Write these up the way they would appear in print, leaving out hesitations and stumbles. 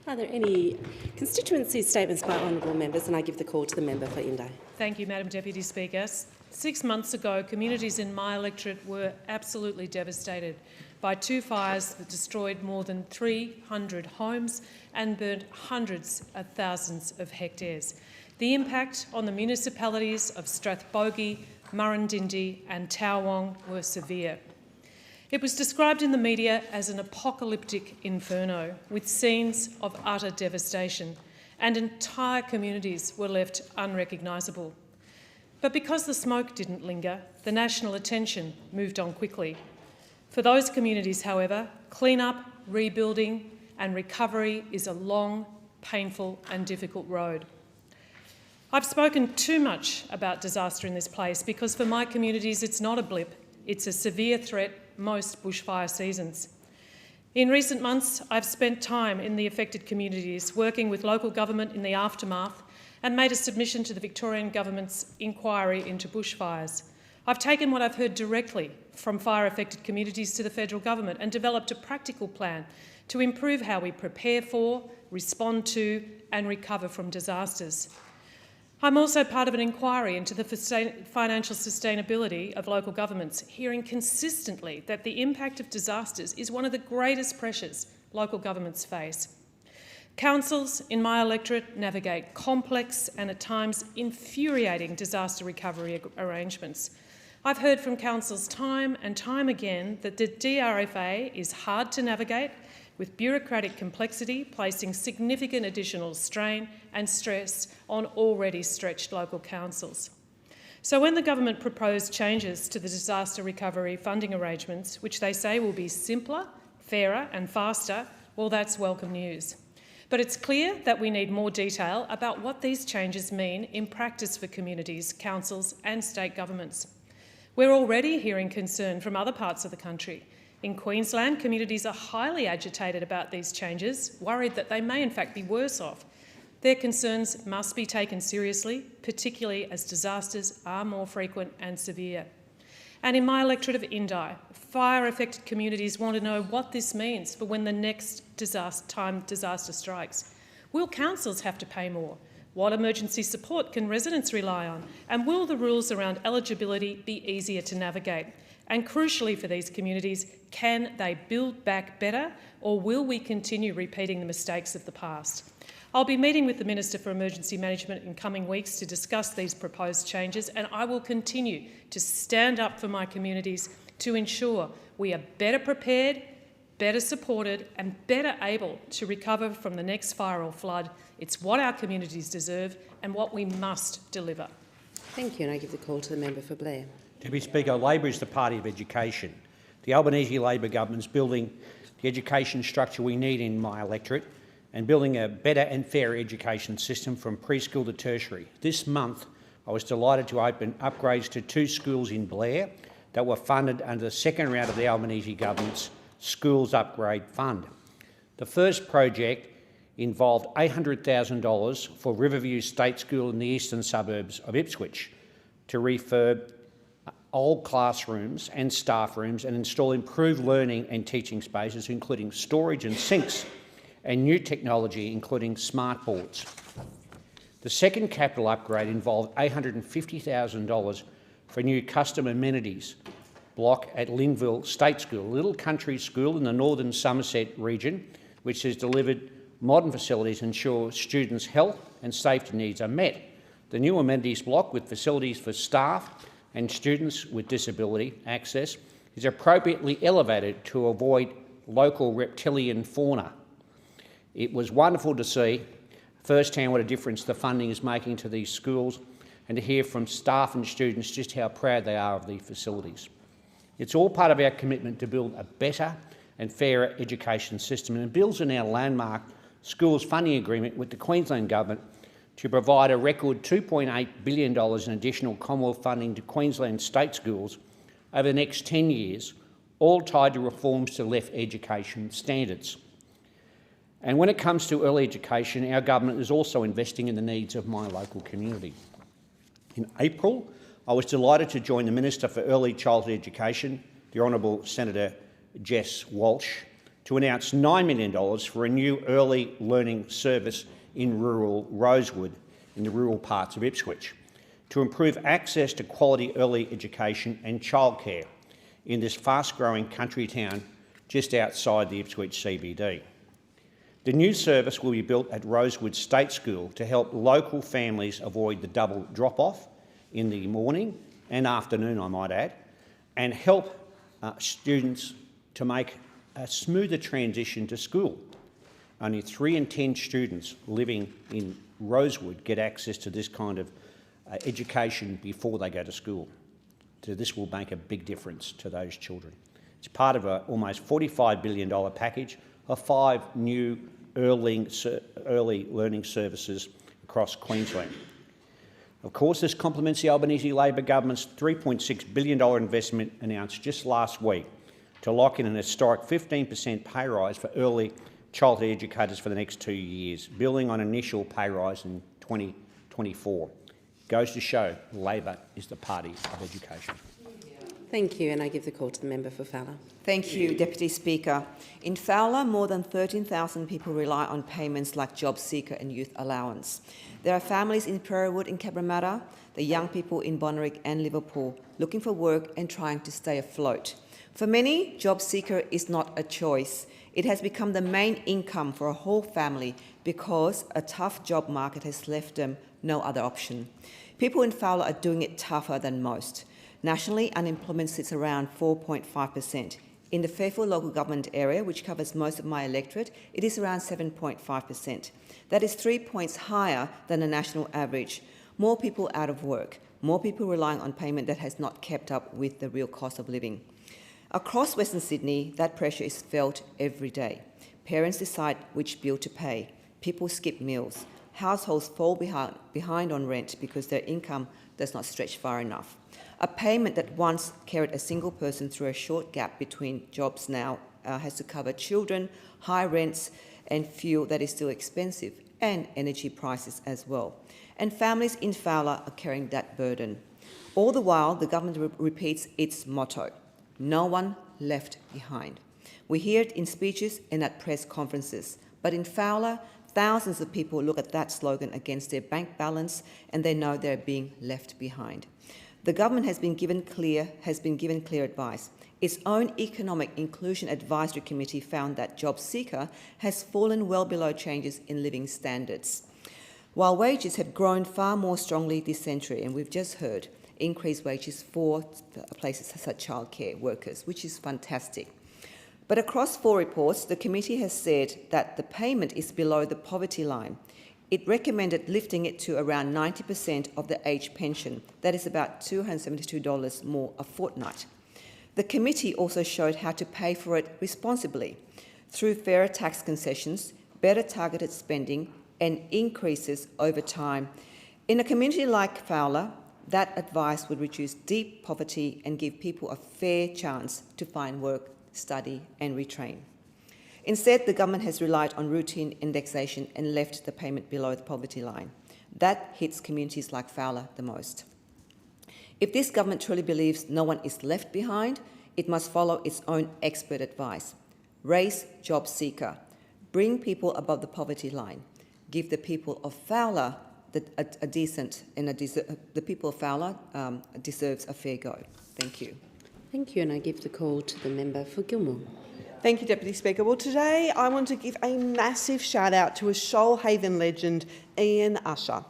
Are there any constituency statements by honourable members? And I give the call to the member for Indi. Thank you, Madam Deputy Speaker. 6 months ago, communities in my electorate were absolutely devastated by 2 fires that destroyed more than 300 homes and burnt hundreds of thousands of hectares. The impact on the municipalities of Strathbogie, Murrindindi and Towong were severe. It was described in the media as an apocalyptic inferno, with scenes of utter devastation, and entire communities were left unrecognisable. But because the smoke didn't linger, the national attention moved on quickly. For those communities, however, clean-up, rebuilding and recovery is a long, painful and difficult road. I've spoken too much about disaster in this place because for my communities it's not a blip, it's a severe threat most bushfire seasons. In recent months, I've spent time in the affected communities working with local government in the aftermath and made a submission to the Victorian Government's inquiry into bushfires. I've taken what I've heard directly from fire-affected communities to the federal government and developed a practical plan to improve how we prepare for, respond to and recover from disasters. I'm also part of an inquiry into the financial sustainability of local governments, hearing consistently that the impact of disasters is one of the greatest pressures local governments face. Councils in my electorate navigate complex and at times infuriating disaster recovery arrangements. I've heard from councils time and time again that the DRFA is hard to navigate, with bureaucratic complexity placing significant additional strain and stress on already stretched local councils. So when the government proposed changes to the disaster recovery funding arrangements, which they say will be simpler, fairer and faster, well, that's welcome news. But it's clear that we need more detail about what these changes mean in practice for communities, councils and state governments. We're already hearing concern from other parts of the country. In Queensland, communities are highly agitated about these changes, worried that they may in fact be worse off. Their concerns must be taken seriously, particularly as disasters are more frequent and severe. And in my electorate of Indi, fire-affected communities want to know what this means for when the next disaster strikes. Will councils have to pay more? What emergency support can residents rely on? And will the rules around eligibility be easier to navigate? And crucially for these communities, can they build back better, or will we continue repeating the mistakes of the past? I'll be meeting with the Minister for Emergency Management in coming weeks to discuss these proposed changes, and I will continue to stand up for my communities to ensure we are better prepared, better supported and better able to recover from the next fire or flood. It's what our communities deserve and what we must deliver. Thank you, and I give the call to the member for Blair. Deputy Speaker, Labor is the party of education. The Albanese Labor government is building the education structure we need in my electorate and building a better and fairer education system from preschool to tertiary. This month, I was delighted to open upgrades to 2 schools in Blair that were funded under the second round of the Albanese government's Schools Upgrade Fund. The first project involved $800,000 for Riverview State School in the eastern suburbs of Ipswich to refurb old classrooms and staff rooms and install improved learning and teaching spaces, including storage and sinks, and new technology, including smart boards. The second capital upgrade involved $850,000 for a new custom amenities block at Linville State School, a little country school in the northern Somerset region, which has delivered modern facilities to ensure students' health and safety needs are met. The new amenities block, with facilities for staff and students with disability access, is appropriately elevated to avoid local reptilian fauna. It was wonderful to see firsthand what a difference the funding is making to these schools and to hear from staff and students just how proud they are of the facilities. It's all part of our commitment to build a better and fairer education system, and it builds on our landmark schools funding agreement with the Queensland Government to provide a record $2.8 billion in additional Commonwealth funding to Queensland state schools over the next 10 years, all tied to reforms to left education standards. And when it comes to early education, our government is also investing in the needs of my local community. In April, I was delighted to join the Minister for Early Childhood Education, the Honourable Senator Jess Walsh, to announce $9 million for a new early learning service in rural Rosewood, in the rural parts of Ipswich, to improve access to quality early education and childcare in this fast-growing country town just outside the Ipswich CBD. The new service will be built at Rosewood State School to help local families avoid the double drop-off in the morning and afternoon, I might add, and help students to make a smoother transition to school. Only 3 in 10 students living in Rosewood get access to this kind of education before they go to school. So this will make a big difference to those children. It's part of an almost $45 billion package of 5 new early learning services across Queensland. Of course, this complements the Albanese Labor government's $3.6 billion investment announced just last week to lock in an historic 15% pay rise for early childhood educators for the next 2 years, building on initial pay rise in 2024. Goes to show Labor is the party of education. Thank you, and I give the call to the member for Fowler. Thank you, Deputy Speaker. In Fowler, more than 13,000 people rely on payments like job seeker and youth allowance. There are families in Prairie Wood and Cabramatta, the young people in Bonnerick and Liverpool, looking for work and trying to stay afloat. For many, job seeker is not a choice. It has become the main income for a whole family because a tough job market has left them no other option. People in Fowler are doing it tougher than most. Nationally, unemployment sits around 4.5%. In the Fairfield local government area, which covers most of my electorate, it is around 7.5%. That is 3 points higher than the national average. More people out of work, more people relying on payment that has not kept up with the real cost of living. Across Western Sydney, that pressure is felt every day. Parents decide which bill to pay. People skip meals. Households fall behind on rent because their income does not stretch far enough. A payment that once carried a single person through a short gap between jobs now has to cover children, high rents and fuel that is still expensive, and energy prices as well. And families in Fowler are carrying that burden. All the while, the government repeats its motto, no one left behind. We hear it in speeches and at press conferences, but in Fowler, thousands of people look at that slogan against their bank balance and they know they're being left behind. The government has been given clear advice. Its own Economic Inclusion Advisory Committee found that job seeker has fallen well below changes in living standards. While wages have grown far more strongly this century, and we've just heard increased wages for places such as childcare workers, which is fantastic. But across 4 reports, the committee has said that the payment is below the poverty line. It recommended lifting it to around 90% of the age pension. That is about $272 more a fortnight. The committee also showed how to pay for it responsibly through fairer tax concessions, better targeted spending and increases over time. In a community like Fowler, that advice would reduce deep poverty and give people a fair chance to find work, study and retrain. Instead, the government has relied on routine indexation and left the payment below the poverty line. That hits communities like Fowler the most. If this government truly believes no one is left behind, it must follow its own expert advice. Raise job seeker. Bring people above the poverty line. Give the people of Fowler the people of Fowler deserves a fair go. Thank you. Thank you, and I give the call to the member for Gilmore. Thank you, Deputy Speaker. Well, today I want to give a massive shout out to a Shoalhaven legend, Ian Usher,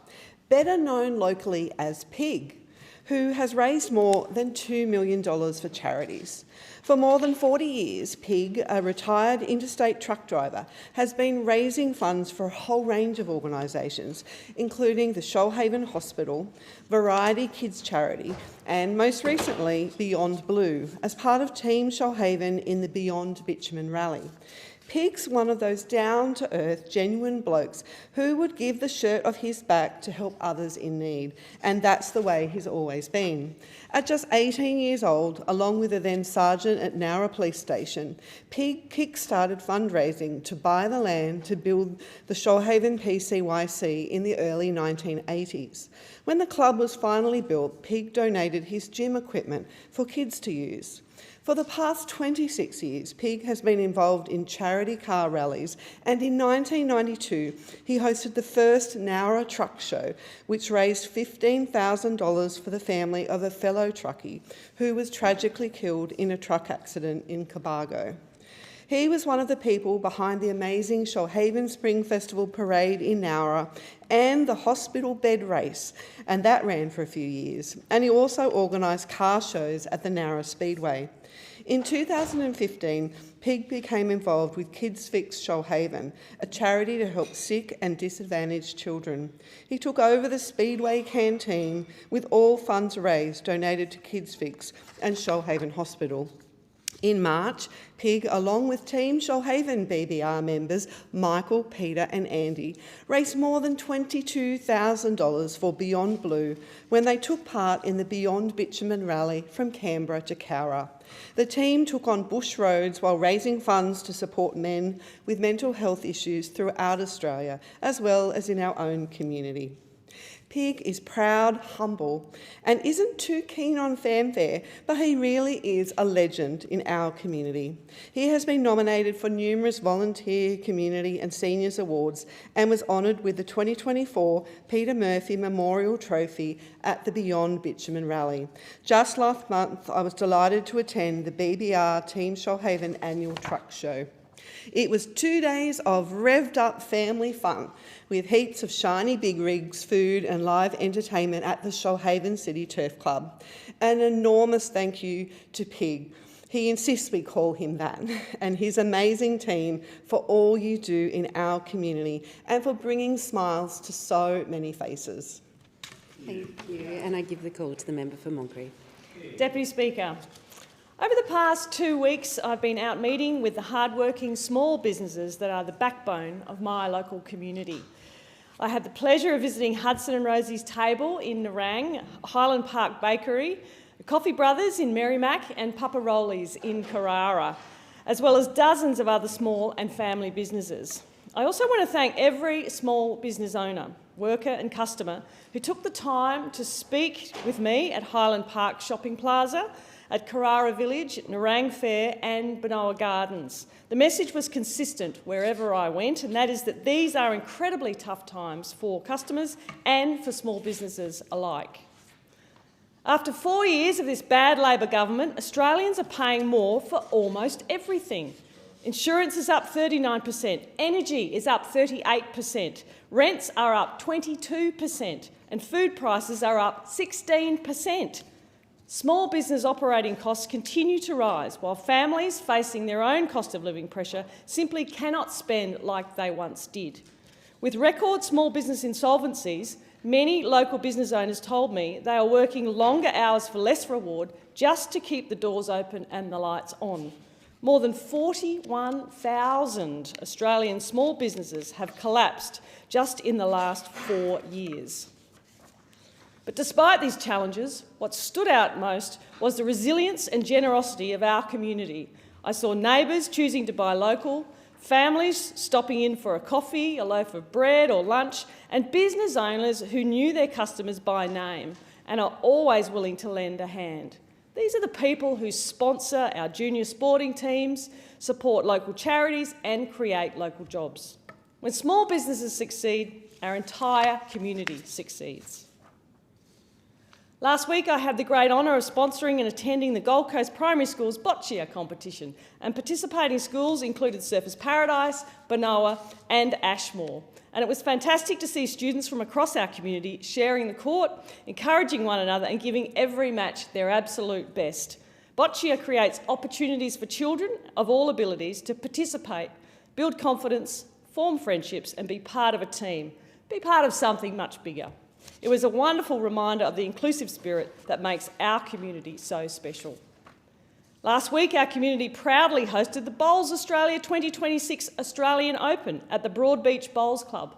better known locally as Pig, who has raised more than $2 million for charities. For more than 40 years, Pig, a retired interstate truck driver, has been raising funds for a whole range of organisations, including the Shoalhaven Hospital, Variety Kids Charity, and most recently, Beyond Blue, as part of Team Shoalhaven in the Beyond Bitumen Rally. Pig's one of those down-to-earth, genuine blokes who would give the shirt off his back to help others in need, and that's the way he's always been. At just 18 years old, along with a then sergeant at Nowra Police Station, Pig kick-started fundraising to buy the land to build the Shoalhaven PCYC in the early 1980s. When the club was finally built, Pig donated his gym equipment for kids to use. For the past 26 years, Pig has been involved in charity car rallies, and in 1992 he hosted the first Nowra Truck Show, which raised $15,000 for the family of a fellow truckie who was tragically killed in a truck accident in Cobargo. He was one of the people behind the amazing Shoalhaven Spring Festival parade in Nowra and the hospital bed race, and that ran for a few years. And he also organised car shows at the Nowra Speedway. In 2015, Pig became involved with Kids Fix Shoalhaven, a charity to help sick and disadvantaged children. He took over the Speedway canteen with all funds raised donated to Kids Fix and Shoalhaven Hospital. In March, Pig, along with Team Shoalhaven BBR members Michael, Peter and Andy, raised more than $22,000 for Beyond Blue when they took part in the Beyond Bitumen rally from Canberra to Cowra. The team took on bush roads while raising funds to support men with mental health issues throughout Australia, as well as in our own community. Pig is proud, humble, and isn't too keen on fanfare, but he really is a legend in our community. He has been nominated for numerous volunteer, community and seniors awards and was honoured with the 2024 Peter Murphy Memorial Trophy at the Beyond Bitumen Rally. Just last month, I was delighted to attend the BBR Team Shoalhaven annual truck show. It was 2 days of revved-up family fun with heaps of shiny big rigs, food and live entertainment at the Shoalhaven City Turf Club. An enormous thank you to Pig, he insists we call him that, and his amazing team for all you do in our community and for bringing smiles to so many faces. Thank you. And I give the call to the member for Moncrief. Deputy Speaker, over the past 2 weeks, I've been out meeting with the hardworking small businesses that are the backbone of my local community. I had the pleasure of visiting Hudson and Rosie's Table in Nerang, Highland Park Bakery, Coffee Brothers in Merrimack and Papa Rollies in Carrara, as well as dozens of other small and family businesses. I also want to thank every small business owner, worker and customer who took the time to speak with me at Highland Park Shopping Plaza, at Carrara Village, Nerang Fair and Benoa Gardens. The message was consistent wherever I went, and that is that these are incredibly tough times for customers and for small businesses alike. After 4 years of this bad Labor government, Australians are paying more for almost everything. Insurance is up 39%, energy is up 38%, rents are up 22%, and food prices are up 16%. Small business operating costs continue to rise, while families facing their own cost of living pressure simply cannot spend like they once did. With record small business insolvencies, many local business owners told me they are working longer hours for less reward just to keep the doors open and the lights on. More than 41,000 Australian small businesses have collapsed just in the last 4 years. But despite these challenges, what stood out most was the resilience and generosity of our community. I saw neighbours choosing to buy local, families stopping in for a coffee, a loaf of bread or lunch, and business owners who knew their customers by name and are always willing to lend a hand. These are the people who sponsor our junior sporting teams, support local charities and create local jobs. When small businesses succeed, our entire community succeeds. Last week, I had the great honour of sponsoring and attending the Gold Coast Primary School's boccia competition, and participating schools included Surfers Paradise, Benoa and Ashmore. And it was fantastic to see students from across our community sharing the court, encouraging one another and giving every match their absolute best. Boccia creates opportunities for children of all abilities to participate, build confidence, form friendships and be part of a team, be part of something much bigger. It was a wonderful reminder of the inclusive spirit that makes our community so special. Last week, our community proudly hosted the Bowls Australia 2026 Australian Open at the Broadbeach Bowls Club.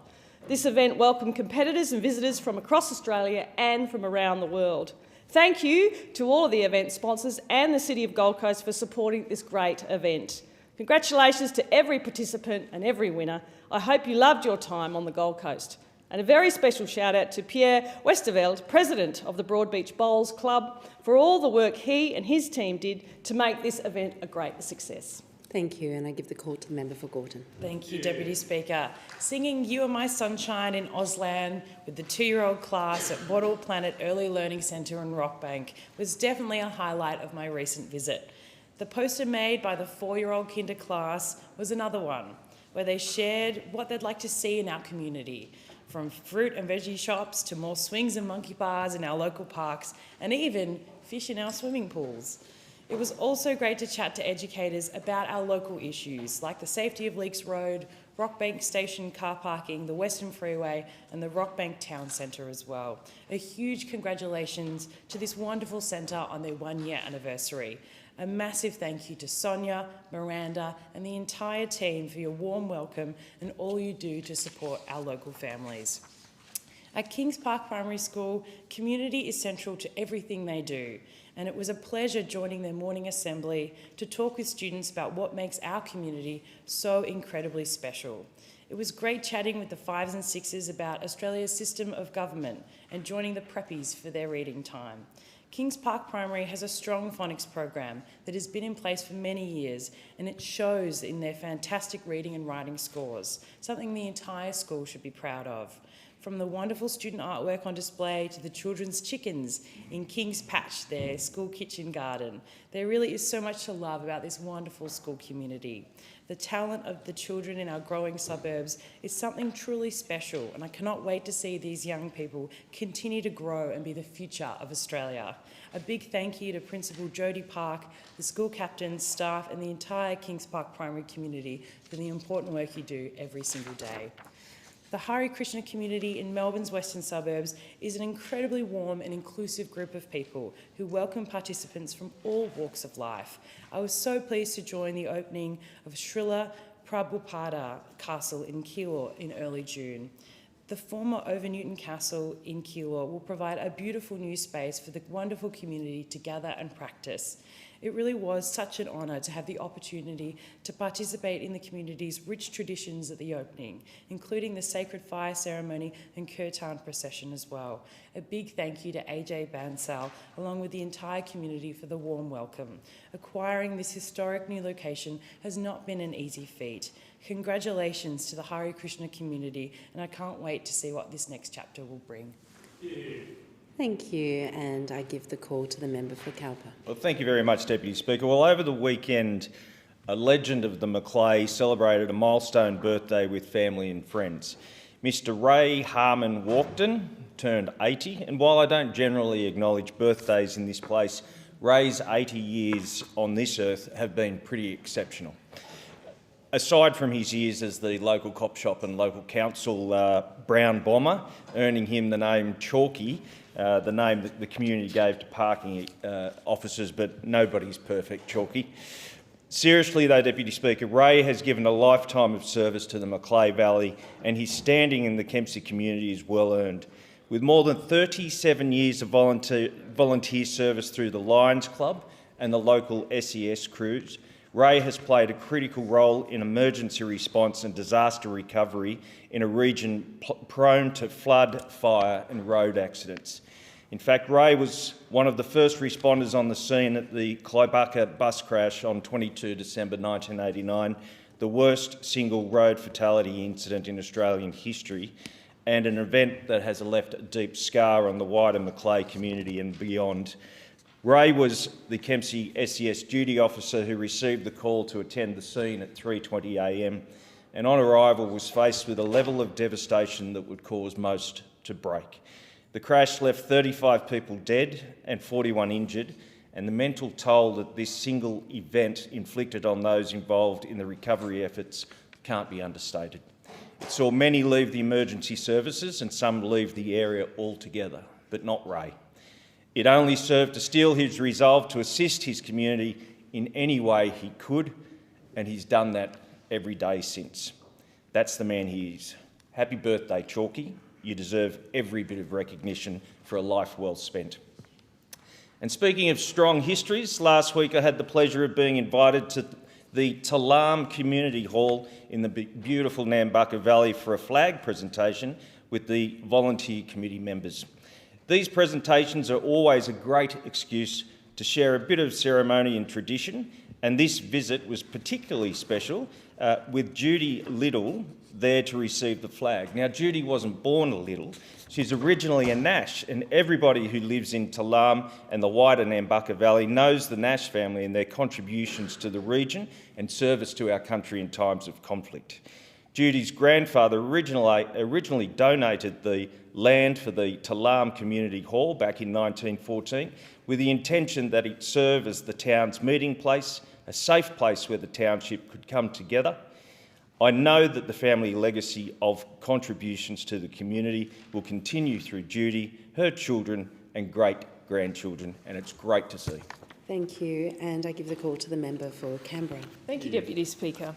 This event welcomed competitors and visitors from across Australia and from around the world. Thank you to all of the event sponsors and the City of Gold Coast for supporting this great event. Congratulations to every participant and every winner. I hope you loved your time on the Gold Coast. And a very special shout out to Pierre Westerveld, President of the Broadbeach Bowls Club, for all the work he and his team did to make this event a great success. Thank you, and I give the call to the member for Gorton. Thank you, Deputy Speaker. Singing You Are My Sunshine in Auslan with the 2-year-old class at Wattle Planet Early Learning Centre in Rockbank was definitely a highlight of my recent visit. The poster made by the 4-year-old kinder class was another one, where they shared what they'd like to see in our community, from fruit and veggie shops to more swings and monkey bars in our local parks, and even fish in our swimming pools. It was also great to chat to educators about our local issues, like the safety of Leaks Road, Rockbank Station car parking, the Western Freeway, and the Rockbank Town Centre as well. A huge congratulations to this wonderful centre on their 1-year anniversary. A massive thank you to Sonia, Miranda, and the entire team for your warm welcome and all you do to support our local families. At Kings Park Primary School, community is central to everything they do, and it was a pleasure joining their morning assembly to talk with students about what makes our community so incredibly special. It was great chatting with the 5s and 6s about Australia's system of government and joining the preppies for their reading time. Kings Park Primary has a strong phonics program that has been in place for many years, and it shows in their fantastic reading and writing scores, something the entire school should be proud of. From the wonderful student artwork on display to the children's chickens in King's Patch, their school kitchen garden, there really is so much to love about this wonderful school community. The talent of the children in our growing suburbs is something truly special, and I cannot wait to see these young people continue to grow and be the future of Australia. A big thank you to Principal Jodie Park, the school captains, staff, and the entire Kings Park Primary community for the important work you do every single day. The Hare Krishna community in Melbourne's western suburbs is an incredibly warm and inclusive group of people who welcome participants from all walks of life. I was so pleased to join the opening of Srila Prabhupada Castle in Keilor in early June. The former Over-Newton Castle in Keilor will provide a beautiful new space for the wonderful community to gather and practice. It really was such an honour to have the opportunity to participate in the community's rich traditions at the opening, including the sacred fire ceremony and kirtan procession as well. A big thank you to AJ Bansal, along with the entire community, for the warm welcome. Acquiring this historic new location has not been an easy feat. Congratulations to the Hare Krishna community, and I can't wait to see what this next chapter will bring. Thank you, and I give the call to the member for Cowper. Well, thank you very much, Deputy Speaker. Well, over the weekend, a legend of the Macleay celebrated a milestone birthday with family and friends. Mr. Ray Harmon Walkden turned 80, and while I don't generally acknowledge birthdays in this place, Ray's 80 years on this earth have been pretty exceptional. Aside from his years as the local cop shop and local council brown bomber, earning him the name Chalky, the name that the community gave to parking officers, but nobody's perfect, Chalky. Seriously though, Deputy Speaker, Ray has given a lifetime of service to the Macleay Valley, and his standing in the Kempsey community is well earned. With more than 37 years of volunteer service through the Lions Club and the local SES crews, Ray has played a critical role in emergency response and disaster recovery in a region prone to flood, fire and road accidents. In fact, Ray was one of the first responders on the scene at the Clybucca bus crash on 22 December 1989, the worst single road fatality incident in Australian history, and an event that has left a deep scar on the wider Macleay community and beyond. Ray was the Kempsey SES duty officer who received the call to attend the scene at 3:20 a.m, and on arrival was faced with a level of devastation that would cause most to break. The crash left 35 people dead and 41 injured, and the mental toll that this single event inflicted on those involved in the recovery efforts can't be understated. It saw many leave the emergency services and some leave the area altogether, but not Ray. It only served to steel his resolve to assist his community in any way he could, and he's done that every day since. That's the man he is. Happy birthday, Chalky. You deserve every bit of recognition for a life well spent. And speaking of strong histories, last week I had the pleasure of being invited to the Talam Community Hall in the beautiful Nambucca Valley for a flag presentation with the volunteer committee members. These presentations are always a great excuse to share a bit of ceremony and tradition, and this visit was particularly special with Judy Little there to receive the flag. Now, Judy wasn't born a Little. She's originally a Nash, and everybody who lives in Talam and the wider Nambucca Valley knows the Nash family and their contributions to the region and service to our country in times of conflict. Judy's grandfather originally donated the land for the Talam Community Hall back in 1914 with the intention that it serve as the town's meeting place, a safe place where the township could come together. I know that the family legacy of contributions to the community will continue through Judy, her children and great-grandchildren, and it's great to see. Thank you, and I give the call to the member for Canberra. Thank you, Deputy Speaker.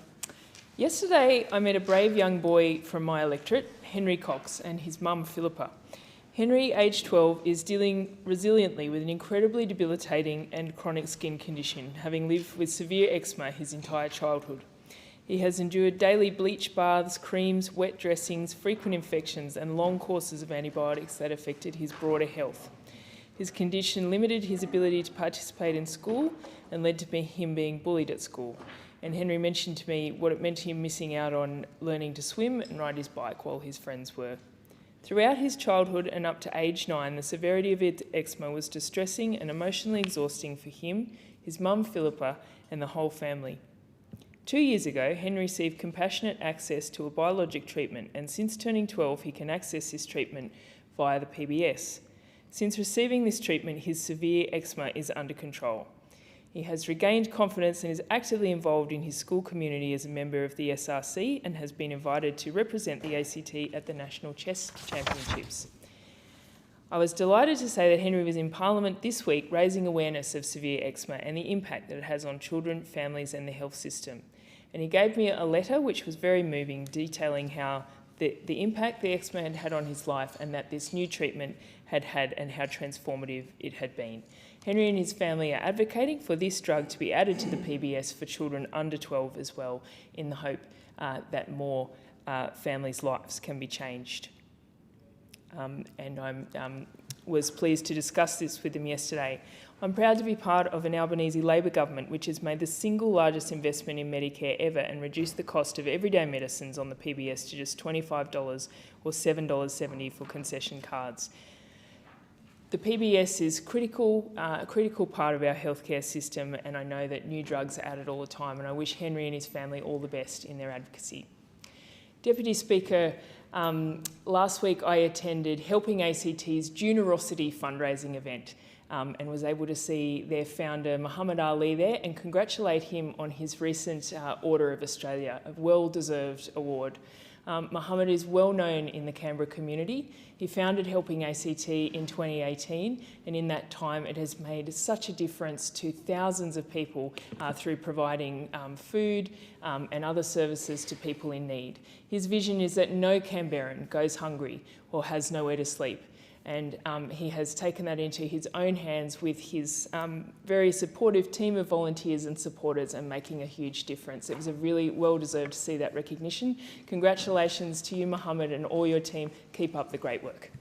Yesterday, I met a brave young boy from my electorate, Henry Cox, and his mum, Philippa. Henry, aged 12, is dealing resiliently with an incredibly debilitating and chronic skin condition, having lived with severe eczema his entire childhood. He has endured daily bleach baths, creams, wet dressings, frequent infections and long courses of antibiotics that affected his broader health. His condition limited his ability to participate in school and led to him being bullied at school. And Henry mentioned to me what it meant to him missing out on learning to swim and ride his bike while his friends were. Throughout his childhood and up to age 9, the severity of his eczema was distressing and emotionally exhausting for him, his mum Philippa and the whole family. 2 years ago, Henry received compassionate access to a biologic treatment, and since turning 12, he can access this treatment via the PBS. Since receiving this treatment, his severe eczema is under control. He has regained confidence and is actively involved in his school community as a member of the SRC and has been invited to represent the ACT at the National Chess Championships. I was delighted to say that Henry was in Parliament this week raising awareness of severe eczema and the impact that it has on children, families and the health system. And he gave me a letter which was very moving, detailing how the impact the eczema had had on his life and that this new treatment had had and how transformative it had been. Henry and his family are advocating for this drug to be added to the PBS for children under 12 as well, in the hope that more families' lives can be changed. And I was pleased to discuss this with them yesterday. I'm proud to be part of an Albanese Labor government which has made the single largest investment in Medicare ever and reduced the cost of everyday medicines on the PBS to just $25 or $7.70 for concession cards. The PBS is a critical part of our healthcare system, and I know that new drugs are added all the time, and I wish Henry and his family all the best in their advocacy. Deputy Speaker, last week I attended Helping ACT's Generosity fundraising event and was able to see their founder Muhammad Ali there and congratulate him on his recent Order of Australia, a well-deserved award. Muhammad is well known in the Canberra community. He founded Helping ACT in 2018, and in that time it has made such a difference to thousands of people through providing food and other services to people in need. His vision is that no Canberran goes hungry or has nowhere to sleep. And he has taken that into his own hands with his very supportive team of volunteers and supporters and making a huge difference. It was a really well-deserved to see that recognition. Congratulations to you, Mohammed, and all your team. Keep up the great work.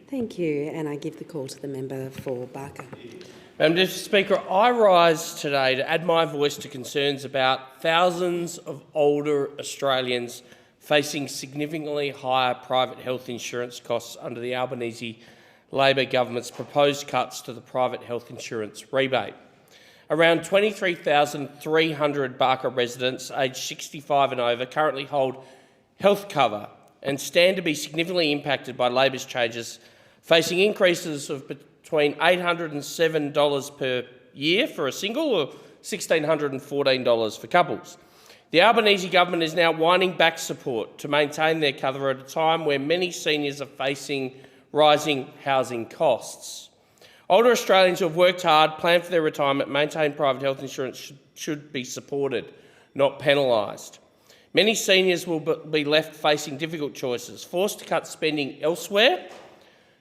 Thank you, and I give the call to the member for Barker. Madam Deputy Speaker, I rise today to add my voice to concerns about thousands of older Australians facing significantly higher private health insurance costs under the Albanese Labor government's proposed cuts to the private health insurance rebate. Around 23,300 Barker residents aged 65 and over currently hold health cover and stand to be significantly impacted by Labor's changes, facing increases of between $807 per year for a single or $1,614 for couples. The Albanese government is now winding back support to maintain their cover at a time where many seniors are facing rising housing costs. Older Australians who have worked hard, planned for their retirement, maintain private health insurance should be supported, not penalised. Many seniors will be left facing difficult choices, forced to cut spending elsewhere,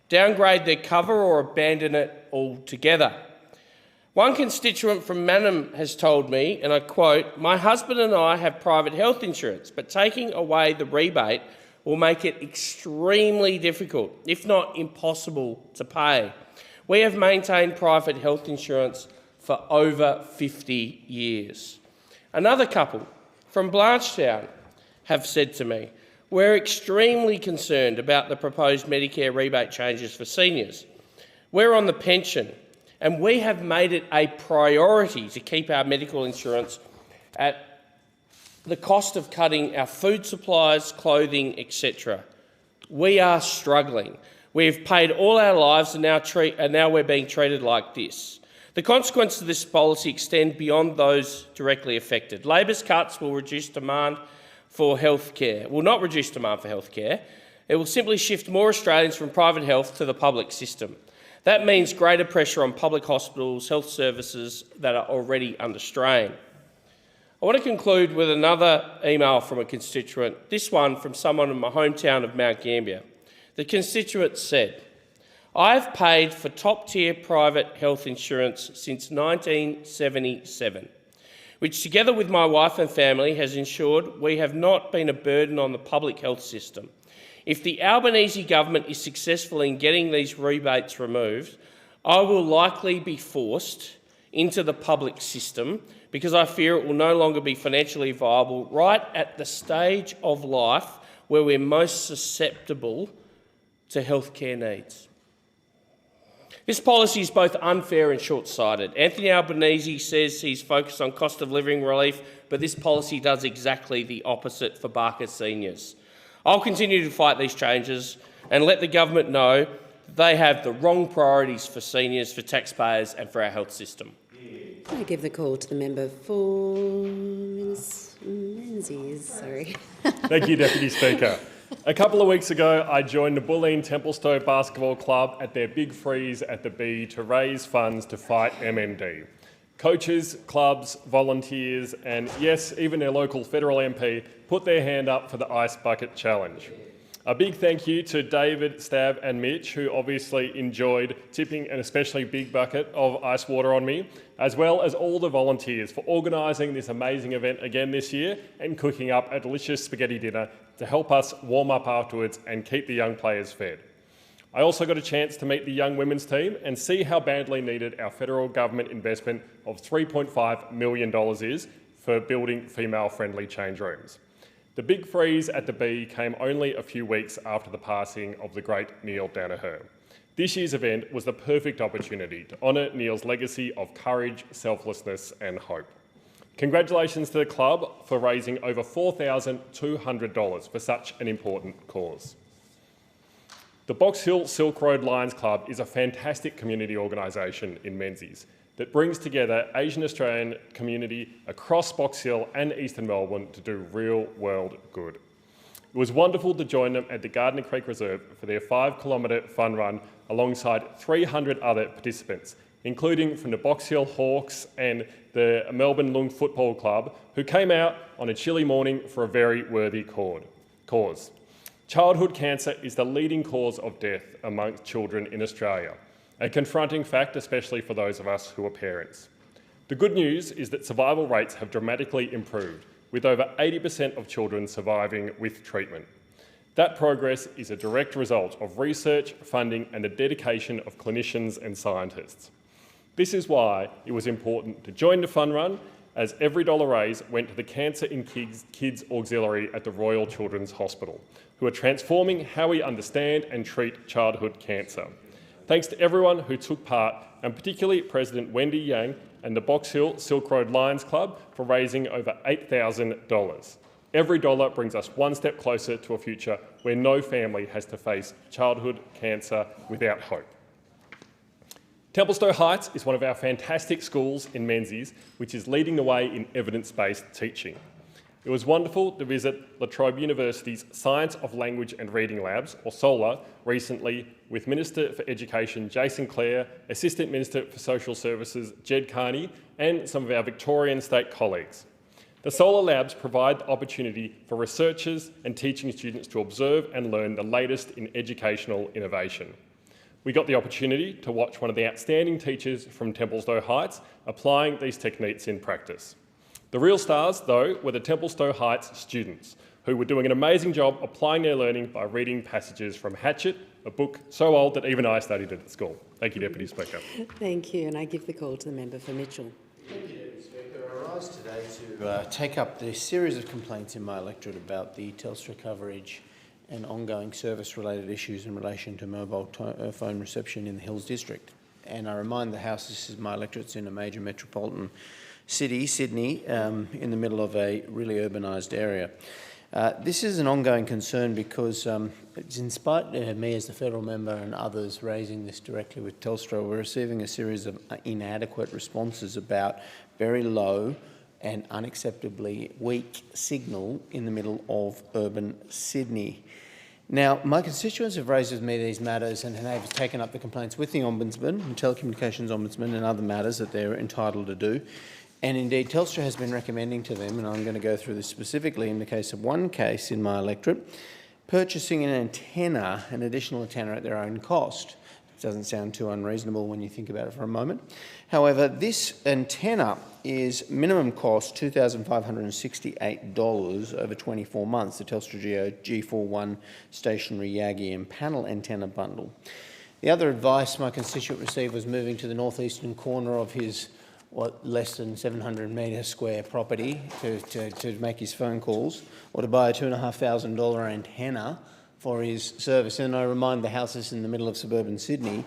downgrade their cover or abandon it altogether. One constituent from Mannum has told me, and I quote, "My husband and I have private health insurance, but taking away the rebate will make it extremely difficult, if not impossible, to pay. We have maintained private health insurance for over 50 years. Another couple from Blanchetown have said to me, "We're extremely concerned about the proposed Medicare rebate changes for seniors. We're on the pension, and we have made it a priority to keep our medical insurance at the cost of cutting our food supplies, clothing, etc. We are struggling. We've paid all our lives and now we're being treated like this." The consequences of this policy extend beyond those directly affected. Labor's cuts will reduce demand for healthcare. Will not reduce demand for healthcare. It will simply shift more Australians from private health to the public system. That means greater pressure on public hospitals, health services that are already under strain. I want to conclude with another email from a constituent, this one from someone in my hometown of Mount Gambier. The constituent said, "I've paid for top-tier private health insurance since 1977, which together with my wife and family has ensured we have not been a burden on the public health system. If the Albanese government is successful in getting these rebates removed, I will likely be forced into the public system because I fear it will no longer be financially viable right at the stage of life where we're most susceptible to healthcare needs." This policy is both unfair and short-sighted. Anthony Albanese says he's focused on cost of living relief, but this policy does exactly the opposite for Barker seniors. I'll continue to fight these changes and let the government know they have the wrong priorities for seniors, for taxpayers and for our health system. I give the call to the member for Menzies. Sorry. Thank you, Deputy Speaker. A couple of weeks ago, I joined the Bulleen Templestowe Basketball Club at their Big Freeze at the B to raise funds to fight MND. Coaches, clubs, volunteers and, yes, even their local federal MP put their hand up for the Ice Bucket Challenge. A big thank you to David, Stav and Mitch, who obviously enjoyed tipping an especially big bucket of ice water on me, as well as all the volunteers for organising this amazing event again this year and cooking up a delicious spaghetti dinner to help us warm up afterwards and keep the young players fed. I also got a chance to meet the young women's team and see how badly needed our federal government investment of $3.5 million is for building female-friendly change rooms. The Big Freeze at the B came only a few weeks after the passing of the great Neil Danaher. This year's event was the perfect opportunity to honour Neil's legacy of courage, selflessness and hope. Congratulations to the club for raising over $4,200 for such an important cause. The Box Hill Silk Road Lions Club is a fantastic community organisation in Menzies that brings together Asian Australian community across Box Hill and Eastern Melbourne to do real-world good. It was wonderful to join them at the Gardner Creek Reserve for their 5-kilometre fun run alongside 300 other participants, including from the Box Hill Hawks and the Melbourne Lung Football Club, who came out on a chilly morning for a very worthy cause. Childhood cancer is the leading cause of death amongst children in Australia, a confronting fact, especially for those of us who are parents. The good news is that survival rates have dramatically improved, with over 80% of children surviving with treatment. That progress is a direct result of research, funding and the dedication of clinicians and scientists. This is why it was important to join the fun run, as every dollar raised went to the Cancer in Kids Auxiliary at the Royal Children's Hospital, who are transforming how we understand and treat childhood cancer. Thanks to everyone who took part, and particularly President Wendy Yang and the Box Hill Silk Road Lions Club for raising over $8,000. Every dollar brings us one step closer to a future where no family has to face childhood cancer without hope. Templestowe Heights is one of our fantastic schools in Menzies, which is leading the way in evidence-based teaching. It was wonderful to visit La Trobe University's Science of Language and Reading Labs, or SOLAR, recently with Minister for Education Jason Clare, Assistant Minister for Social Services Jed Carney, and some of our Victorian state colleagues. The SOLAR Labs provide the opportunity for researchers and teaching students to observe and learn the latest in educational innovation. We got the opportunity to watch one of the outstanding teachers from Templestowe Heights applying these techniques in practice. The real stars, though, were the Templestowe Heights students, who were doing an amazing job applying their learning by reading passages from Hatchet, a book so old that even I studied it at school. Thank you, Deputy Speaker. Thank you, and I give the call to the member for Mitchell. Thank you, Deputy Speaker. I rise today to take up the series of complaints in my electorate about the Telstra coverage and ongoing service-related issues in relation to mobile phone reception in the Hills District. And I remind the House this is my electorate's in a major metropolitan city, Sydney, in the middle of a really urbanised area. This is an ongoing concern because in spite of me as the federal member and others raising this directly with Telstra, we're receiving a series of inadequate responses about very low and unacceptably weak signal in the middle of urban Sydney. Now, my constituents have raised with me these matters and have taken up the complaints with the Ombudsman, the Telecommunications Ombudsman, and other matters that they're entitled to do. And indeed, Telstra has been recommending to them, and I'm going to go through this specifically in the case of one case in my electorate, purchasing an antenna, an additional antenna at their own cost. It doesn't sound too unreasonable when you think about it for a moment. However, this antenna is minimum cost $2,568 over 24 months, the Telstra Geo G41 stationary Yagi and panel antenna bundle. The other advice my constituent received was moving to the northeastern corner of his less than 700 metre square property to make his phone calls, or to buy a $2,500 antenna for his service. And I remind the House this in the middle of suburban Sydney.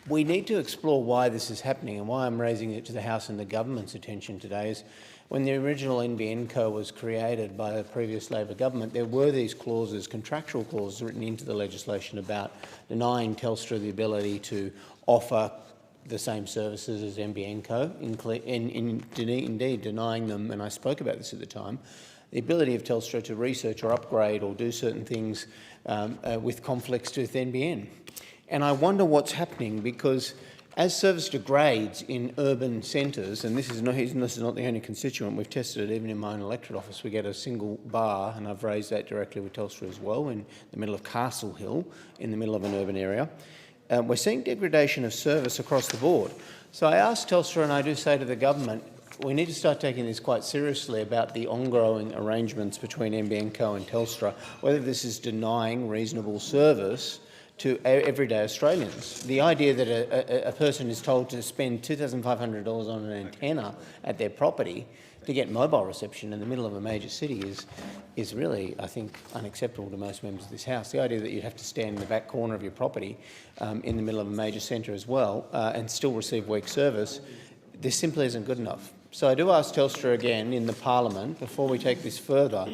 We need to explore why this is happening, and why I'm raising it to the House and the government's attention today is when the original NBN Co was created by the previous Labor government, there were these clauses, contractual clauses written into the legislation about denying Telstra the ability to offer the same services as NBN Co, indeed denying them, and I spoke about this at the time, the ability of Telstra to research or upgrade or do certain things with conflicts with NBN. And I wonder what's happening, because as service degrades in urban centres, and this is not the only constituent, we've tested it even in my own electorate office, we get a single bar, and I've raised that directly with Telstra as well, in the middle of Castle Hill, in the middle of an urban area. We're seeing degradation of service across the board. So I asked Telstra, and I do say to the government, we need to start taking this quite seriously about the ongoing arrangements between NBN Co and Telstra, whether this is denying reasonable service to everyday Australians. The idea that a person is told to spend $2,500 on an antenna at their property to get mobile reception in the middle of a major city is really, I think, unacceptable to most members of this House. The idea that you'd have to stand in the back corner of your property in the middle of a major centre as well and still receive weak service, this simply isn't good enough. So I do ask Telstra again in the Parliament, before we take this further,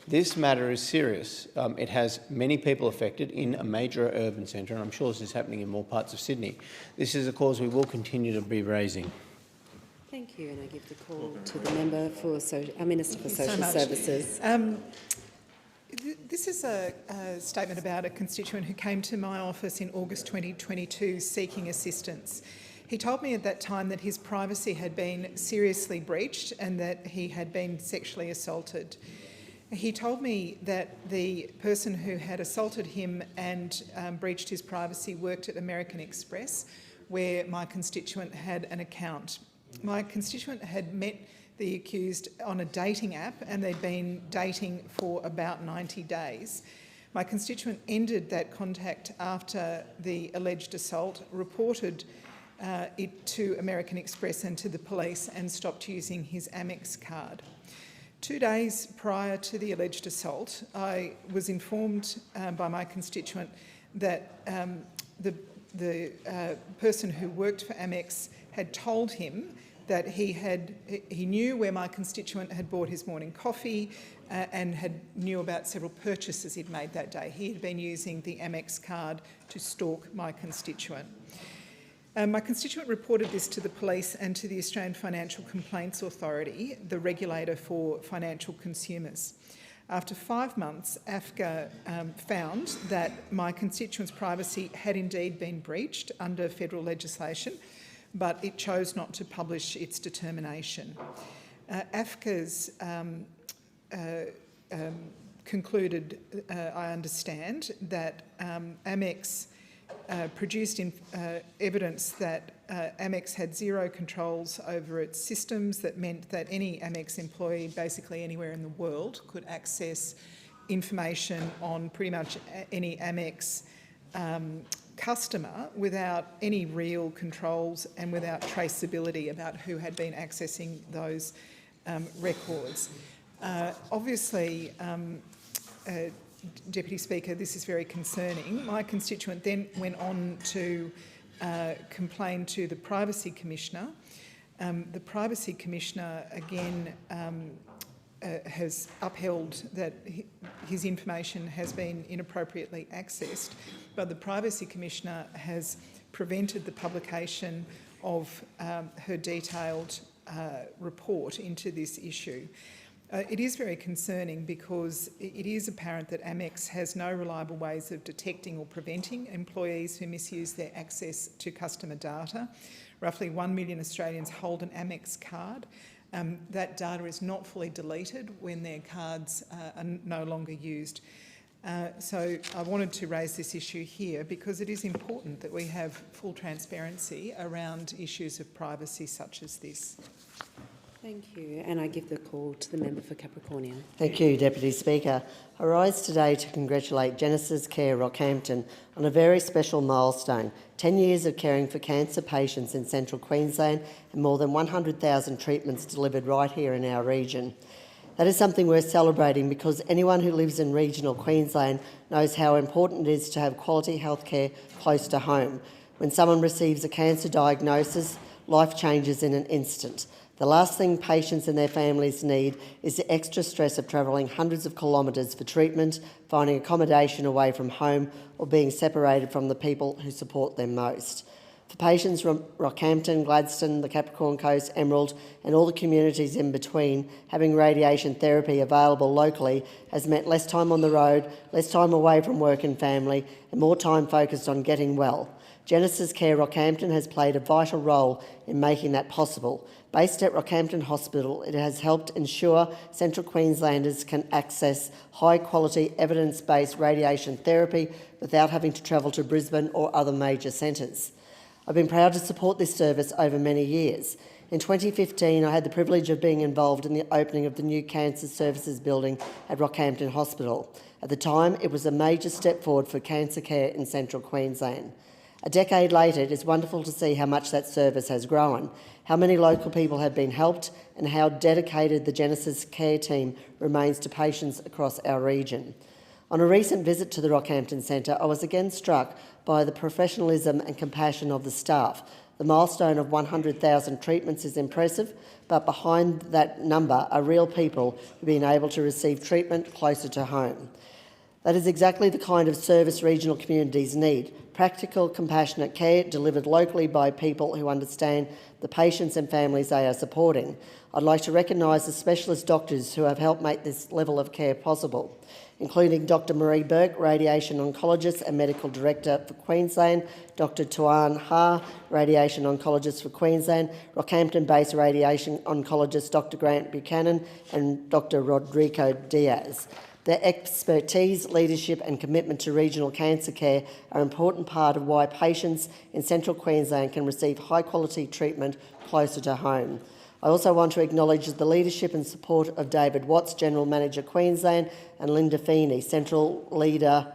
this matter is serious. It has many people affected in a major urban centre, and I'm sure this is happening in more parts of Sydney. This is a cause we will continue to be raising. Thank you, and I give the call to the member for Minister for Social Services. This is a statement about a constituent who came to my office in August 2022 seeking assistance. He told me at that time that his privacy had been seriously breached and that he had been sexually assaulted. He told me that the person who had assaulted him and breached his privacy worked at American Express, where my constituent had an account. My constituent had met the accused on a dating app, and they'd been dating for about 90 days. My constituent ended that contact after the alleged assault, reported it to American Express and to the police, and stopped using his Amex card. 2 days prior to the alleged assault, I was informed by my constituent that the person who worked for Amex had told him that he knew where my constituent had bought his morning coffee and knew about several purchases he'd made that day. He had been using the Amex card to stalk my constituent. My constituent reported this to the police and to the Australian Financial Complaints Authority, the regulator for financial consumers. After 5 months, AFCA found that my constituent's privacy had indeed been breached under federal legislation, but it chose not to publish its determination. AFCA's concluded, I understand, that Amex produced evidence that Amex had zero controls over its systems. That meant that any Amex employee, basically anywhere in the world, could access information on pretty much any Amex customer without any real controls and without traceability about who had been accessing those records. Obviously, Deputy Speaker, this is very concerning. My constituent then went on to complain to the Privacy Commissioner. The Privacy Commissioner again has upheld that his information has been inappropriately accessed, but the Privacy Commissioner has prevented the publication of her detailed report into this issue. It is very concerning because it is apparent that Amex has no reliable ways of detecting or preventing employees who misuse their access to customer data. Roughly 1 million Australians hold an Amex card. That data is not fully deleted when their cards are no longer used. So I wanted to raise this issue here because it is important that we have full transparency around issues of privacy such as this. Thank you, and I give the call to the member for Capricornia. Thank you, Deputy Speaker. I rise today to congratulate Genesis Care Rockhampton on a very special milestone, 10 years of caring for cancer patients in central Queensland and more than 100,000 treatments delivered right here in our region. That is something worth celebrating because anyone who lives in regional Queensland knows how important it is to have quality healthcare close to home. When someone receives a cancer diagnosis, life changes in an instant. The last thing patients and their families need is the extra stress of travelling hundreds of kilometres for treatment, finding accommodation away from home, or being separated from the people who support them most. For patients from Rockhampton, Gladstone, the Capricorn Coast, Emerald and all the communities in between, having radiation therapy available locally has meant less time on the road, less time away from work and family and more time focused on getting well. Genesis Care Rockhampton has played a vital role in making that possible. Based at Rockhampton Hospital, it has helped ensure Central Queenslanders can access high-quality, evidence-based radiation therapy without having to travel to Brisbane or other major centres. I've been proud to support this service over many years. In 2015, I had the privilege of being involved in the opening of the new Cancer Services building at Rockhampton Hospital. At the time, it was a major step forward for cancer care in Central Queensland. A decade later, it is wonderful to see how much that service has grown, how many local people have been helped and how dedicated the Genesis Care team remains to patients across our region. On a recent visit to the Rockhampton Centre, I was again struck by the professionalism and compassion of the staff. The milestone of 100,000 treatments is impressive, but behind that number are real people who've been able to receive treatment closer to home. That is exactly the kind of service regional communities need. Practical, compassionate care delivered locally by people who understand the patients and families they are supporting. I'd like to recognise the specialist doctors who have helped make this level of care possible, including Dr Marie Burke, Radiation Oncologist and Medical Director for Queensland, Dr Tuan Ha, Radiation Oncologist for Queensland, Rockhampton-based Radiation Oncologist Dr Grant Buchanan and Dr Rodrigo Diaz. Their expertise, leadership and commitment to regional cancer care are an important part of why patients in Central Queensland can receive high-quality treatment closer to home. I also want to acknowledge the leadership and support of David Watts, General Manager Queensland, and Linda Feeney, Centre Leader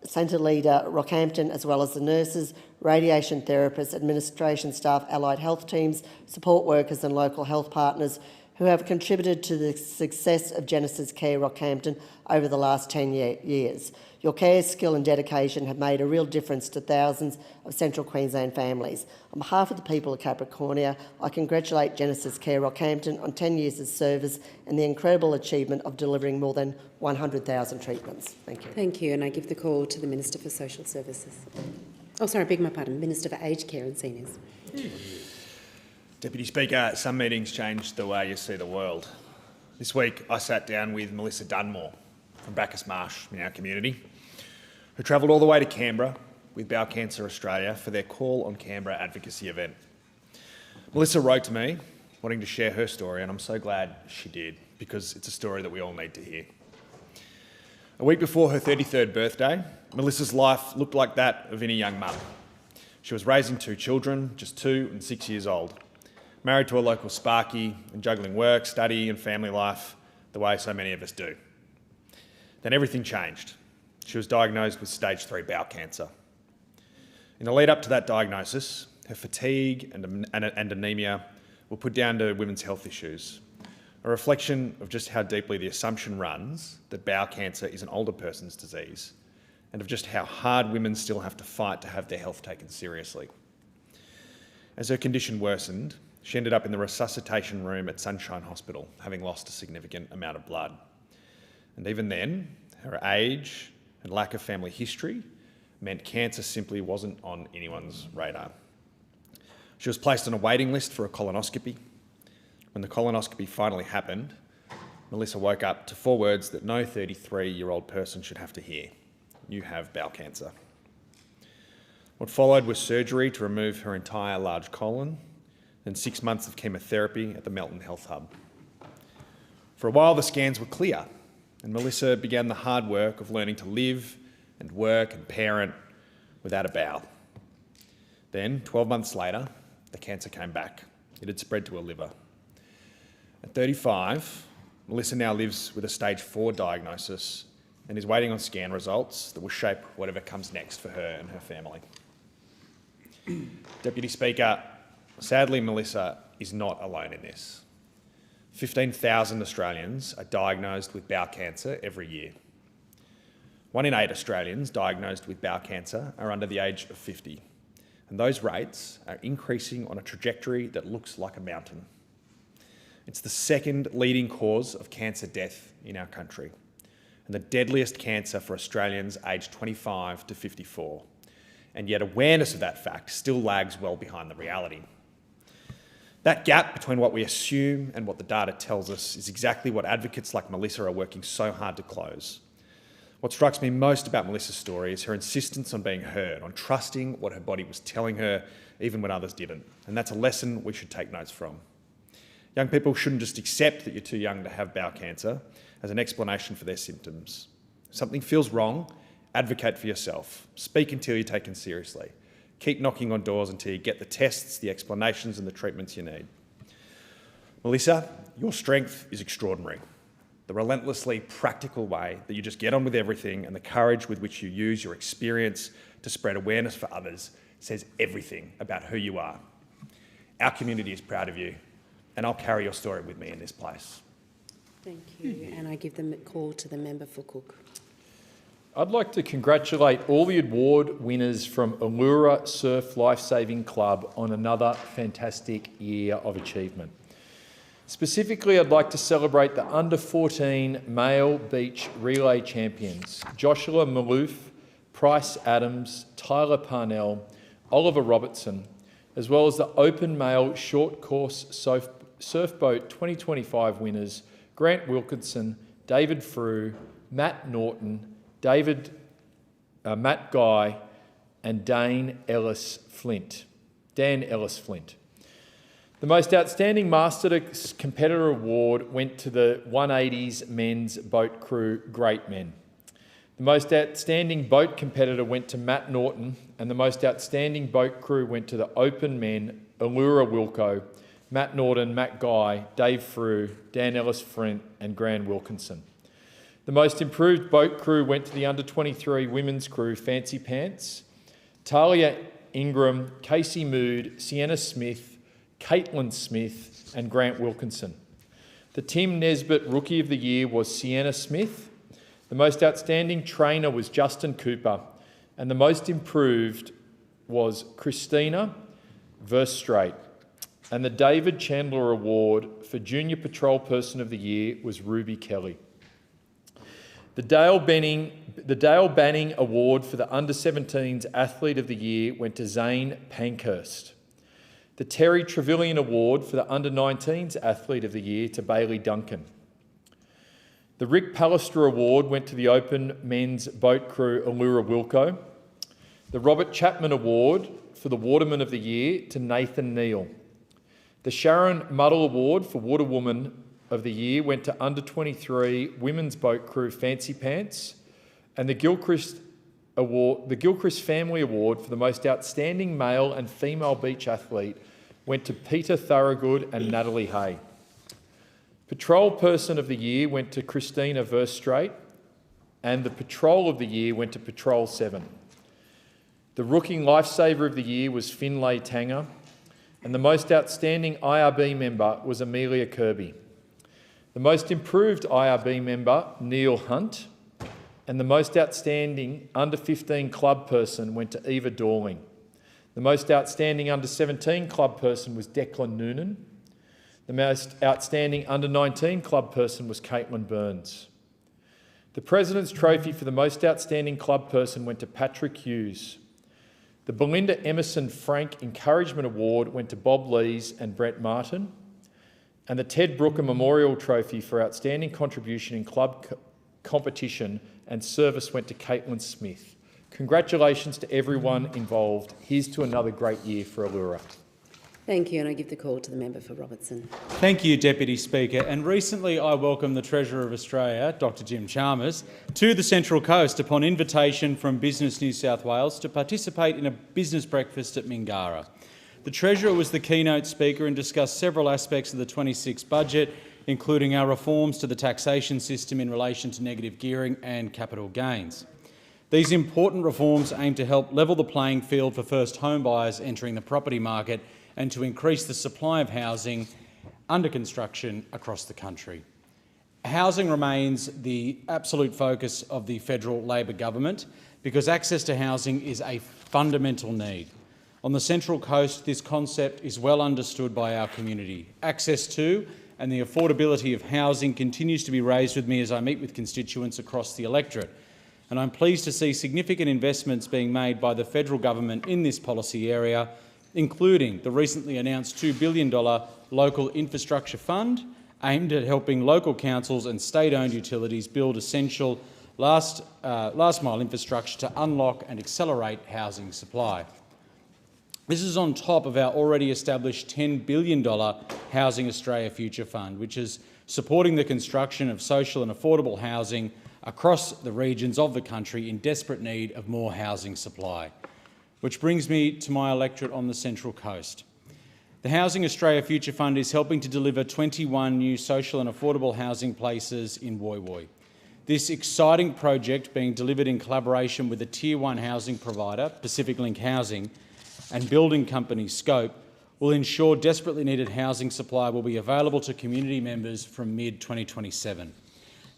Rockhampton, as well as the nurses, radiation therapists, administration staff, allied health teams, support workers and local health partners who have contributed to the success of Genesis Care Rockhampton over the last 10 years. Your care, skill and dedication have made a real difference to thousands of Central Queensland families. On behalf of the people of Capricornia, I congratulate Genesis Care Rockhampton on 10 years of service and the incredible achievement of delivering more than 100,000 treatments. Thank you. Thank you, and I give the call to the Minister for Social Services. Oh, sorry, beg my pardon, Minister for Aged Care and Seniors. Deputy Speaker, some meetings change the way you see the world. This week I sat down with Melissa Dunmore from Bacchus Marsh in our community, who travelled all the way to Canberra with Bowel Cancer Australia for their Call on Canberra advocacy event. Melissa wrote to me wanting to share her story, and I'm so glad she did because it's a story that we all need to hear. A week before her 33rd birthday, Melissa's life looked like that of any young mum. She was raising 2 children, just 2 and 6 years old, married to a local Sparky and juggling work, study and family life the way so many of us do. Then everything changed. She was diagnosed with stage 3 bowel cancer. In the lead up to that diagnosis, her fatigue and anemia were put down to women's health issues, a reflection of just how deeply the assumption runs that bowel cancer is an older person's disease, and of just how hard women still have to fight to have their health taken seriously. As her condition worsened, she ended up in the resuscitation room at Sunshine Hospital, having lost a significant amount of blood. And even then, her age and lack of family history meant cancer simply wasn't on anyone's radar. She was placed on a waiting list for a colonoscopy. When the colonoscopy finally happened, Melissa woke up to 4 words that no 33-year-old person should have to hear: "You have bowel cancer." What followed was surgery to remove her entire large colon, and 6 months of chemotherapy at the Melton Health Hub. For a while, the scans were clear, and Melissa began the hard work of learning to live and work and parent without a bowel. Then, 12 months later, the cancer came back. It had spread to her liver. At 35, Melissa now lives with a stage 4 diagnosis and is waiting on scan results that will shape whatever comes next for her and her family. Deputy Speaker, sadly, Melissa is not alone in this. 15,000 Australians are diagnosed with bowel cancer every year. 1 in 8 Australians diagnosed with bowel cancer are under the age of 50, and those rates are increasing on a trajectory that looks like a mountain. It's the second leading cause of cancer death in our country, and the deadliest cancer for Australians aged 25 to 54, and yet awareness of that fact still lags well behind the reality. That gap between what we assume and what the data tells us is exactly what advocates like Melissa are working so hard to close. What strikes me most about Melissa's story is her insistence on being heard, on trusting what her body was telling her, even when others didn't. And that's a lesson we should take notes from. Young people shouldn't just accept that you're too young to have bowel cancer as an explanation for their symptoms. If something feels wrong, advocate for yourself. Speak until you're taken seriously. Keep knocking on doors until you get the tests, the explanations and the treatments you need. Melissa, your strength is extraordinary. The relentlessly practical way that you just get on with everything and the courage with which you use your experience to spread awareness for others says everything about who you are. Our community is proud of you, and I'll carry your story with me in this place. Thank you. And I give the call to the member for Cook. I'd like to congratulate all the award winners from Allura Surf Lifesaving Club on another fantastic year of achievement. Specifically, I'd like to celebrate the under-14 male beach relay champions, Joshua Malouf, Price Adams, Tyler Parnell, Oliver Robertson, as well as the open male short course surfboat 2025 winners, Grant Wilkinson, David Frew, Matt Norton, Matt Guy and Dan Ellis Flint. The most outstanding Master Competitor Award went to the 180s men's boat crew Great Men. The most outstanding boat competitor went to Matt Norton, and the most outstanding boat crew went to the open men Allura Wilco, Matt Norton, Matt Guy, Dave Frew, Dan Ellis Flint and Grant Wilkinson. The most improved boat crew went to the under-23 women's crew Fancy Pants, Talia Ingram, Casey Mood, Sienna Smith, Caitlin Smith and Grant Wilkinson. The Tim Nesbitt Rookie of the Year was Sienna Smith. The most outstanding trainer was Justin Cooper, and the most improved was Christina Verstrate. And the David Chandler Award for Junior Patrol Person of the Year was Ruby Kelly. The Dale Banning Award for the Under-17s Athlete of the Year went to Zane Pankhurst. The Terry Trevelyan Award for the Under-19s Athlete of the Year to Bailey Duncan. The Rick Pallister Award went to the Open Men's Boat Crew Allura Wilco. The Robert Chapman Award for the Waterman of the Year to Nathan Neal. The Sharon Muddle Award for Waterwoman of the Year went to Under-23 Women's Boat Crew Fancy Pants, and the Gilchrist Family Award for the most outstanding male and female beach athlete went to Peter Thorogood and Natalie Hay. Patrol Person of the Year went to Christina Verstraete, and the Patrol of the Year went to Patrol 7. The Rookie Lifesaver of the Year was Finlay Tanger, and the most outstanding IRB member was Amelia Kirby. The most improved IRB member, Neil Hunt, and the most outstanding under-15 club person went to Eva Dorling. The most outstanding under-17 club person was Declan Noonan. The most outstanding under-19 club person was Caitlin Burns. The President's Trophy for the most outstanding club person went to Patrick Hughes. The Belinda Emerson Frank Encouragement Award went to Bob Lees and Brett Martin. And the Ted Brooker Memorial Trophy for outstanding contribution in club competition and service went to Caitlin Smith. Congratulations to everyone involved. Here's to another great year for Allura. Thank you, and I give the call to the member for Robertson. Thank you, Deputy Speaker. And recently I welcomed the Treasurer of Australia, Dr Jim Chalmers, to the Central Coast upon invitation from Business New South Wales to participate in a business breakfast at Mingara. The Treasurer was the keynote speaker and discussed several aspects of the 26 budget, including our reforms to the taxation system in relation to negative gearing and capital gains. These important reforms aim to help level the playing field for first home buyers entering the property market and to increase the supply of housing under construction across the country. Housing remains the absolute focus of the federal Labor government because access to housing is a fundamental need. On the Central Coast, this concept is well understood by our community. Access to and the affordability of housing continues to be raised with me as I meet with constituents across the electorate. And I'm pleased to see significant investments being made by the federal government in this policy area, including the recently announced $2 billion Local Infrastructure Fund aimed at helping local councils and state-owned utilities build essential last-mile infrastructure to unlock and accelerate housing supply. This is on top of our already established $10 billion Housing Australia Future Fund, which is supporting the construction of social and affordable housing across the regions of the country in desperate need of more housing supply. Which brings me to my electorate on the Central Coast. The Housing Australia Future Fund is helping to deliver 21 new social and affordable housing places in Woy Woy. This exciting project, being delivered in collaboration with a Tier 1 housing provider, Pacific Link Housing, and building company Scope, will ensure desperately needed housing supply will be available to community members from mid-2027.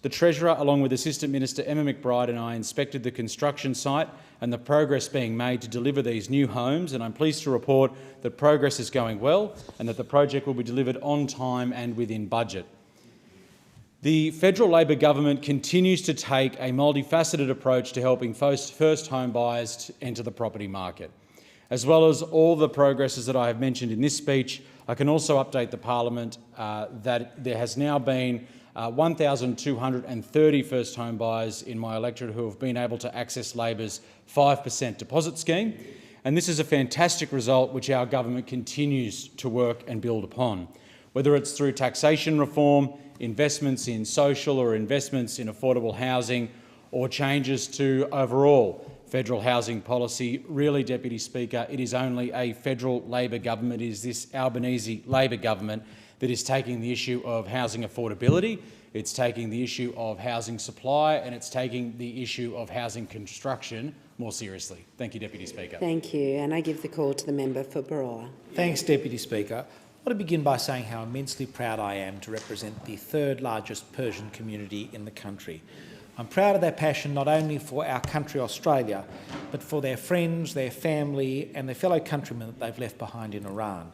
The Treasurer, along with Assistant Minister Emma McBride, and I inspected the construction site and the progress being made to deliver these new homes, and I'm pleased to report that progress is going well and that the project will be delivered on time and within budget. The federal Labor government continues to take a multifaceted approach to helping first home buyers to enter the property market. As well as all the progresses that I have mentioned in this speech, I can also update the Parliament that there has now been 1,230 first home buyers in my electorate who have been able to access Labor's 5% deposit scheme. And this is a fantastic result which our government continues to work and build upon. Whether it's through taxation reform, investments in social or investments in affordable housing, or changes to overall federal housing policy, really, Deputy Speaker, it is only a federal Labor government, it is this Albanese Labor government that is taking the issue of housing affordability, it's taking the issue of housing supply, and it's taking the issue of housing construction more seriously. Thank you, Deputy Speaker. Thank you, and I give the call to the member for Barossa. Thanks, Deputy Speaker. I want to begin by saying how immensely proud I am to represent the third largest Persian community in the country. I'm proud of their passion not only for our country, Australia, but for their friends, their family and their fellow countrymen that they've left behind in Iran.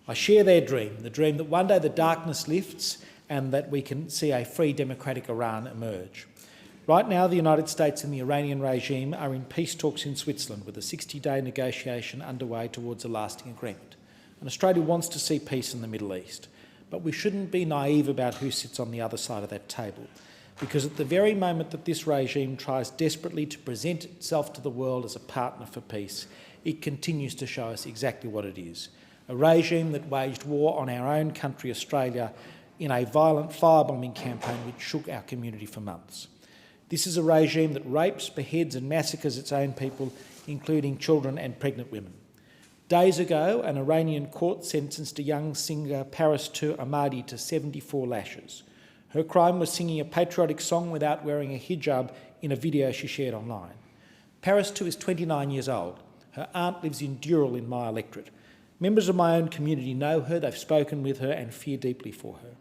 I share their dream, the dream that one day the darkness lifts and that we can see a free democratic Iran emerge. Right now, the United States and the Iranian regime are in peace talks in Switzerland with a 60-day negotiation underway towards a lasting agreement. And Australia wants to see peace in the Middle East. But we shouldn't be naive about who sits on the other side of that table, because at the very moment that this regime tries desperately to present itself to the world as a partner for peace, it continues to show us exactly what it is. A regime that waged war on our own country, Australia, in a violent firebombing campaign which shook our community for months. This is a regime that rapes, beheads and massacres its own people, including children and pregnant women. Days ago, an Iranian court sentenced a young singer, Paris Ahmadi, to 74 lashes. Her crime was singing a patriotic song without wearing a hijab in a video she shared online. Paris is 29 years old. Her aunt lives in Dural in my electorate. Members of my own community know her, they've spoken with her and fear deeply for her.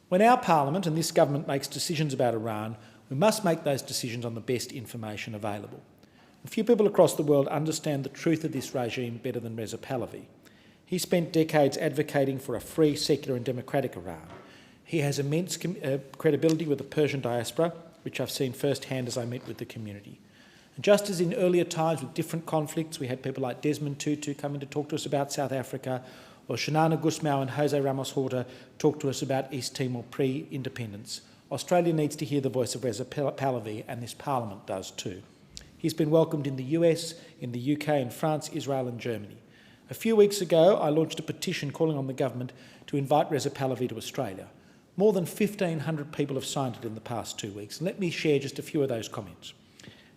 When our Parliament and this government makes decisions about Iran, we must make those decisions on the best information available. Few people across the world understand the truth of this regime better than Reza Pahlavi. He spent decades advocating for a free, secular and democratic Iran. He has immense credibility with the Persian diaspora, which I've seen firsthand as I meet with the community. And just as in earlier times with different conflicts, we had people like Desmond Tutu coming to talk to us about South Africa, or Shanana Gusmao and Jose Ramos Horta talk to us about East Timor pre-independence. Australia needs to hear the voice of Reza Pahlavi, and this Parliament does too. He's been welcomed in the US, in the UK, in France, Israel and Germany. A few weeks ago, I launched a petition calling on the government to invite Reza Pahlavi to Australia. More than 1,500 people have signed it in the past 2 weeks. And let me share just a few of those comments.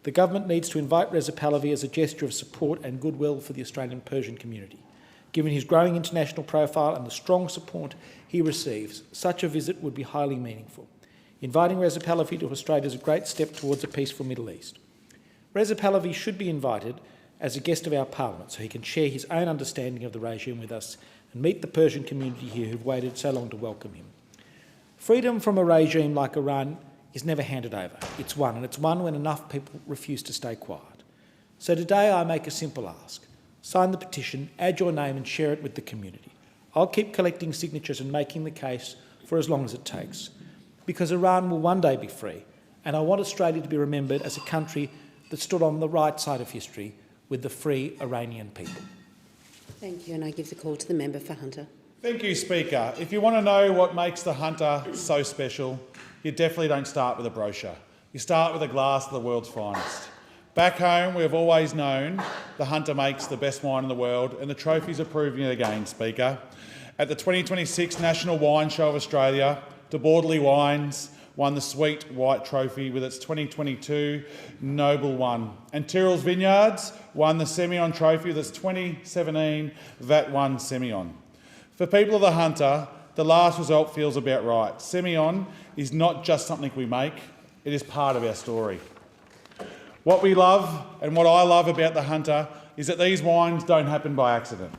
The government needs to invite Reza Pahlavi as a gesture of support and goodwill for the Australian Persian community. Given his growing international profile and the strong support he receives, such a visit would be highly meaningful. Inviting Reza Pahlavi to Australia is a great step towards a peaceful Middle East. Reza Pahlavi should be invited as a guest of our Parliament so he can share his own understanding of the regime with us and meet the Persian community here who've waited so long to welcome him. Freedom from a regime like Iran is never handed over. It's won, and it's won when enough people refuse to stay quiet. So today I make a simple ask. Sign the petition, add your name and share it with the community. I'll keep collecting signatures and making the case for as long as it takes. Because Iran will one day be free, and I want Australia to be remembered as a country that stood on the right side of history with the free Iranian people. Thank you, and I give the call to the member for Hunter. Thank you, Speaker. If you want to know what makes the Hunter so special, you definitely don't start with a brochure. You start with a glass of the world's finest. Back home, we have always known the Hunter makes the best wine in the world, and the trophies are proving it again, Speaker. At the 2026 National Wine Show of Australia, De Bordeley Wines won the Sweet White Trophy with its 2022 Noble One. And Tyrrell's Vineyards won the Semillon Trophy with its 2017 VAT One Semillon. For people of the Hunter, the last result feels about right. Semillon is not just something we make, it is part of our story. What we love and what I love about the Hunter is that these wines don't happen by accident.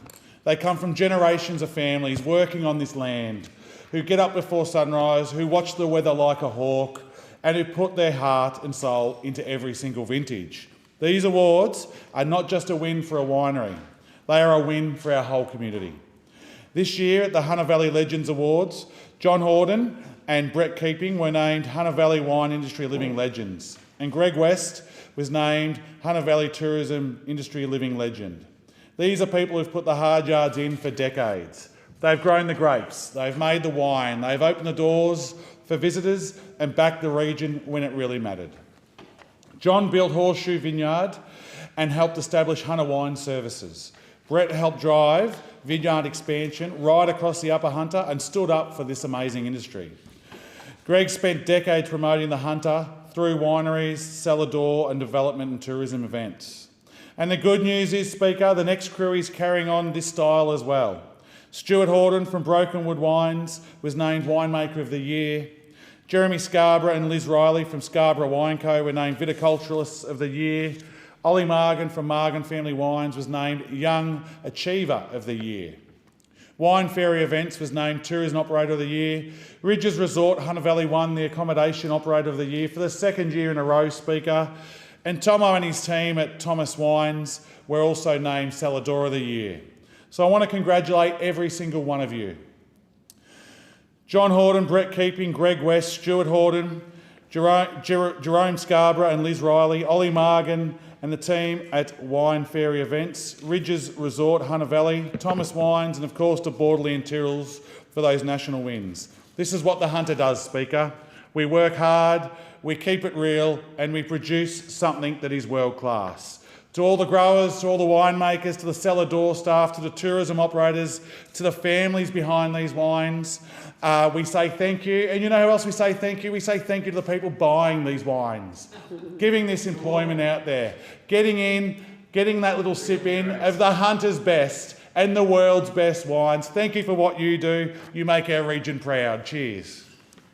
They come from generations of families working on this land, who get up before sunrise, who watch the weather like a hawk, and who put their heart and soul into every single vintage. These awards are not just a win for a winery, they are a win for our whole community. This year at the Hunter Valley Legends Awards, John Horden and Brett Keeping were named Hunter Valley Wine Industry Living Legends, and Greg West was named Hunter Valley Tourism Industry Living Legend. These are people who've put the hard yards in for decades. They've grown the grapes, they've made the wine, they've opened the doors for visitors and backed the region when it really mattered. John built Horseshoe Vineyard and helped establish Hunter Wine Services. Brett helped drive vineyard expansion right across the Upper Hunter and stood up for this amazing industry. Greg spent decades promoting the Hunter through wineries, cellar door and development and tourism events. And the good news is, Speaker, the next crew is carrying on this style as well. Stuart Horden from Brokenwood Wines was named Winemaker of the Year. Jeremy Scarborough and Liz Riley from Scarborough Wine Co were named Viticulturalists of the Year. Ollie Margan from Margan Family Wines was named Young Achiever of the Year. Wine Ferry Events was named Tourism Operator of the Year. Ridges Resort Hunter Valley won the Accommodation Operator of the Year for the second year in a row, Speaker. And Tomo and his team at Thomas Wines were also named Salador of the Year. So I want to congratulate every single one of you. John Horden, Brett Keeping, Greg West, Stuart Horden, Jerome Scarborough and Liz Riley, Ollie Margan and the team at Wine Ferry Events, Ridges Resort, Hunter Valley, Thomas Wines and of course De Bordeley and Tyrrell's for those national wins. This is what the Hunter does, Speaker. We work hard, we keep it real, and we produce something that is world class. To all the growers, to all the winemakers, to the cellar door staff, to the tourism operators, to the families behind these wines, we say thank you. And you know who else we say thank you? We say thank you to the people buying these wines, giving this employment out there, getting that little sip in of the Hunter's best and the world's best wines. Thank you for what you do. You make our region proud. Cheers.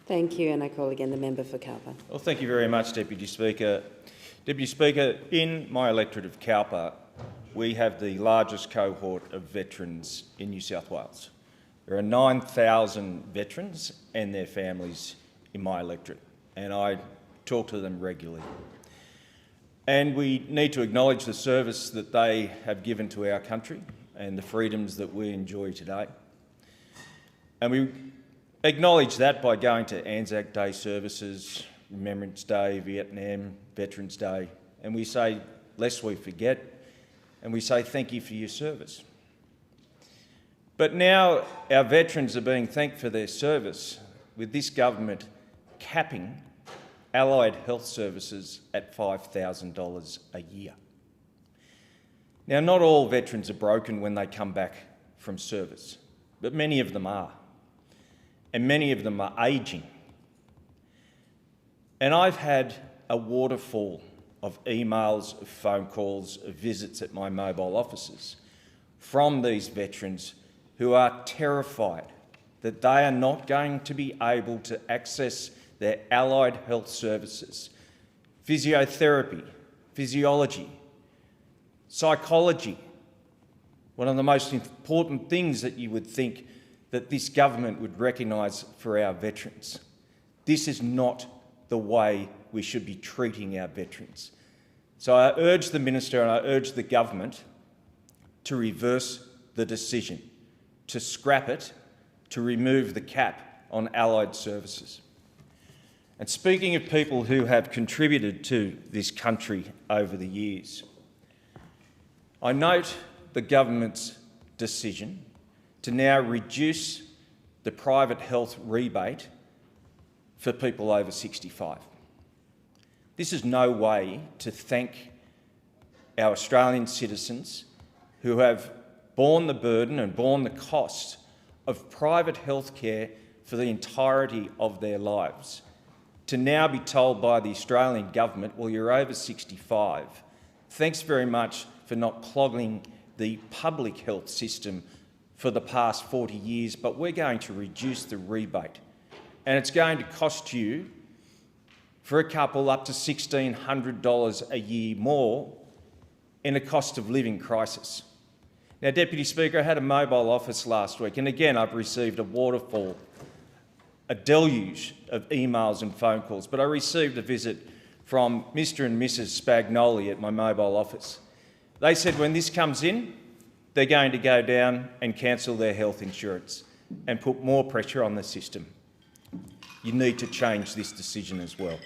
Thank you, and I call again the member for Cowper. Well, thank you very much, Deputy Speaker. Deputy Speaker, in my electorate of Cowper, we have the largest cohort of veterans in New South Wales. There are 9,000 veterans and their families in my electorate, and I talk to them regularly. And we need to acknowledge the service that they have given to our country and the freedoms that we enjoy today. And we acknowledge that by going to Anzac Day services, Remembrance Day, Vietnam, Veterans Day, and we say, lest we forget, and we say thank you for your service. But now our veterans are being thanked for their service with this government capping allied health services at $5,000 a year. Now, not all veterans are broken when they come back from service, but many of them are, and many of them are ageing. And I've had a waterfall of emails, of phone calls, of visits at my mobile offices from these veterans who are terrified that they are not going to be able to access their allied health services, physiotherapy, physiology, psychology, one of the most important things that you would think that this government would recognise for our veterans. This is not the way we should be treating our veterans. So I urge the Minister and I urge the government to reverse the decision, to scrap it, to remove the cap on allied services. And speaking of people who have contributed to this country over the years, I note the government's decision to now reduce the private health rebate for people over 65. This is no way to thank our Australian citizens who have borne the burden and borne the cost of private health care for the entirety of their lives. To now be told by the Australian government, well, you're over 65. Thanks very much for not clogging the public health system for the past 40 years, but we're going to reduce the rebate. And it's going to cost you, for a couple, up to $1,600 a year more in a cost of living crisis. Now, Deputy Speaker, I had a mobile office last week, and again, I've received a waterfall, a deluge of emails and phone calls, but I received a visit from Mr. and Mrs. Spagnoli at my mobile office. They said when this comes in, they're going to go down and cancel their health insurance and put more pressure on the system. You need to change this decision as well.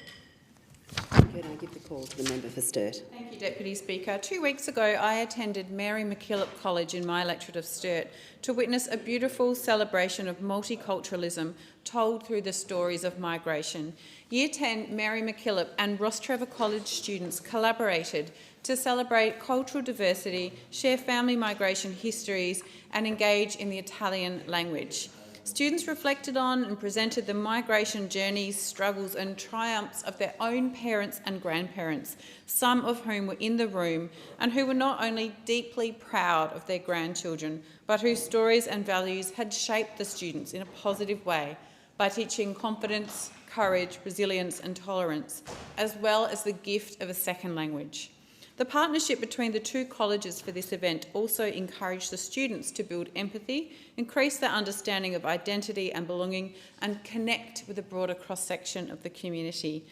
Good. I give the call to the member for Sturt. Thank you, Deputy Speaker. 2 weeks ago, I attended Mary MacKillop College in my electorate of Sturt to witness a beautiful celebration of multiculturalism told through the stories of migration. Year 10 Mary MacKillop and Ross Trevor College students collaborated to celebrate cultural diversity, share family migration histories and engage in the Italian language. Students reflected on and presented the migration journeys, struggles and triumphs of their own parents and grandparents, some of whom were in the room and who were not only deeply proud of their grandchildren, but whose stories and values had shaped the students in a positive way by teaching confidence, courage, resilience and tolerance, as well as the gift of a second language. The partnership between the two colleges for this event also encouraged the students to build empathy, increase their understanding of identity and belonging, and connect with a broader cross-section of the community.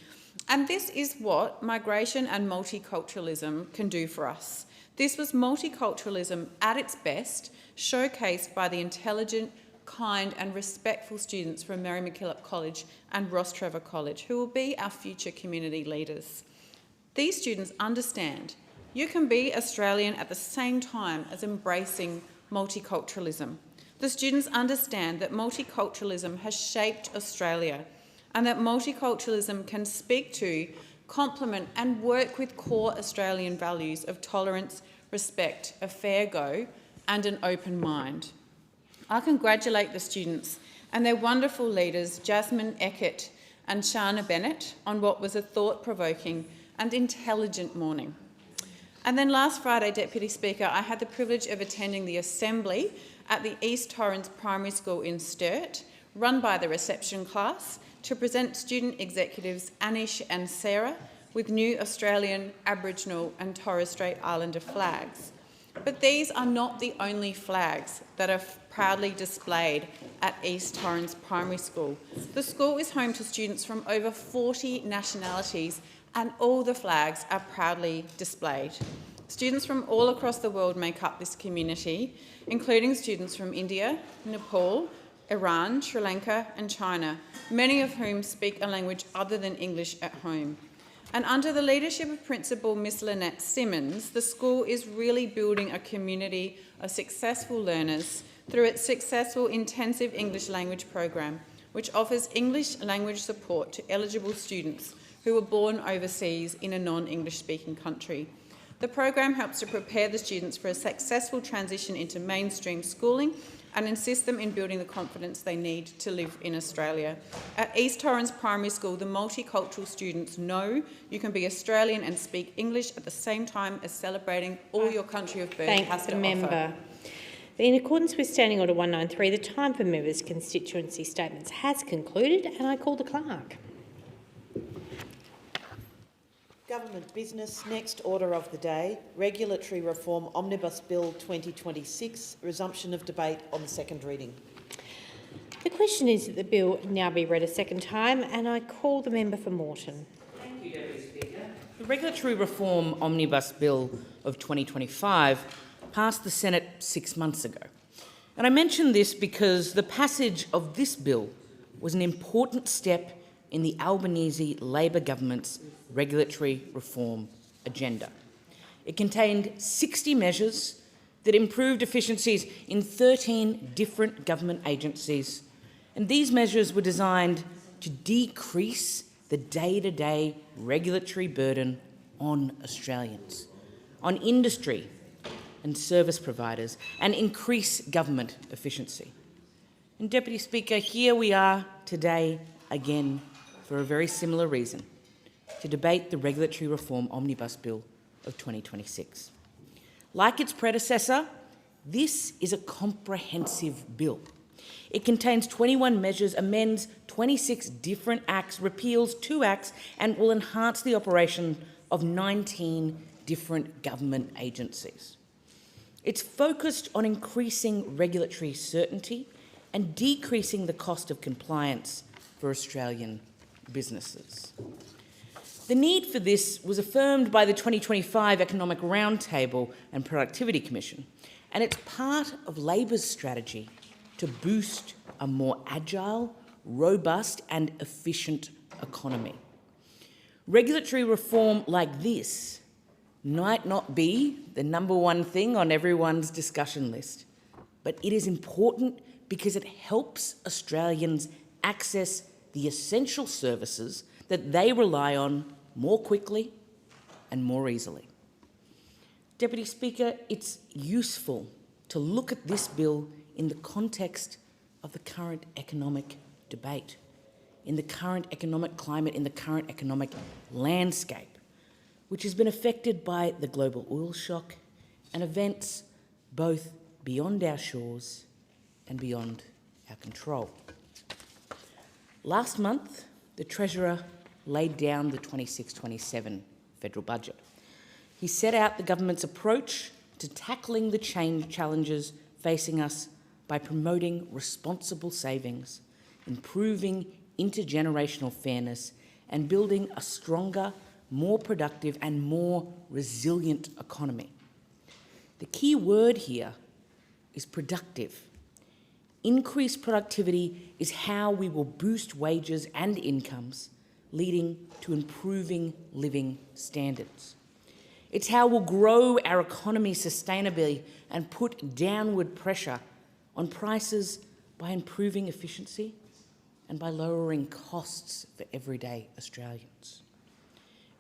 And this is what migration and multiculturalism can do for us. This was multiculturalism at its best, showcased by the intelligent, kind and respectful students from Mary MacKillop College and Ross Trevor College, who will be our future community leaders. These students understand you can be Australian at the same time as embracing multiculturalism. The students understand that multiculturalism has shaped Australia and that multiculturalism can speak to, complement and work with core Australian values of tolerance, respect, a fair go and an open mind. I congratulate the students and their wonderful leaders, Jasmine Eckert and Shana Bennett, on what was a thought-provoking and intelligent morning. And then last Friday, Deputy Speaker, I had the privilege of attending the assembly at the East Torrens Primary School in Sturt, run by the reception class, to present student executives Anish and Sarah with new Australian, Aboriginal and Torres Strait Islander flags. But these are not the only flags that are proudly displayed at East Torrens Primary School. The school is home to students from over 40 nationalities, and all the flags are proudly displayed. Students from all across the world make up this community, including students from India, Nepal, Iran, Sri Lanka and China, many of whom speak a language other than English at home. And under the leadership of Principal Miss Lynette Simmons, the school is really building a community of successful learners through its successful intensive English language program, which offers English language support to eligible students who were born overseas in a non-English speaking country. The program helps to prepare the students for a successful transition into mainstream schooling and assist them in building the confidence they need to live in Australia. At East Torrens Primary School, the multicultural students know you can be Australian and speak English at the same time as celebrating all your country of birth has to offer. In accordance with Standing Order 193, the time for members' constituency statements has concluded, and I call the clerk. Government business. Next order of the day, Regulatory Reform Omnibus Bill 2026, resumption of debate on the second reading. The question is that the bill now be read a second time, and I call the member for Moreton. Thank you, Deputy Speaker. The Regulatory Reform Omnibus Bill of 2025 passed the Senate 6 months ago. And I mention this because the passage of this bill was an important step in the Albanese Labor government's regulatory reform agenda. It contained 60 measures that improved efficiencies in 13 different government agencies, and these measures were designed to decrease the day-to-day regulatory burden on Australians, on industry and service providers, and increase government efficiency. And Deputy Speaker, here we are today again for a very similar reason, to debate the Regulatory Reform Omnibus Bill of 2026. Like its predecessor, this is a comprehensive bill. It contains 21 measures, amends 26 different acts, repeals 2 acts, and will enhance the operation of 19 different government agencies. It's focused on increasing regulatory certainty and decreasing the cost of compliance for Australian businesses. The need for this was affirmed by the 2025 Economic Roundtable and Productivity Commission, and it's part of Labor's strategy to boost a more agile, robust and efficient economy. Regulatory reform like this might not be the number one thing on everyone's discussion list, but it is important because it helps Australians access the essential services that they rely on more quickly and more easily. Deputy Speaker, it's useful to look at this bill in the context of the current economic debate, in the current economic climate, in the current economic landscape, which has been affected by the global oil shock and events both beyond our shores and beyond our control. Last month, the Treasurer laid down the 26-27 federal budget. He set out the government's approach to tackling the challenges facing us by promoting responsible savings, improving intergenerational fairness, and building a stronger, more productive and more resilient economy. The key word here is productive. Increased productivity is how we will boost wages and incomes, leading to improving living standards. It's how we'll grow our economy sustainably and put downward pressure on prices by improving efficiency and by lowering costs for everyday Australians.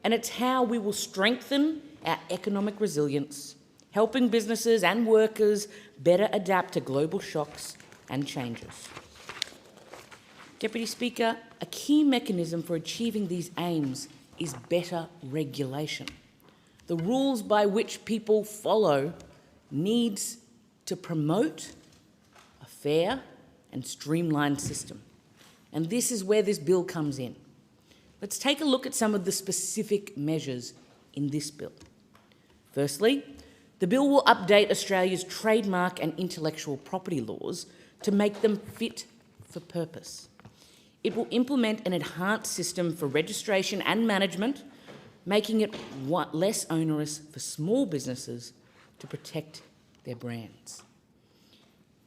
And it's how we will strengthen our economic resilience, helping businesses and workers better adapt to global shocks and changes. Deputy Speaker, a key mechanism for achieving these aims is better regulation. The rules by which people follow needs to promote a fair and streamlined system. And this is where this bill comes in. Let's take a look at some of the specific measures in this bill. Firstly, the bill will update Australia's trademark and intellectual property laws to make them fit for purpose. It will implement an enhanced system for registration and management, making it less onerous for small businesses to protect their brands.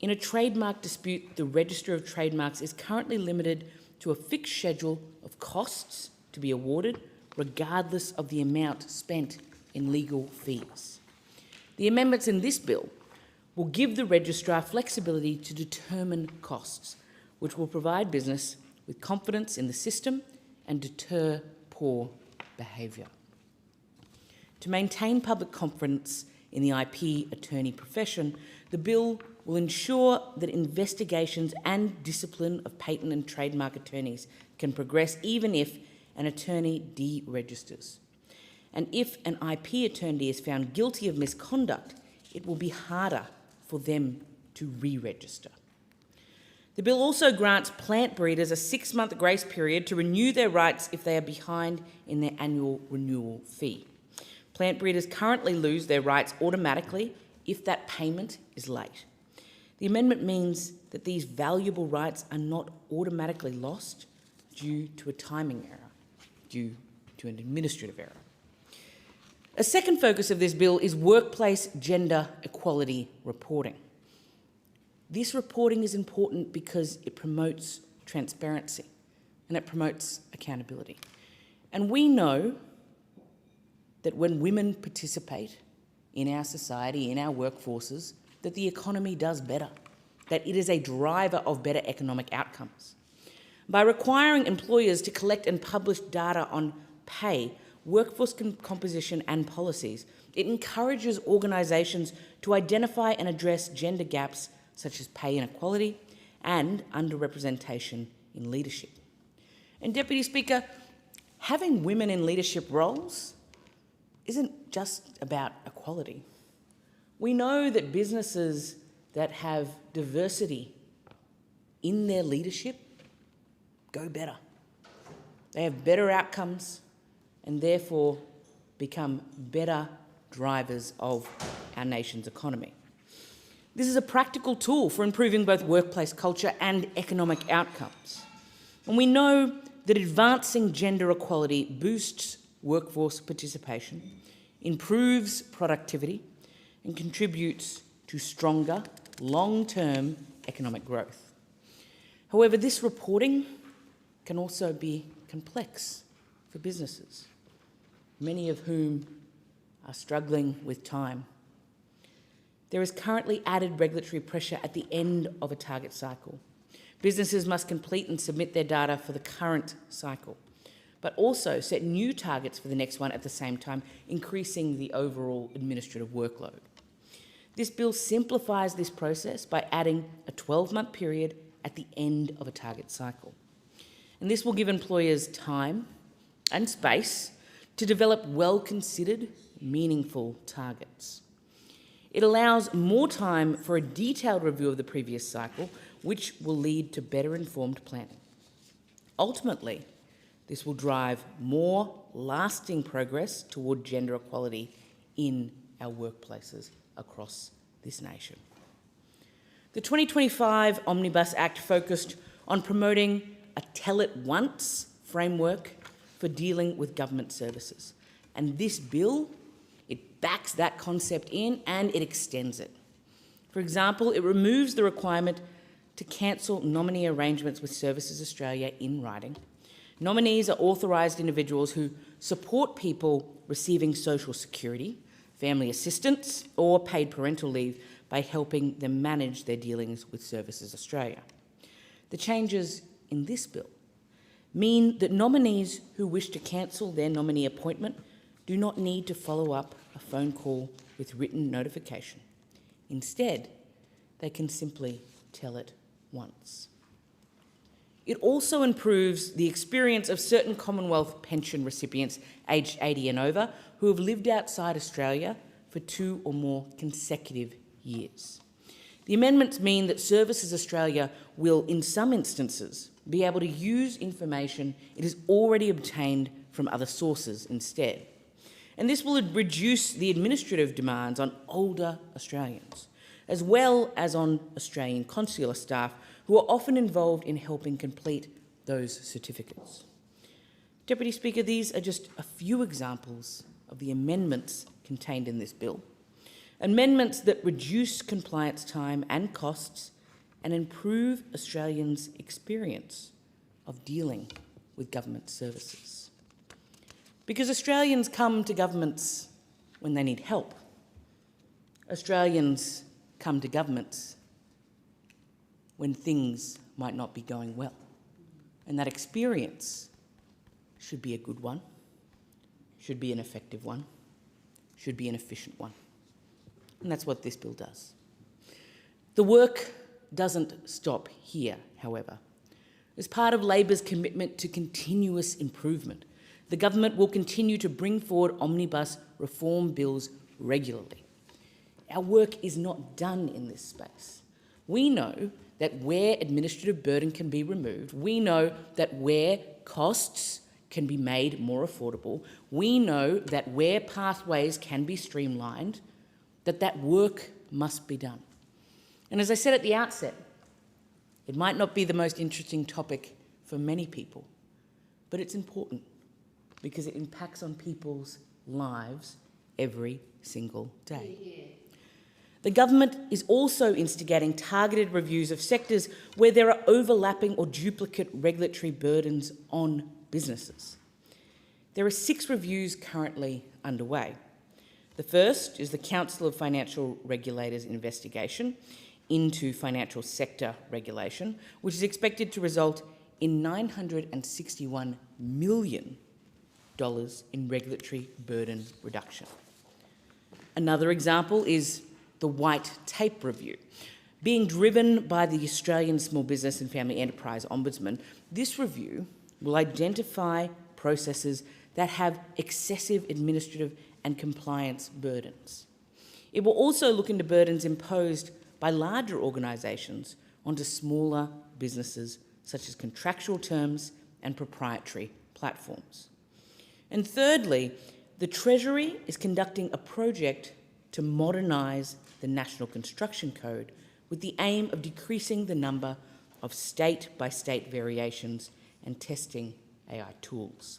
In a trademark dispute, the Register of Trademarks is currently limited to a fixed schedule of costs to be awarded, regardless of the amount spent in legal fees. The amendments in this bill will give the registrar flexibility to determine costs, which will provide business with confidence in the system and deter poor behaviour. To maintain public confidence in the IP attorney profession, the bill will ensure that investigations and discipline of patent and trademark attorneys can progress even if an attorney deregisters. And if an IP attorney is found guilty of misconduct, it will be harder for them to re-register. The bill also grants plant breeders a 6-month grace period to renew their rights if they are behind in their annual renewal fee. Plant breeders currently lose their rights automatically if that payment is late. The amendment means that these valuable rights are not automatically lost due to a timing error, due to an administrative error. A second focus of this bill is workplace gender equality reporting. This reporting is important because it promotes transparency and it promotes accountability. And we know that when women participate in our society, in our workforces, that the economy does better, that it is a driver of better economic outcomes. By requiring employers to collect and publish data on pay, workforce composition and policies, it encourages organisations to identify and address gender gaps such as pay inequality and underrepresentation in leadership. And Deputy Speaker, having women in leadership roles isn't just about equality. We know that businesses that have diversity in their leadership go better. They have better outcomes and therefore become better drivers of our nation's economy. This is a practical tool for improving both workplace culture and economic outcomes. And we know that advancing gender equality boosts workforce participation, improves productivity, and contributes to stronger, long-term economic growth. However, this reporting can also be complex for businesses, many of whom are struggling with time. There is currently added regulatory pressure at the end of a target cycle. Businesses must complete and submit their data for the current cycle, but also set new targets for the next one at the same time, increasing the overall administrative workload. This bill simplifies this process by adding a 12-month period at the end of a target cycle. And this will give employers time and space to develop well-considered, meaningful targets. It allows more time for a detailed review of the previous cycle, which will lead to better informed planning. Ultimately, this will drive more lasting progress toward gender equality in our workplaces across this nation. The 2025 Omnibus Act focused on promoting a tell it once framework for dealing with government services. And this bill, it backs that concept in and it extends it. For example, it removes the requirement to cancel nominee arrangements with Services Australia in writing. Nominees are authorised individuals who support people receiving social security, family assistance or paid parental leave by helping them manage their dealings with Services Australia. The changes in this bill mean that nominees who wish to cancel their nominee appointment do not need to follow up a phone call with written notification. Instead, they can simply tell it once. It also improves the experience of certain Commonwealth pension recipients aged 80 and over who have lived outside Australia for 2 or more consecutive years. The amendments mean that Services Australia will, in some instances, be able to use information it has already obtained from other sources instead. And this will reduce the administrative demands on older Australians, as well as on Australian consular staff who are often involved in helping complete those certificates. Deputy Speaker, these are just a few examples of the amendments contained in this bill. Amendments that reduce compliance time and costs and improve Australians' experience of dealing with government services. Because Australians come to governments when they need help. Australians come to governments when things might not be going well. And that experience should be a good one, should be an effective one, should be an efficient one. And that's what this bill does. The work doesn't stop here, however. As part of Labor's commitment to continuous improvement, the government will continue to bring forward omnibus reform bills regularly. Our work is not done in this space. We know that where administrative burden can be removed, we know that where costs can be made more affordable, we know that where pathways can be streamlined, that work must be done. And as I said at the outset, it might not be the most interesting topic for many people, but it's important because it impacts on people's lives every single day. The government is also instigating targeted reviews of sectors where there are overlapping or duplicate regulatory burdens on businesses. There are 6 reviews currently underway. The first is the Council of Financial Regulators investigation into financial sector regulation, which is expected to result in $961 million in regulatory burden reduction. Another example is the White Tape Review. Being driven by the Australian Small Business and Family Enterprise Ombudsman, this review will identify processes that have excessive administrative and compliance burdens. It will also look into burdens imposed by larger organisations onto smaller businesses, such as contractual terms and proprietary platforms. And thirdly, the Treasury is conducting a project to modernise the National Construction Code with the aim of decreasing the number of state-by-state variations and testing AI tools.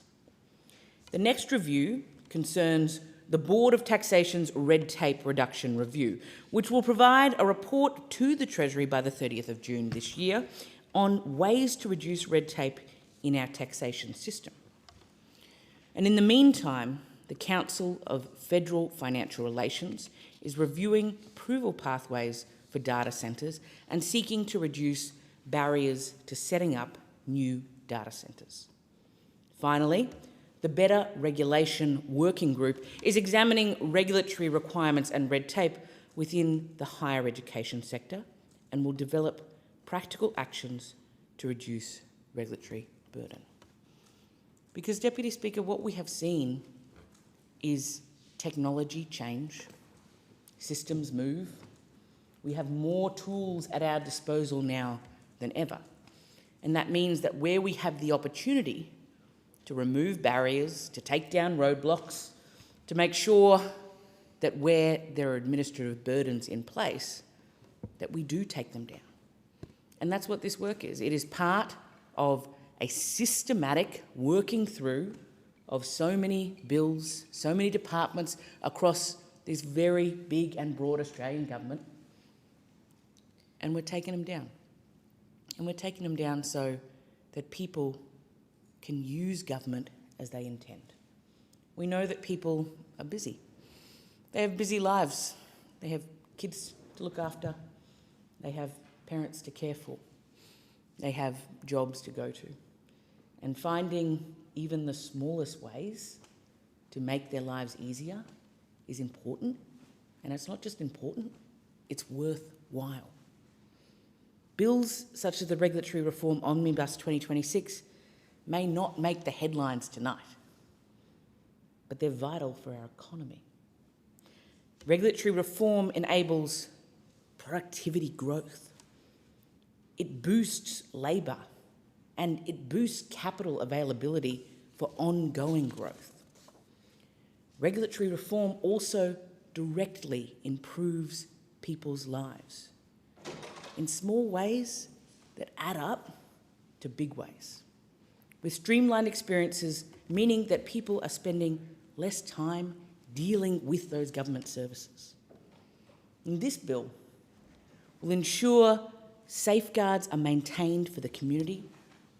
The next review concerns the Board of Taxation's Red Tape Reduction Review, which will provide a report to the Treasury by the 30th of June this year on ways to reduce red tape in our taxation system. And in the meantime, the Council of Federal Financial Relations is reviewing approval pathways for data centres and seeking to reduce barriers to setting up new data centres. Finally, the Better Regulation Working Group is examining regulatory requirements and red tape within the higher education sector and will develop practical actions to reduce regulatory burden. Because, Deputy Speaker, what we have seen is technology change, systems move. We have more tools at our disposal now than ever. And that means that where we have the opportunity to remove barriers, to take down roadblocks, to make sure that where there are administrative burdens in place, that we do take them down. And that's what this work is. It is part of a systematic working through of so many bills, so many departments across this very big and broad Australian government, and we're taking them down. And we're taking them down so that people can use government as they intend. We know that people are busy. They have busy lives. They have kids to look after. They have parents to care for. They have jobs to go to. And finding even the smallest ways to make their lives easier is important. And it's not just important, it's worthwhile. Bills such as the Regulatory Reform Omnibus 2026 may not make the headlines tonight, but they're vital for our economy. Regulatory reform enables productivity growth. It boosts labour and it boosts capital availability for ongoing growth. Regulatory reform also directly improves people's lives in small ways that add up to big ways, with streamlined experiences meaning that people are spending less time dealing with those government services. And this bill will ensure safeguards are maintained for the community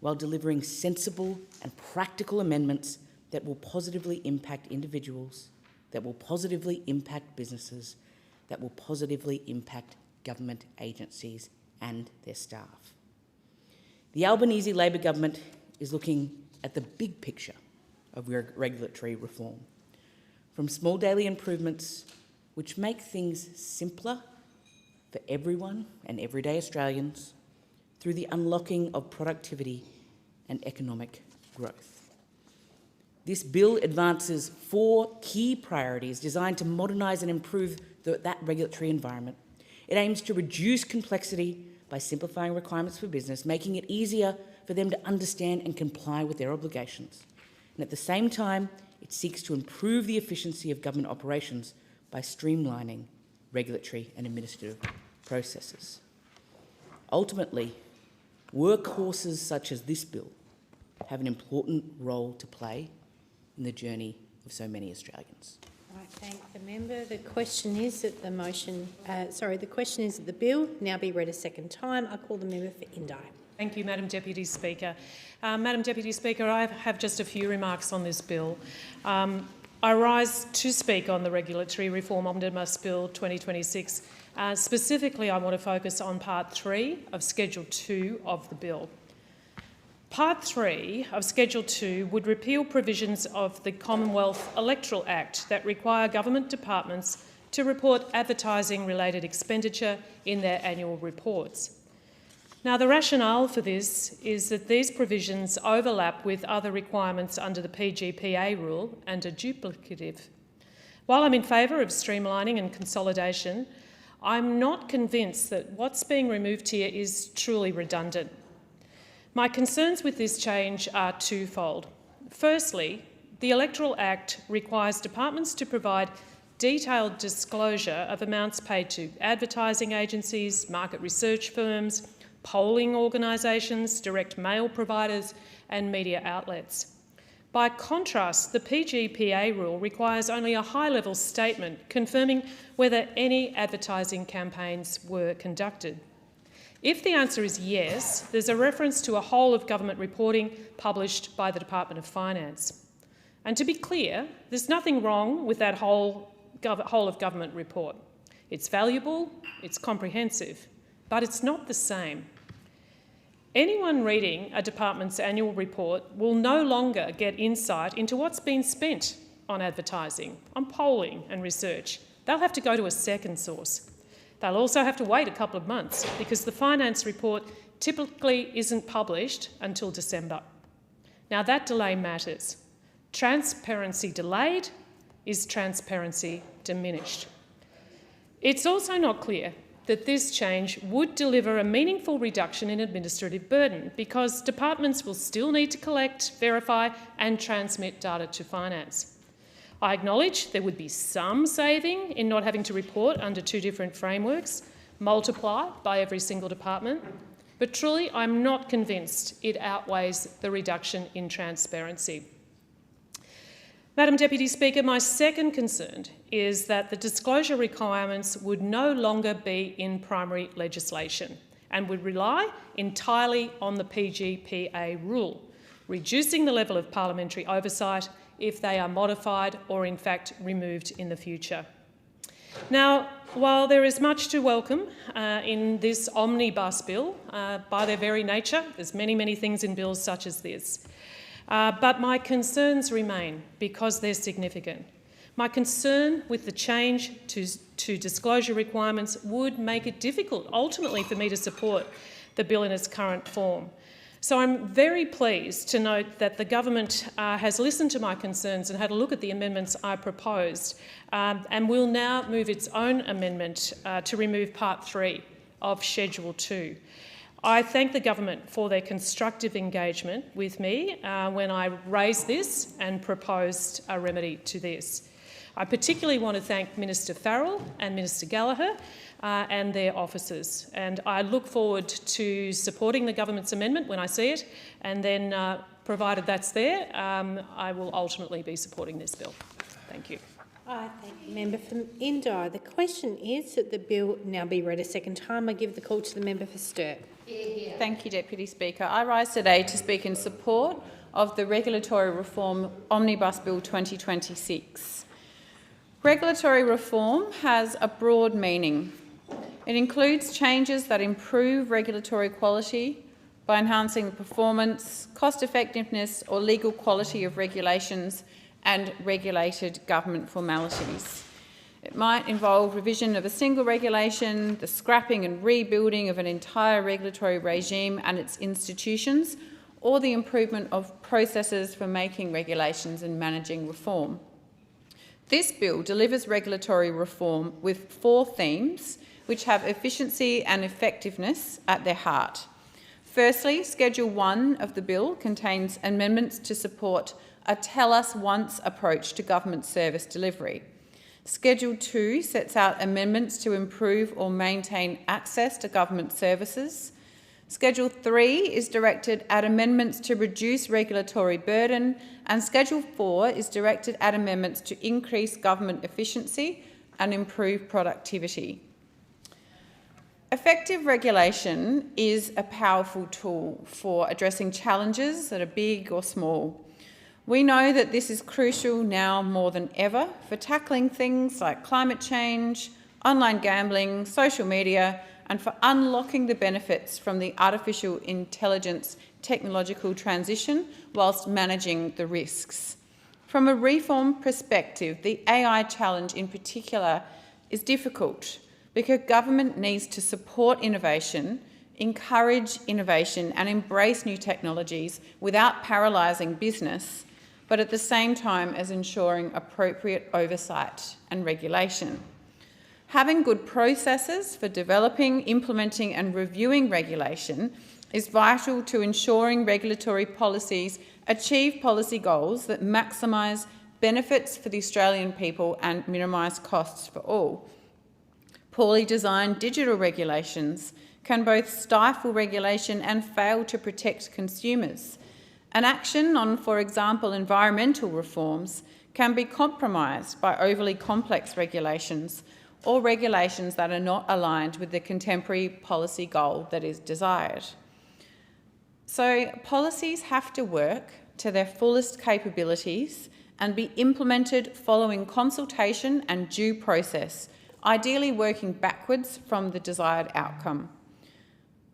while delivering sensible and practical amendments that will positively impact individuals, that will positively impact businesses, that will positively impact government agencies and their staff. The Albanese Labor government is looking at the big picture of regulatory reform, from small daily improvements which make things simpler for everyone and everyday Australians, through the unlocking of productivity and economic growth. This bill advances 4 key priorities designed to modernise and improve that regulatory environment. It aims to reduce complexity by simplifying requirements for business, making it easier for them to understand and comply with their obligations. And at the same time, it seeks to improve the efficiency of government operations by streamlining regulatory and administrative processes. Ultimately, workhorses such as this bill have an important role to play in the journey of so many Australians. I thank the member. The question is that the the bill now be read a second time. I call the member for Indi. Thank you, Madam Deputy Speaker. Madam Deputy Speaker, I have just a few remarks on this bill. I rise to speak on the Regulatory Reform Omnibus Bill 2026. Specifically, I want to focus on Part 3 of Schedule 2 of the bill. Part 3 of Schedule 2 would repeal provisions of the Commonwealth Electoral Act that require government departments to report advertising-related expenditure in their annual reports. Now, the rationale for this is that these provisions overlap with other requirements under the PGPA rule and are duplicative. While I'm in favour of streamlining and consolidation, I'm not convinced that what's being removed here is truly redundant. My concerns with this change are twofold. Firstly, the Electoral Act requires departments to provide detailed disclosure of amounts paid to advertising agencies, market research firms, polling organisations, direct mail providers and media outlets. By contrast, the PGPA rule requires only a high-level statement confirming whether any advertising campaigns were conducted. If the answer is yes, there's a reference to a whole-of-government reporting published by the Department of Finance. And to be clear, there's nothing wrong with that whole-of-government report. It's valuable, it's comprehensive, but it's not the same. Anyone reading a department's annual report will no longer get insight into what's been spent on advertising, on polling and research. They'll have to go to a second source. They'll also have to wait a couple of months because the finance report typically isn't published until December. Now, that delay matters. Transparency delayed is transparency diminished. It's also not clear that this change would deliver a meaningful reduction in administrative burden because departments will still need to collect, verify and transmit data to finance. I acknowledge there would be some saving in not having to report under 2 different frameworks, multiplied by every single department, but truly I'm not convinced it outweighs the reduction in transparency. Madam Deputy Speaker, my second concern is that the disclosure requirements would no longer be in primary legislation and would rely entirely on the PGPA rule, reducing the level of parliamentary oversight if they are modified or in fact removed in the future. Now, While there is much to welcome in this omnibus bill, by their very nature, there's many things in bills such as this, but my concerns remain because they're significant. My concern with the change to disclosure requirements would make it difficult, ultimately, for me to support the bill in its current form. So I'm very pleased to note that the government has listened to my concerns and had a look at the amendments I proposed and will now move its own amendment to remove Part 3 of Schedule 2. I thank the government for their constructive engagement with me when I raised this and proposed a remedy to this. I particularly want to thank Minister Farrell and Minister Gallagher and their officers, and I look forward to supporting the government's amendment when I see it, and then, provided that's there, I will ultimately be supporting this bill. Thank you. I thank the member from Indi. The question is that the bill now be read a second time. I give the call to the member for Sturt. Thank you, Deputy Speaker. I rise today to speak in support of the Regulatory Reform Omnibus Bill 2026. Regulatory reform has a broad meaning. It includes changes that improve regulatory quality by enhancing the performance, cost-effectiveness or legal quality of regulations and regulated government formalities. It might involve revision of a single regulation, the scrapping and rebuilding of an entire regulatory regime and its institutions, or the improvement of processes for making regulations and managing reform. This bill delivers regulatory reform with 4 themes which have efficiency and effectiveness at their heart. Firstly, Schedule 1 of the bill contains amendments to support a tell us once approach to government service delivery. Schedule 2 sets out amendments to improve or maintain access to government services. Schedule 3 is directed at amendments to reduce regulatory burden, and Schedule 4 is directed at amendments to increase government efficiency and improve productivity. Effective regulation is a powerful tool for addressing challenges that are big or small. We know that this is crucial now more than ever for tackling things like climate change, online gambling, social media, and for unlocking the benefits from the artificial intelligence technological transition whilst managing the risks. From a reform perspective, the AI challenge in particular is difficult because government needs to support innovation, encourage innovation and embrace new technologies without paralysing business, but at the same time as ensuring appropriate oversight and regulation. Having good processes for developing, implementing and reviewing regulation is vital to ensuring regulatory policies achieve policy goals that maximise benefits for the Australian people and minimise costs for all. Poorly designed digital regulations can both stifle regulation and fail to protect consumers. An action on, for example, environmental reforms can be compromised by overly complex regulations or regulations that are not aligned with the contemporary policy goal that is desired. So policies have to work to their fullest capabilities and be implemented following consultation and due process, ideally working backwards from the desired outcome.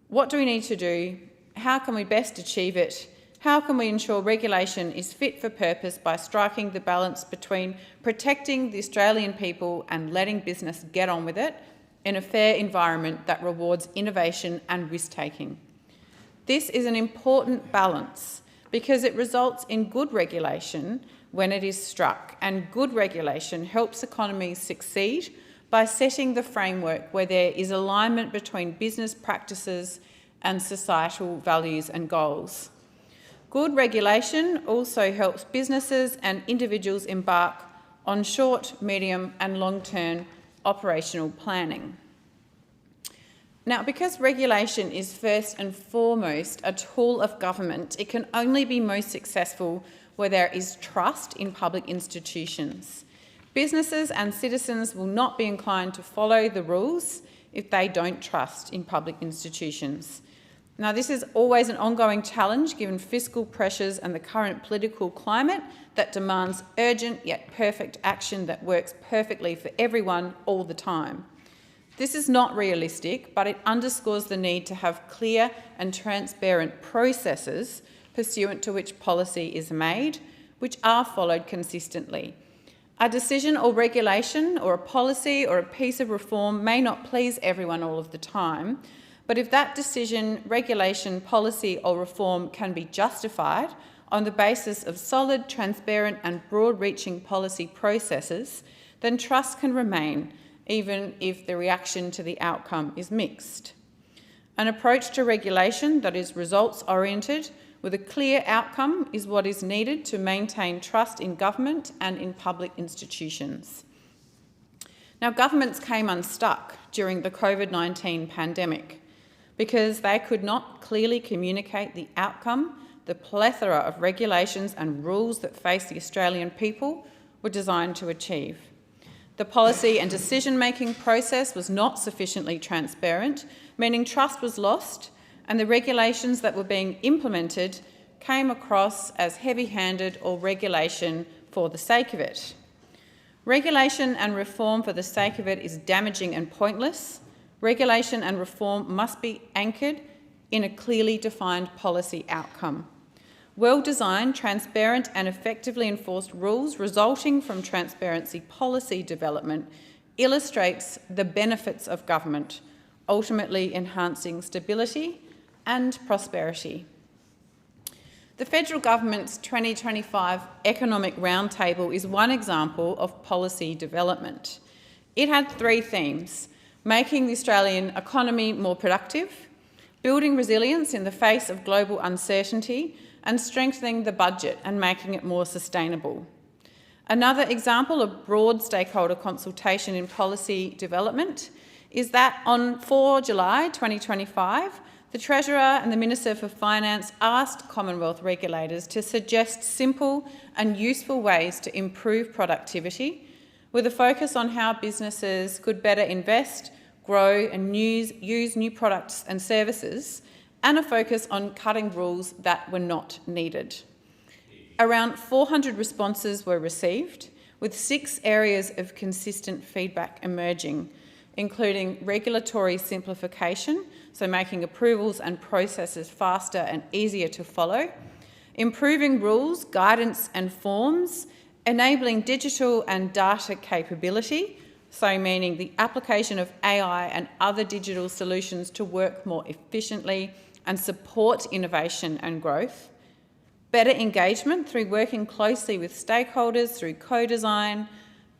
What do we need to do? How can we best achieve it? How can we ensure regulation is fit for purpose by striking the balance between protecting the Australian people and letting business get on with it in a fair environment that rewards innovation and risk-taking? This is an important balance because it results in good regulation when it is struck, and good regulation helps economies succeed by setting the framework where there is alignment between business practices and societal values and goals. Good regulation also helps businesses and individuals embark on short, medium and long-term operational planning. Now, because regulation is first and foremost a tool of government, it can only be most successful where there is trust in public institutions. Businesses and citizens will not be inclined to follow the rules if they don't trust in public institutions. Now, this is always an ongoing challenge given fiscal pressures and the current political climate that demands urgent yet perfect action that works perfectly for everyone all the time. This is not realistic, but it underscores the need to have clear and transparent processes pursuant to which policy is made, which are followed consistently. A decision or regulation or a policy or a piece of reform may not please everyone all of the time, but if that decision, regulation, policy or reform can be justified on the basis of solid, transparent and broad-reaching policy processes, then trust can remain, even if the reaction to the outcome is mixed. An approach to regulation that is results-oriented with a clear outcome is what is needed to maintain trust in government and in public institutions. Now, governments came unstuck during the COVID-19 pandemic because they could not clearly communicate the outcome the plethora of regulations and rules that face the Australian people were designed to achieve. The policy and decision-making process was not sufficiently transparent, meaning trust was lost, and the regulations that were being implemented came across as heavy-handed or regulation for the sake of it. Regulation and reform for the sake of it is damaging and pointless. Regulation and reform must be anchored in a clearly defined policy outcome. Well-designed, transparent and effectively enforced rules resulting from transparency policy development illustrates the benefits of government, ultimately enhancing stability and prosperity. The federal government's 2025 Economic Roundtable is one example of policy development. It had 3 themes: making the Australian economy more productive, building resilience in the face of global uncertainty, and strengthening the budget and making it more sustainable. Another example of broad stakeholder consultation in policy development is that on 4 July 2025, the Treasurer and the Minister for Finance asked Commonwealth regulators to suggest simple and useful ways to improve productivity, with a focus on how businesses could better invest, grow and use new products and services, and a focus on cutting rules that were not needed. Around 400 responses were received, with 6 areas of consistent feedback emerging, including regulatory simplification, so making approvals and processes faster and easier to follow, improving rules, guidance and forms, enabling digital and data capability, so meaning the application of AI and other digital solutions to work more efficiently and support innovation and growth, better engagement through working closely with stakeholders through co-design,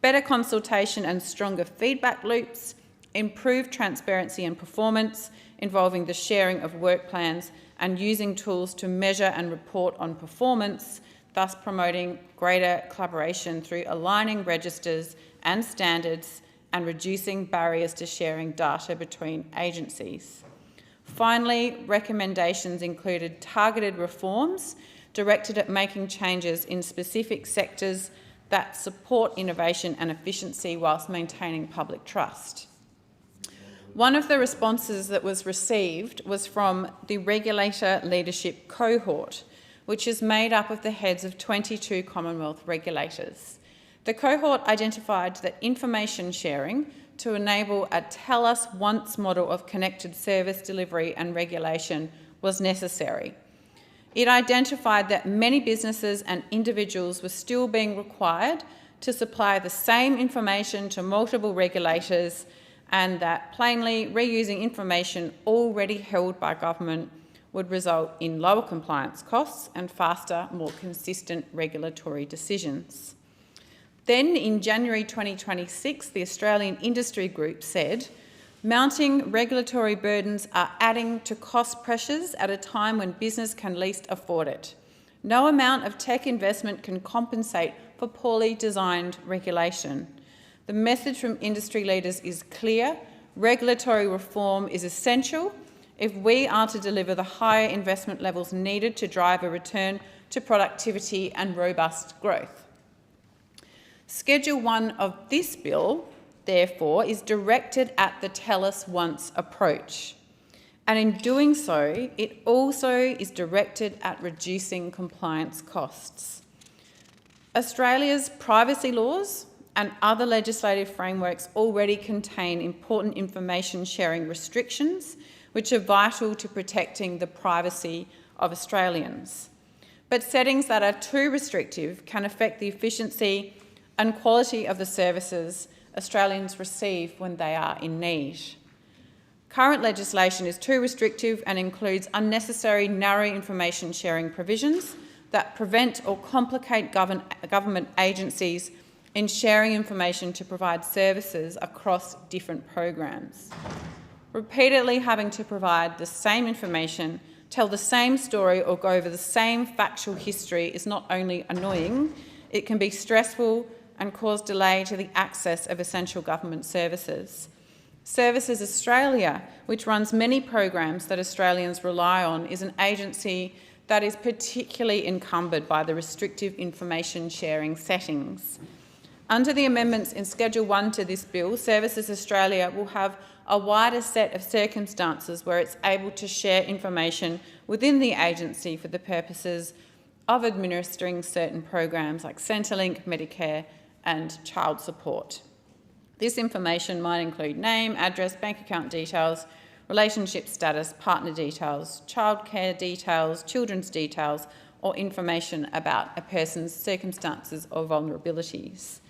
better consultation and stronger feedback loops, improved transparency and performance involving the sharing of work plans and using tools to measure and report on performance, thus promoting greater collaboration through aligning registers and standards and reducing barriers to sharing data between agencies. Finally, recommendations included targeted reforms directed at making changes in specific sectors that support innovation and efficiency whilst maintaining public trust. One of the responses that was received was from the Regulator Leadership Cohort, which is made up of the heads of 22 Commonwealth regulators. The cohort identified that information sharing to enable a tell us once model of connected service delivery and regulation was necessary. It identified that many businesses and individuals were still being required to supply the same information to multiple regulators, and that plainly reusing information already held by government would result in lower compliance costs and faster, more consistent regulatory decisions. Then, in January 2026, the Australian Industry Group said, mounting regulatory burdens are adding to cost pressures at a time when business can least afford it. No amount of tech investment can compensate for poorly designed regulation. The message from industry leaders is clear: regulatory reform is essential if we are to deliver the higher investment levels needed to drive a return to productivity and robust growth. Schedule 1 of this bill, therefore, is directed at the tell us once approach. And in doing so, it also is directed at reducing compliance costs. Australia's privacy laws and other legislative frameworks already contain important information sharing restrictions which are vital to protecting the privacy of Australians. But settings that are too restrictive can affect the efficiency and quality of the services Australians receive when they are in need. Current legislation is too restrictive and includes unnecessary narrow information sharing provisions that prevent or complicate government agencies in sharing information to provide services across different programs. Repeatedly having to provide the same information, tell the same story or go over the same factual history is not only annoying, it can be stressful and cause delay to the access of essential government services. Services Australia, which runs many programs that Australians rely on, is an agency that is particularly encumbered by the restrictive information sharing settings. Under the amendments in Schedule 1 to this bill, Services Australia will have a wider set of circumstances where it's able to share information within the agency for the purposes of administering certain programs like Centrelink, Medicare and child support. This information might include name, address, bank account details, relationship status, partner details, childcare details, children's details, or information about a person's circumstances or vulnerabilities.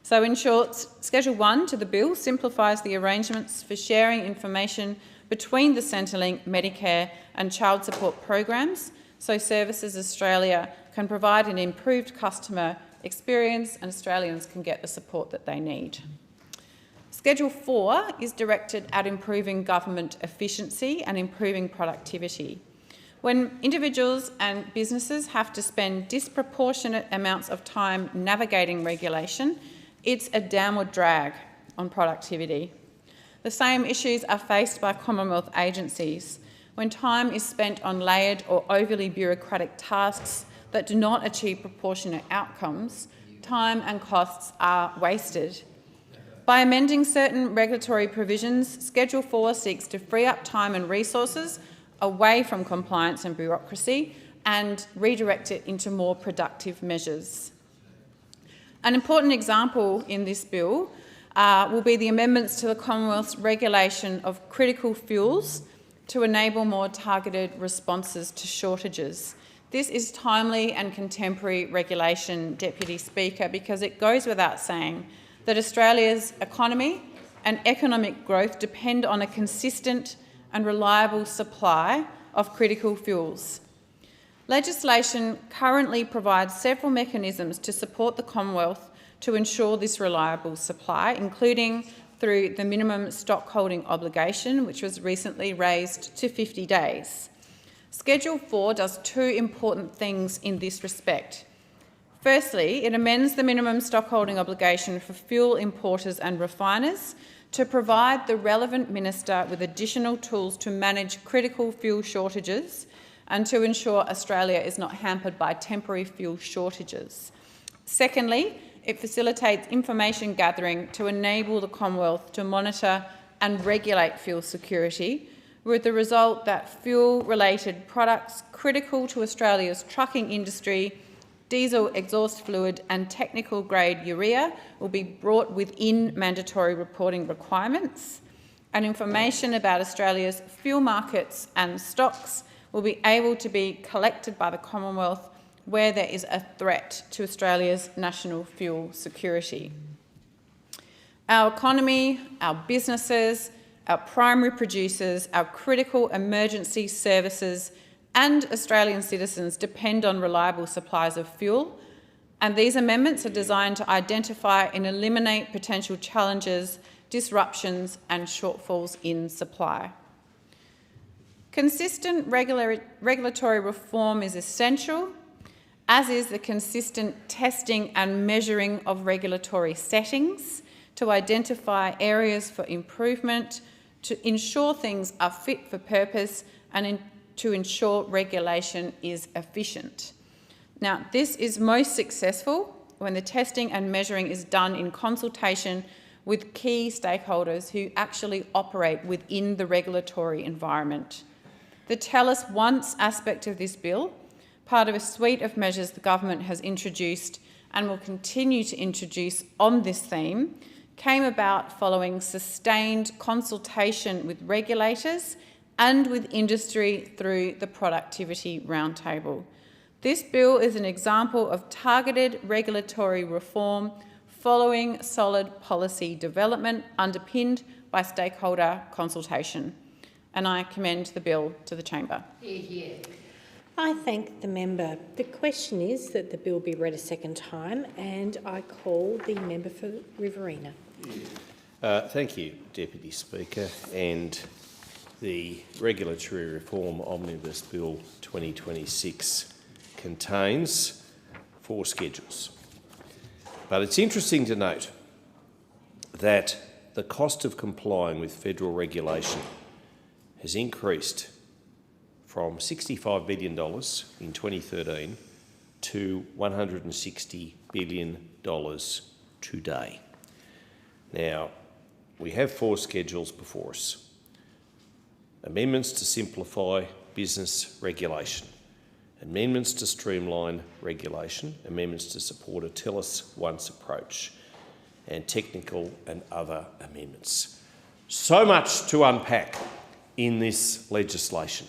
So in short, Schedule 1 to the bill simplifies the arrangements for sharing information between the Centrelink, Medicare and child support programs, so Services Australia can provide an improved customer experience and Australians can get the support that they need. Schedule 4 is directed at improving government efficiency and improving productivity. When individuals and businesses have to spend disproportionate amounts of time navigating regulation, it's a downward drag on productivity. The same issues are faced by Commonwealth agencies. When time is spent on layered or overly bureaucratic tasks that do not achieve proportionate outcomes, time and costs are wasted. By amending certain regulatory provisions, Schedule 4 seeks to free up time and resources away from compliance and bureaucracy and redirect it into more productive measures. An important example in this bill will be the amendments to the Commonwealth's regulation of critical fuels to enable more targeted responses to shortages. This is timely and contemporary regulation, Deputy Speaker, because it goes without saying that Australia's economy and economic growth depend on a consistent and reliable supply of critical fuels. Legislation currently provides several mechanisms to support the Commonwealth to ensure this reliable supply, including through the minimum stockholding obligation, which was recently raised to 50 days. Schedule 4 does two important things in this respect. Firstly, it amends the minimum stockholding obligation for fuel importers and refiners to provide the relevant minister with additional tools to manage critical fuel shortages and to ensure Australia is not hampered by temporary fuel shortages. Secondly, it facilitates information gathering to enable the Commonwealth to monitor and regulate fuel security, with the result that fuel-related products critical to Australia's trucking industry, diesel exhaust fluid and technical grade urea will be brought within mandatory reporting requirements, and information about Australia's fuel markets and stocks will be able to be collected by the Commonwealth where there is a threat to Australia's national fuel security. Our economy, our businesses, our primary producers, our critical emergency services and Australian citizens depend on reliable supplies of fuel, and these amendments are designed to identify and eliminate potential challenges, disruptions and shortfalls in supply. Consistent regulatory reform is essential, as is the consistent testing and measuring of regulatory settings to identify areas for improvement, to ensure things are fit for purpose and to ensure regulation is efficient. Now, this is most successful when the testing and measuring is done in consultation with key stakeholders who actually operate within the regulatory environment. The tell us once aspect of this bill, part of a suite of measures the government has introduced and will continue to introduce on this theme came about following sustained consultation with regulators and with industry through the Productivity Roundtable. This bill is an example of targeted regulatory reform following solid policy development underpinned by stakeholder consultation. And I commend the bill to the Chamber. I thank the member. The question is that the bill be read a second time, and I call the member for Riverina. Thank you, Deputy Speaker. And the Regulatory Reform Omnibus Bill 2026 contains 4 schedules. But it's interesting to note that the cost of complying with federal regulation has increased from $65 billion in 2013 to $160 billion today. Now, we have 4 schedules before us. Amendments to simplify business regulation, amendments to streamline regulation, amendments to support a tell us once approach, and technical and other amendments. So much to unpack in this legislation.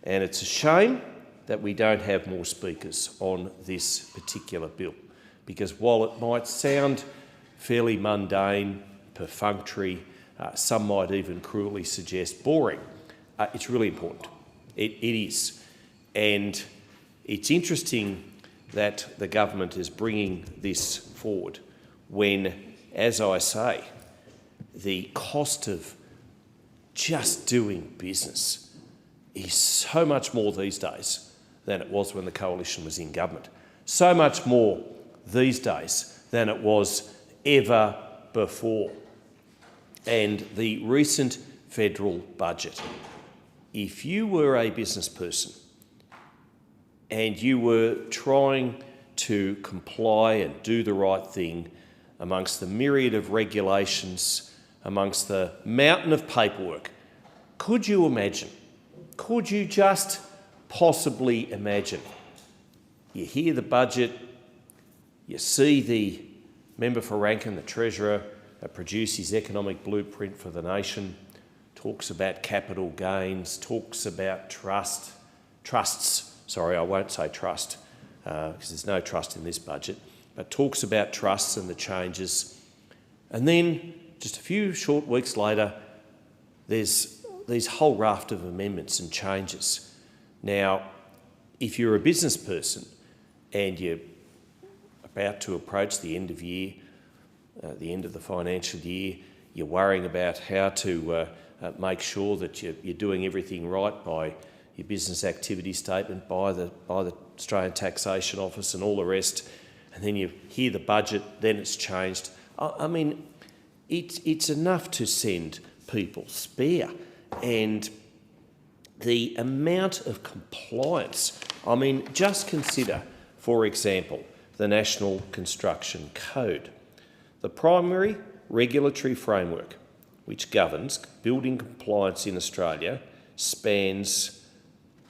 And it's a shame that we don't have more speakers on this particular bill, because while it might sound fairly mundane, perfunctory, some might even cruelly suggest boring, it's really important. It is. And it's interesting that the government is bringing this forward when, as I say, the cost of just doing business is so much more these days than it was when the Coalition was in government. So much more these days than it was ever before. And the recent federal budget, if you were a business person and you were trying to comply and do the right thing amongst the myriad of regulations, amongst the mountain of paperwork, could you imagine, could you just possibly imagine? You hear the budget, you see the member for Rankin, the Treasurer, produce his economic blueprint for the nation, talks about capital gains, talks about trusts, sorry, I won't say trust, because there's no trust in this budget, but talks about trusts and the changes. And then, just a few short weeks later, there's these whole raft of amendments and changes. Now, if you're a business person and you're about to approach the end of year, the end of the financial year, you're worrying about how to make sure that you're doing everything right by your business activity statement, by the Australian Taxation Office and all the rest, and then you hear the budget, then it's changed. I mean, it's enough to send people spare. And the amount of compliance, I mean, just consider, for example, the National Construction Code. The primary regulatory framework which governs building compliance in Australia spans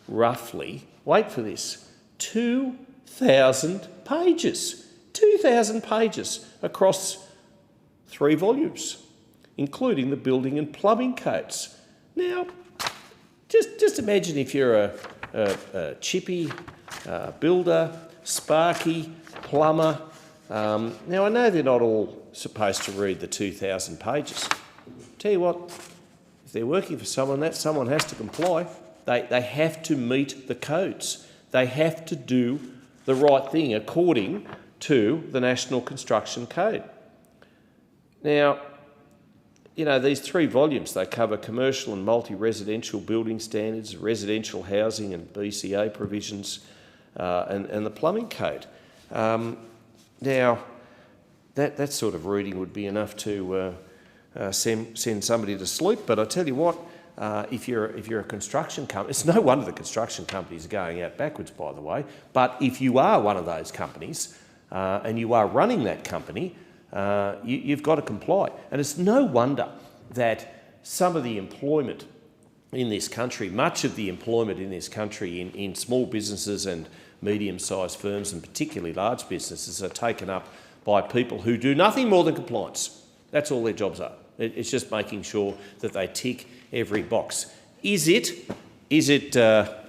roughly, wait for this, 2,000 pages. 2,000 pages across 3 volumes, including the building and plumbing codes. Now, just imagine if you're a chippy builder, sparky, plumber. Now, I know they're not all supposed to read the 2,000 pages. Tell you what, if they're working for someone, that someone has to comply. They have to meet the codes. They have to do the right thing according to the National Construction Code. Now, you know, these 3 volumes, they cover commercial and multi-residential building standards, residential housing and BCA provisions, and the plumbing code. Now, that sort of reading would be enough to send somebody to sleep. But I tell you what, if you're a construction company, it's no wonder the construction companies are going out backwards, by the way. But if you are one of those companies and you are running that company, you've got to comply. And it's no wonder that some of the employment in this country, much of the employment in this country in small businesses and medium-sized firms and particularly large businesses are taken up by people who do nothing more than compliance. That's all their jobs are. It's just making sure that they tick every box. Is it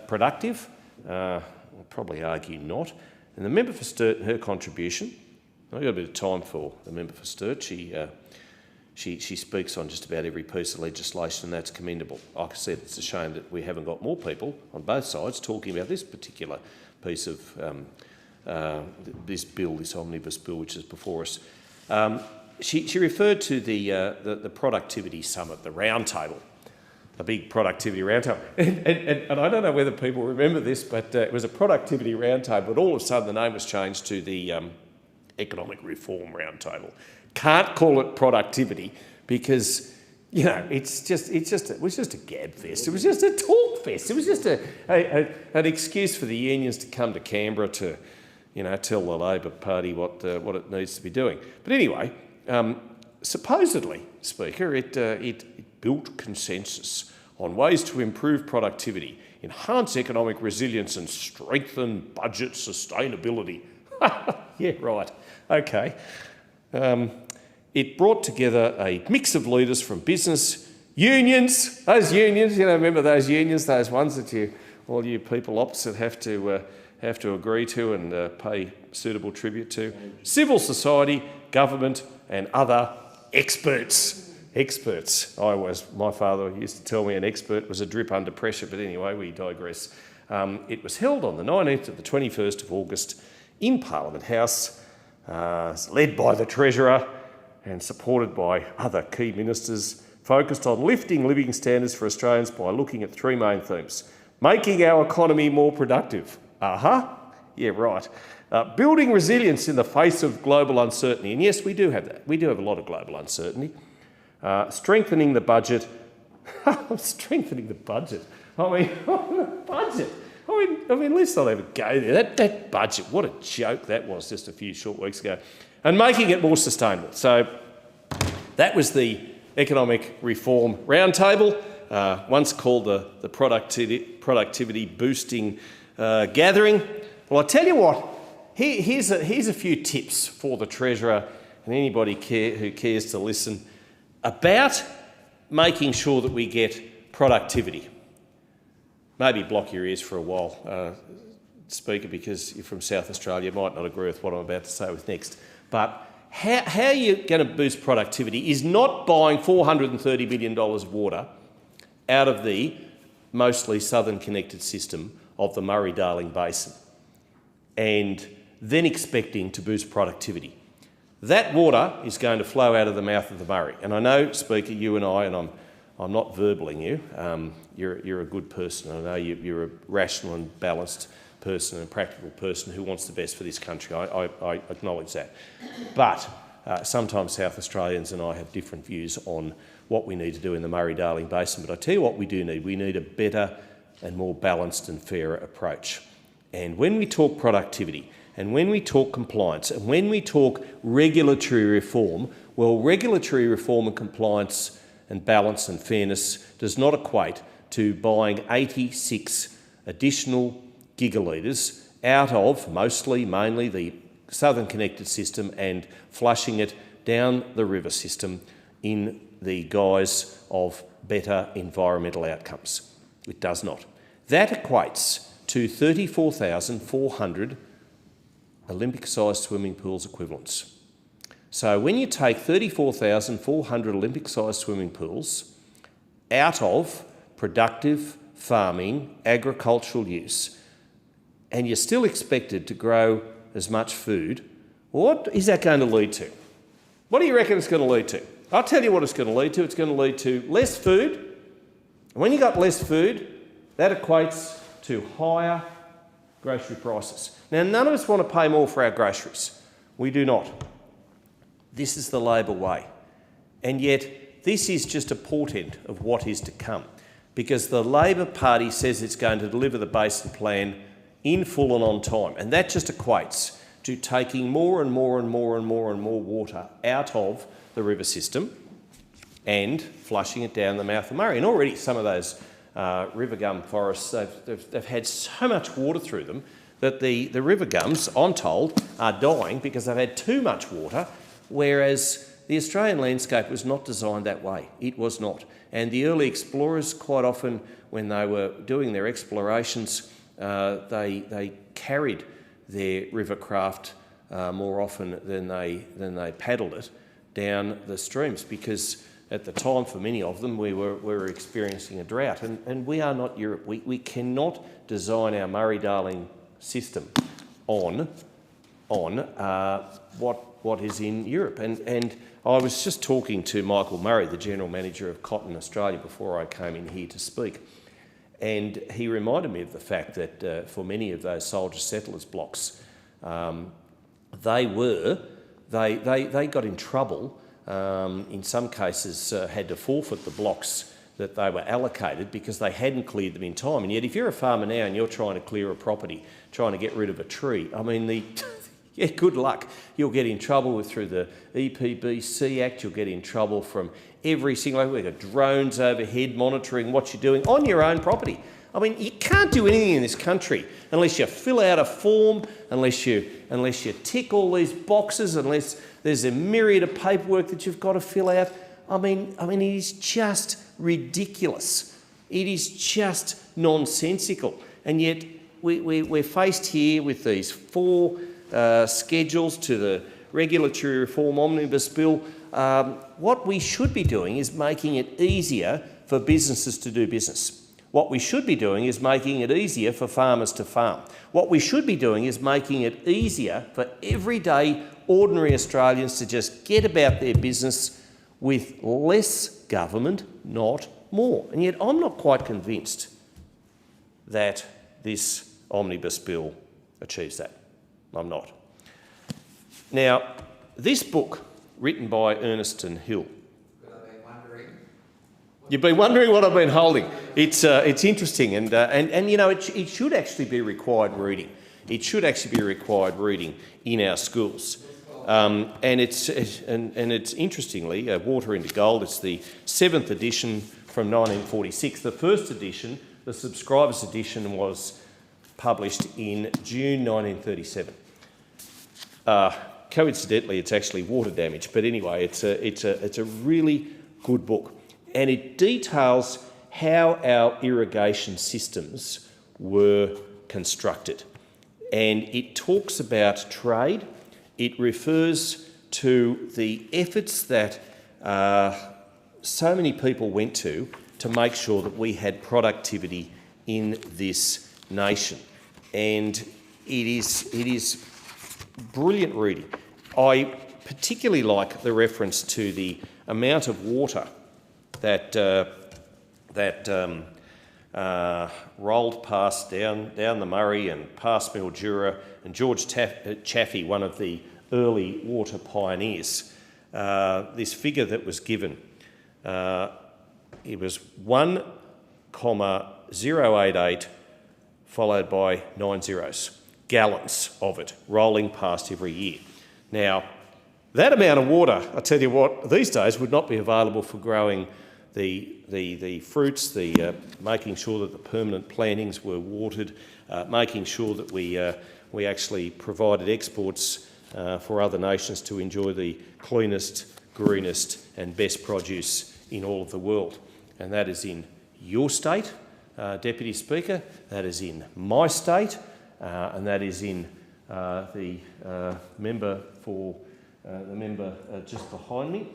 productive? I'll probably argue not. And the member for Sturt and her contribution, I've got a bit of time for the member for Sturt. She speaks on just about every piece of legislation, and that's commendable. Like I said, it's a shame that we haven't got more people on both sides talking about this particular piece of this bill, this omnibus bill, which is before us. She referred to the productivity summit, the roundtable, a big productivity roundtable. And I don't know whether people remember this, but it was a productivity roundtable, but all of a sudden the name was changed to the economic reform roundtable. Can't call it productivity because, you know, it was just a gab fest. It was just a talk fest. It was just an excuse for the unions to come to Canberra to, you know, tell the Labor Party what it needs to be doing. But anyway, supposedly, Speaker, it built consensus on ways to improve productivity, enhance economic resilience and strengthen budget sustainability. Yeah, right. Okay. It brought together a mix of leaders from business, unions, those unions, you know, remember those unions, those ones that all you people opposite have to agree to and pay suitable tribute to, civil society, government and other experts. Experts. My father used to tell me an expert was a drip under pressure, but anyway, we digress. It was held on the 19th to the 21st of August in Parliament House, led by the Treasurer and supported by other key ministers, focused on lifting living standards for Australians by looking at three main themes. Making our economy more productive. Yeah, right. Building resilience in the face of global uncertainty. And yes, we do have that. We do have a lot of global uncertainty. Strengthening the budget. Strengthening the budget. I mean, budget. I mean, let's not even go there. That budget, what a joke that was just a few short weeks ago. And making it more sustainable. So that was the Economic Reform Roundtable, once called the Productivity Boosting Gathering. Well, I tell you what, here's a few tips for the Treasurer and anybody who cares to listen about making sure that we get productivity. Maybe block your ears for a while, Speaker, because you're from South Australia, you might not agree with what I'm about to say with next. But how you're going to boost productivity is not buying $430 billion of water out of the mostly southern connected system of the Murray-Darling Basin and then expecting to boost productivity. That water is going to flow out of the mouth of the Murray. And I know, Speaker, you and I'm not verballing you, you're a good person. I know you're a rational and balanced person and a practical person who wants the best for this country. I acknowledge that. But sometimes South Australians and I have different views on what we need to do in the Murray-Darling Basin. But I tell you what we do need. We need a better and more balanced and fairer approach. And when we talk productivity and when we talk compliance and when we talk regulatory reform, well, regulatory reform and compliance and balance and fairness does not equate to buying 86 additional gigalitres out of mainly the southern connected system and flushing it down the river system in the guise of better environmental outcomes. It does not. That equates to 34,400 Olympic-sized swimming pools equivalents. So when you take 34,400 Olympic-sized swimming pools out of productive farming, agricultural use, and you're still expected to grow as much food, what is that going to lead to? What do you reckon it's going to lead to? I'll tell you what it's going to lead to. It's going to lead to less food. And when you've got less food, that equates to higher grocery prices. Now, none of us want to pay more for our groceries. We do not. This is the Labor way. And yet, this is just a portent of what is to come, because the Labor Party says it's going to deliver the Basin Plan in full and on time. And that just equates to taking more and more and more and more and more water out of the river system and flushing it down the mouth of the Murray. And already some of those river gum forests, they've had so much water through them that the river gums, I'm told, are dying because they've had too much water, whereas the Australian landscape was not designed that way. It was not. And the early explorers, quite often when they were doing their explorations, they carried their river craft more often than they paddled it down the streams, because at the time, for many of them, we were experiencing a drought. And we are not Europe. We cannot design our Murray-Darling system on what is in Europe. And I was just talking to Michael Murray, the General Manager of Cotton Australia, before I came in here to speak. And he reminded me of the fact that for many of those soldier settlers blocks, they got in trouble. In some cases had to forfeit the blocks that they were allocated because they hadn't cleared them in time. And yet if you're a farmer now and you're trying to clear a property, trying to get rid of a tree, I mean, yeah, good luck. You'll get in trouble through the EPBC Act, you'll get in trouble from every single... We've got drones overhead monitoring what you're doing on your own property. I mean, you can't do anything in this country unless you fill out a form, unless you tick all these boxes, unless there's a myriad of paperwork that you've got to fill out. I mean, it is just ridiculous. It is just nonsensical. And yet we're faced here with these 4 schedules to the Regulatory Reform Omnibus Bill. What we should be doing is making it easier for businesses to do business. What we should be doing is making it easier for farmers to farm. What we should be doing is making it easier for everyday, ordinary Australians to just get about their business with less government, not more. And yet I'm not quite convinced that this omnibus bill achieves that. I'm not. Now, this book, written by Ernest and Hill. You've been wondering what I've been holding. It's interesting, and you know, it should actually be required reading. It should actually be required reading in our schools. And it's interestingly, Water into Gold, it's the 7th edition from 1946. The first edition, the subscribers edition, was published in June 1937. Coincidentally, it's actually water damage, but anyway, it's a really good book, and it details how our irrigation systems were constructed, and it talks about trade. It refers to the efforts that so many people went to make sure that we had productivity in this nation, and it is brilliant reading. I particularly like the reference to the amount of water that rolled past down the Murray and past Mildura, and George Chaffey, one of the early water pioneers. This figure that was given, it was 1,088 followed by 9 zeros, gallons of it rolling past every year. Now, that amount of water, I tell you what, these days would not be available for growing the fruits, making sure that the permanent plantings were watered, making sure that we actually provided exports for other nations to enjoy the cleanest, greenest and best produce in all of the world. And that is in your state, Deputy Speaker, that is in my state, and that is in the member just behind me,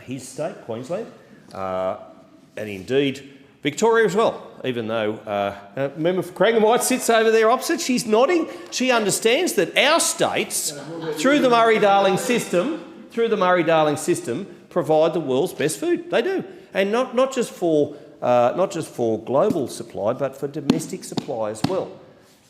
his state, Queensland, and indeed Victoria as well, even though member for Crangham White sits over there opposite. She's nodding. She understands that our states, through the Murray-Darling system, provide the world's best food. They do, and not just for global supply, but for domestic supply as well.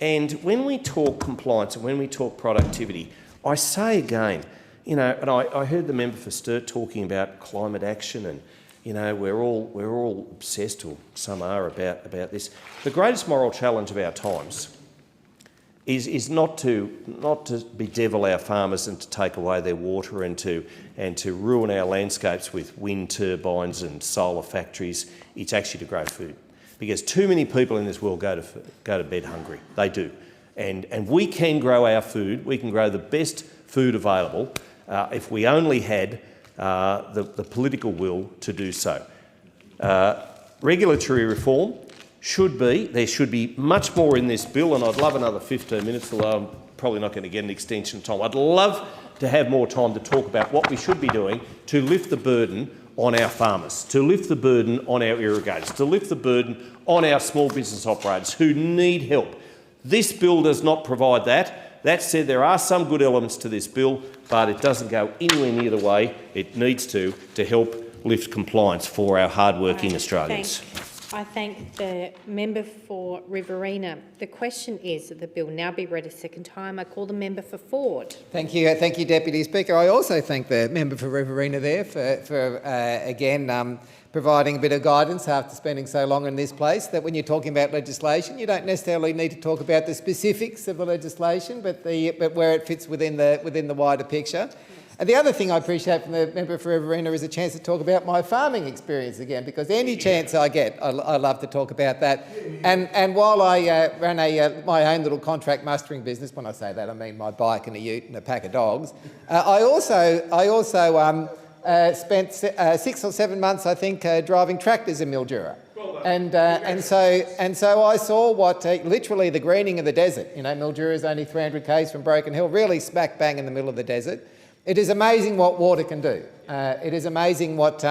And when we talk compliance and when we talk productivity, I say again, you know, and I heard the member for Sturt talking about climate action, and you know, we're all obsessed, or some are, about this. The greatest moral challenge of our times is not to bedevil our farmers and to take away their water and to ruin our landscapes with wind turbines and solar factories. It's actually to grow food. because too many people in this world go to bed hungry. They do. And we can grow our food, we can grow the best food available if we only had the political will to do so. Regulatory reform there should be much more in this bill, and I'd love another 15 minutes, although I'm probably not going to get an extension of time. I'd love to have more time to talk about what we should be doing to lift the burden on our farmers, to lift the burden on our irrigators, to lift the burden on our small business operators who need help. This bill does not provide that. That said, there are some good elements to this bill, but it doesn't go anywhere near the way it needs to help lift compliance for our hard-working Australians. I thank the member for Riverina. The question is that the bill now be read a second time. I call the member for Ford. Thank you, Deputy Speaker. I also thank the member for Riverina there for again providing a bit of guidance after spending so long in this place, that when you're talking about legislation, you don't necessarily need to talk about the specifics of the legislation, but where it fits within the wider picture. And the other thing I appreciate from the member for Riverina is a chance to talk about my farming experience again, because any chance I get, I love to talk about that. And while I ran my own little contract mustering business, when I say that I mean my bike and a ute and a pack of dogs, I also spent 6 or 7 months, I think, driving tractors in Mildura. And so I saw what literally the greening of the desert. You know, Mildura is only 300 k's from Broken Hill, really smack bang in the middle of the desert. It is amazing what water can do. It is amazing what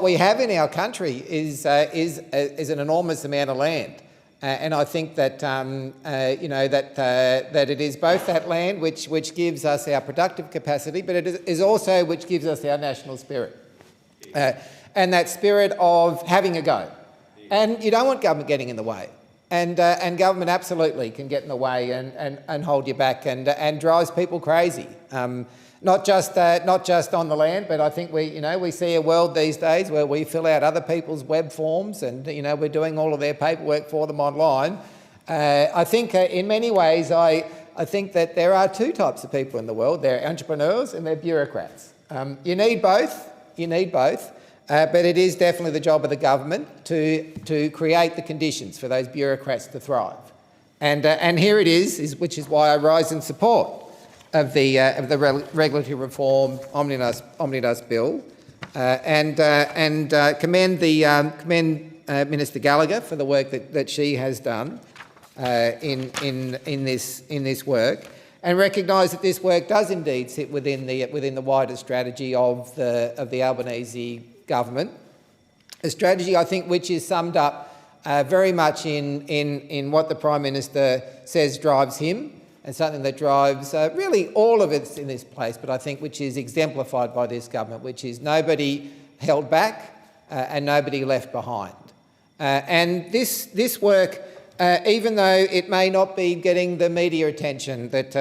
we have in our country is an enormous amount of land, and I think that that it is both that land which gives us our productive capacity, but it is also which gives us our national spirit, and that spirit of having a go. And you don't want government getting in the way. And government absolutely can get in the way and hold you back and drives people crazy. Not just on the land, but I think we see a world these days where we fill out other people's web forms and we're doing all of their paperwork for them online. I think in many ways I think that there are two types of people in the world. There are entrepreneurs and there are bureaucrats. You need both. But it is definitely the job of the government to create the conditions for those bureaucrats to thrive. And here it is, which is why I rise in support of the regulatory reform omnibus bill, and commend Minister Gallagher for the work that she has done in this work, and recognise that this work does indeed sit within the wider strategy of the Albanese government, a strategy I think which is summed up very much in what the Prime Minister says drives him, and something that drives really all of us in this place, but I think which is exemplified by this government, which is nobody held back and nobody left behind. And this work, even though it may not be getting the media attention that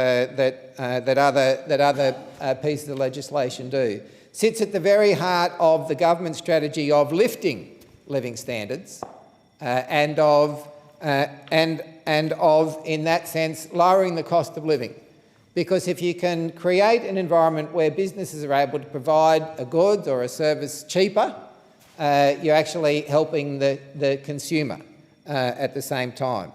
other pieces of legislation do, sits at the very heart of the government strategy of lifting living standards and of, in that sense, lowering the cost of living. Because if you can create an environment where businesses are able to provide a good or a service cheaper, you're actually helping the consumer at the same time.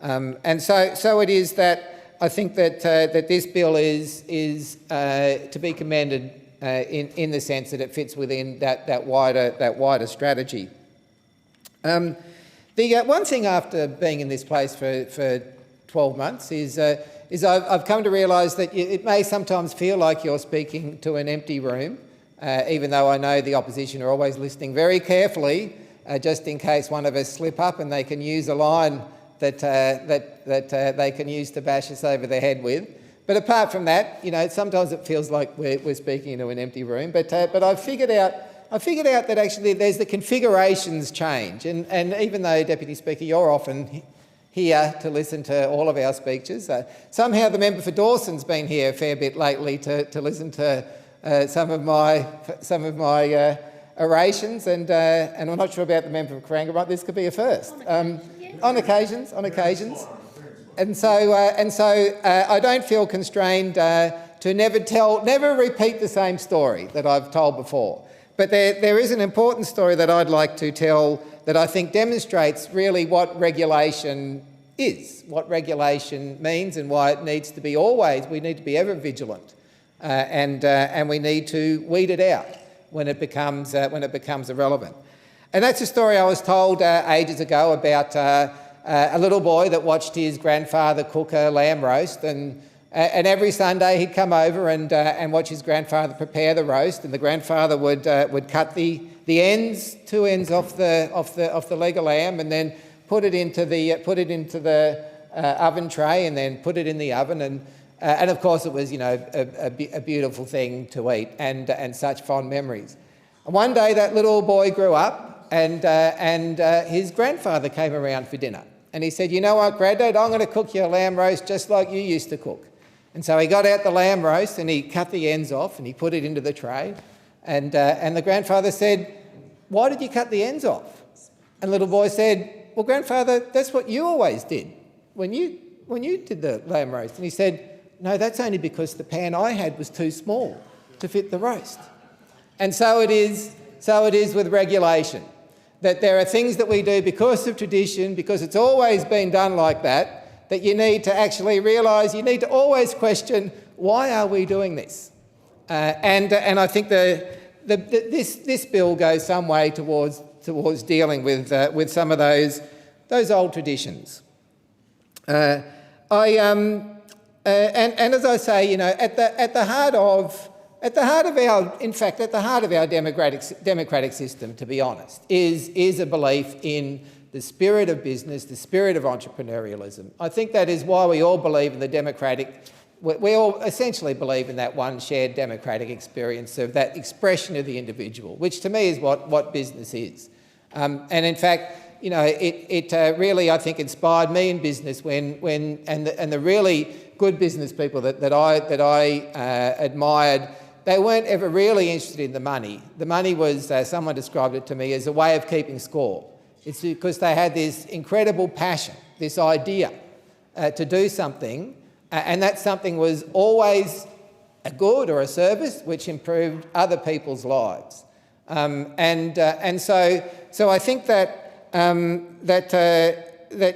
And so it is that I think that this bill is to be commended in the sense that it fits within that wider strategy. The one thing after being in this place for 12 months is I've come to realise that it may sometimes feel like you're speaking to an empty room, even though I know the opposition are always listening very carefully, just in case one of us slip up and they can use a line that they can use to bash us over the head with. But apart from that, sometimes it feels like we're speaking into an empty room. But I've figured out that actually there's the configurations change, and even though, Deputy Speaker, you're often here to listen to all of our speeches, somehow the member for Dawson's been here a fair bit lately to listen to some of my orations, and I'm not sure about the member for Corangamite. This could be a first. On occasions. And so I don't feel constrained to never repeat the same story that I've told before. But there is an important story that I'd like to tell that I think demonstrates really what regulation is, what regulation means, and why it needs to be always, we need to be ever vigilant, and we need to weed it out when it becomes irrelevant. And that's a story I was told ages ago about a little boy that watched his grandfather cook a lamb roast, and every Sunday he'd come over and watch his grandfather prepare the roast, and the grandfather would cut the ends, two ends off the leg of lamb, and then put it into the oven tray, and then put it in the oven, and of course it was, you know, a beautiful thing to eat, and such fond memories. And one day that little boy grew up, and his grandfather came around for dinner, and he said, "You know what, Granddad, I'm going to cook you a lamb roast just like you used to cook." And so he got out the lamb roast and he cut the ends off and he put it into the tray, and the grandfather said, "Why did you cut the ends off?" And the little boy said, "Well, Grandfather, that's what you always did when you did the lamb roast." And he said, "No, that's only because the pan I had was too small to fit the roast." And so it is with regulation, that there are things that we do because of tradition, because it's always been done like that, that you need to actually realise, you need to always question, why are we doing this? And I think this bill goes some way towards dealing with some of those old traditions. And as I say, you know, at the heart of our democratic system, to be honest, is a belief in the spirit of business, the spirit of entrepreneurialism. I think that is why we all believe in the democratic. We all essentially believe in that one shared democratic experience of that expression of the individual, which to me is what business is. And in fact, you know, it really, I think, inspired me in business when the really good business people that I admired, they weren't ever really interested in the money. The money was, someone described it to me as a way of keeping score. It's because they had this incredible passion, this idea to do something, and that something was always a good or a service which improved other people's lives. And so I think that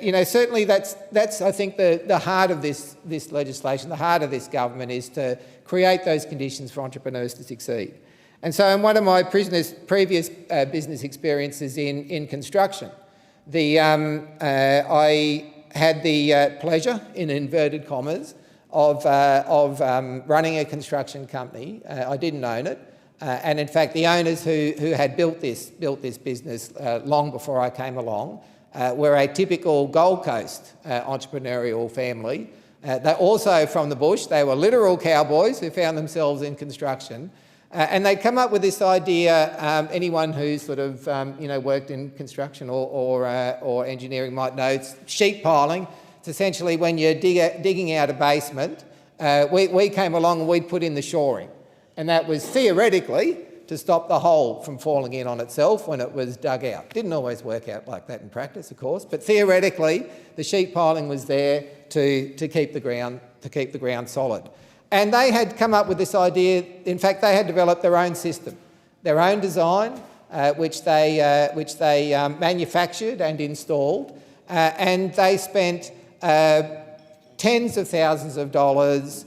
you know, certainly that's I think the heart of this legislation, the heart of this government, is to create those conditions for entrepreneurs to succeed. And so in one of my previous business experiences in construction, I had the pleasure, in inverted commas, of running a construction company. I didn't own it. And in fact, the owners who had built this business long before I came along were a typical Gold Coast entrepreneurial family. They're also from the bush. They were literal cowboys who found themselves in construction. And they'd come up with this idea, anyone who's sort of you know, worked in construction or engineering might know, it's sheet piling. It's essentially when you're digging out a basement, we came along and we'd put in the shoring. And that was theoretically to stop the hole from falling in on itself when it was dug out. Didn't always work out like that in practice, of course, but theoretically the sheet piling was there to keep the ground solid. And they had come up with this idea. In fact, they had developed their own system, their own design, which they manufactured and installed, and they spent tens of thousands of dollars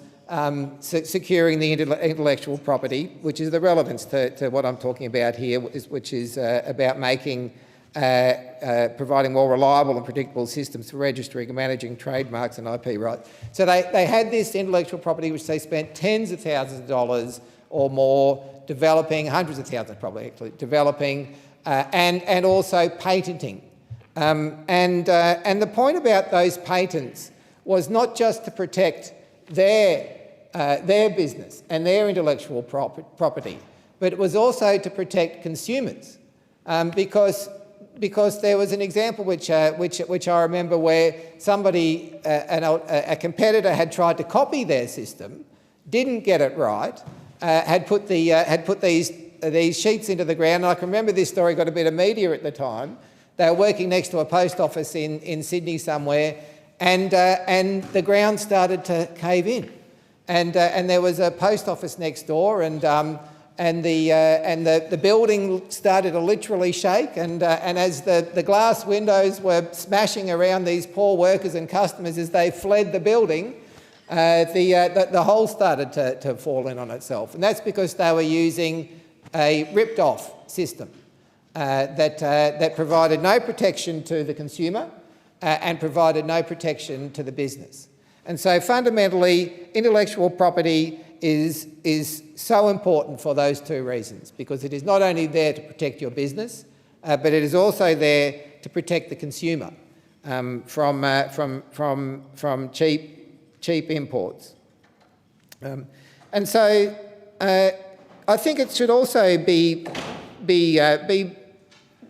securing the intellectual property, which is the relevance to what I'm talking about here, which is about making, providing more reliable and predictable systems for registering and managing trademarks and IP rights. So they had this intellectual property which they spent tens of thousands of dollars or more developing, hundreds of thousands probably actually, developing and also patenting. And the point about those patents was not just to protect their business and their intellectual property, but it was also to protect consumers, because there was an example which I remember where somebody, a competitor, had tried to copy their system, didn't get it right, had put these sheets into the ground. And I can remember this story got a bit of media at the time. They were working next to a post office in Sydney somewhere, and the ground started to cave in. And there was a post office next door, and and the building started to literally shake, and as the glass windows were smashing around these poor workers and customers as they fled the building, the whole started to fall in on itself. And that's because they were using a ripped-off system that provided no protection to the consumer and provided no protection to the business. And so fundamentally, intellectual property is so important for those two reasons, because it is not only there to protect your business, but it is also there to protect the consumer from cheap imports. And so I think it should also be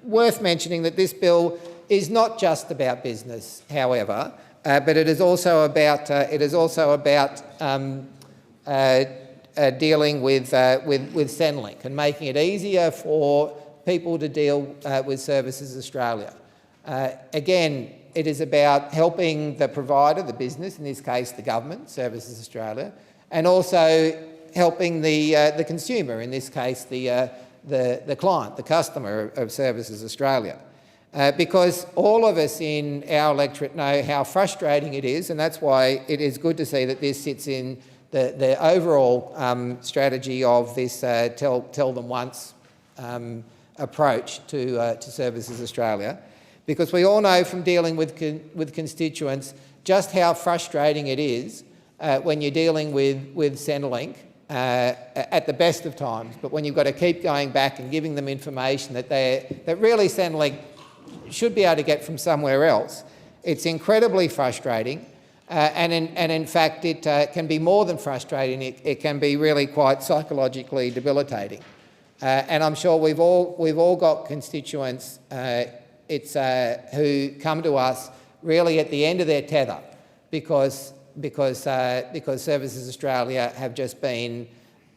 worth mentioning that this bill is not just about business, however, but it is also about dealing with Centrelink and making it easier for people to deal with Services Australia. Again, it is about helping the provider, the business, in this case the government, Services Australia, and also helping the consumer, in this case the client, the customer of Services Australia. Because all of us in our electorate know how frustrating it is, and that's why it is good to see that this sits in the overall strategy of this tell them once approach to Services Australia, because we all know from dealing with constituents just how frustrating it is when you're dealing with Centrelink at the best of times, but when you've got to keep going back and giving them information that really Centrelink should be able to get from somewhere else. It's incredibly frustrating, and in fact it can be more than frustrating. It can be really quite psychologically debilitating. And I'm sure we've all got constituents who come to us really at the end of their tether because Services Australia have just been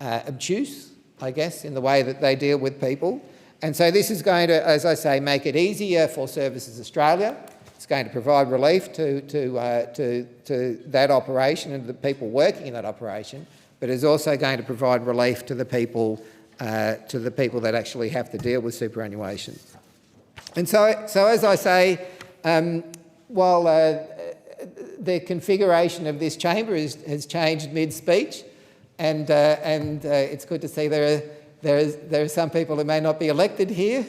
obtuse, I guess, in the way that they deal with people. And so this is going to, as I say, make it easier for Services Australia. It's going to provide relief to that operation and the people working in that operation, but it's also going to provide relief to the people that actually have to deal with superannuation. And so as I say, while the configuration of this chamber has changed mid-speech, and it's good to see there are some people who may not be elected here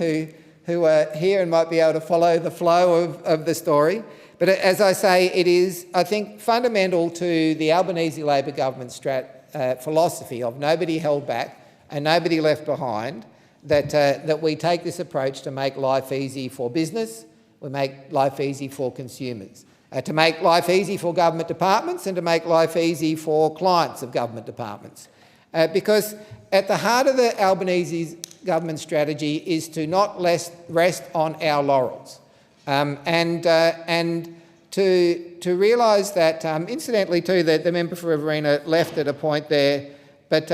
who are here and might be able to follow the flow of the story. But as I say, it is, I think, fundamental to the Albanese Labor government's philosophy of nobody held back and nobody left behind, that we take this approach to make life easy for business, we make life easy for consumers, to make life easy for government departments and to make life easy for clients of government departments. Because at the heart of the Albanese government strategy is to not rest on our laurels, and to realise that, incidentally too, that the member for Riverina left at a point there, but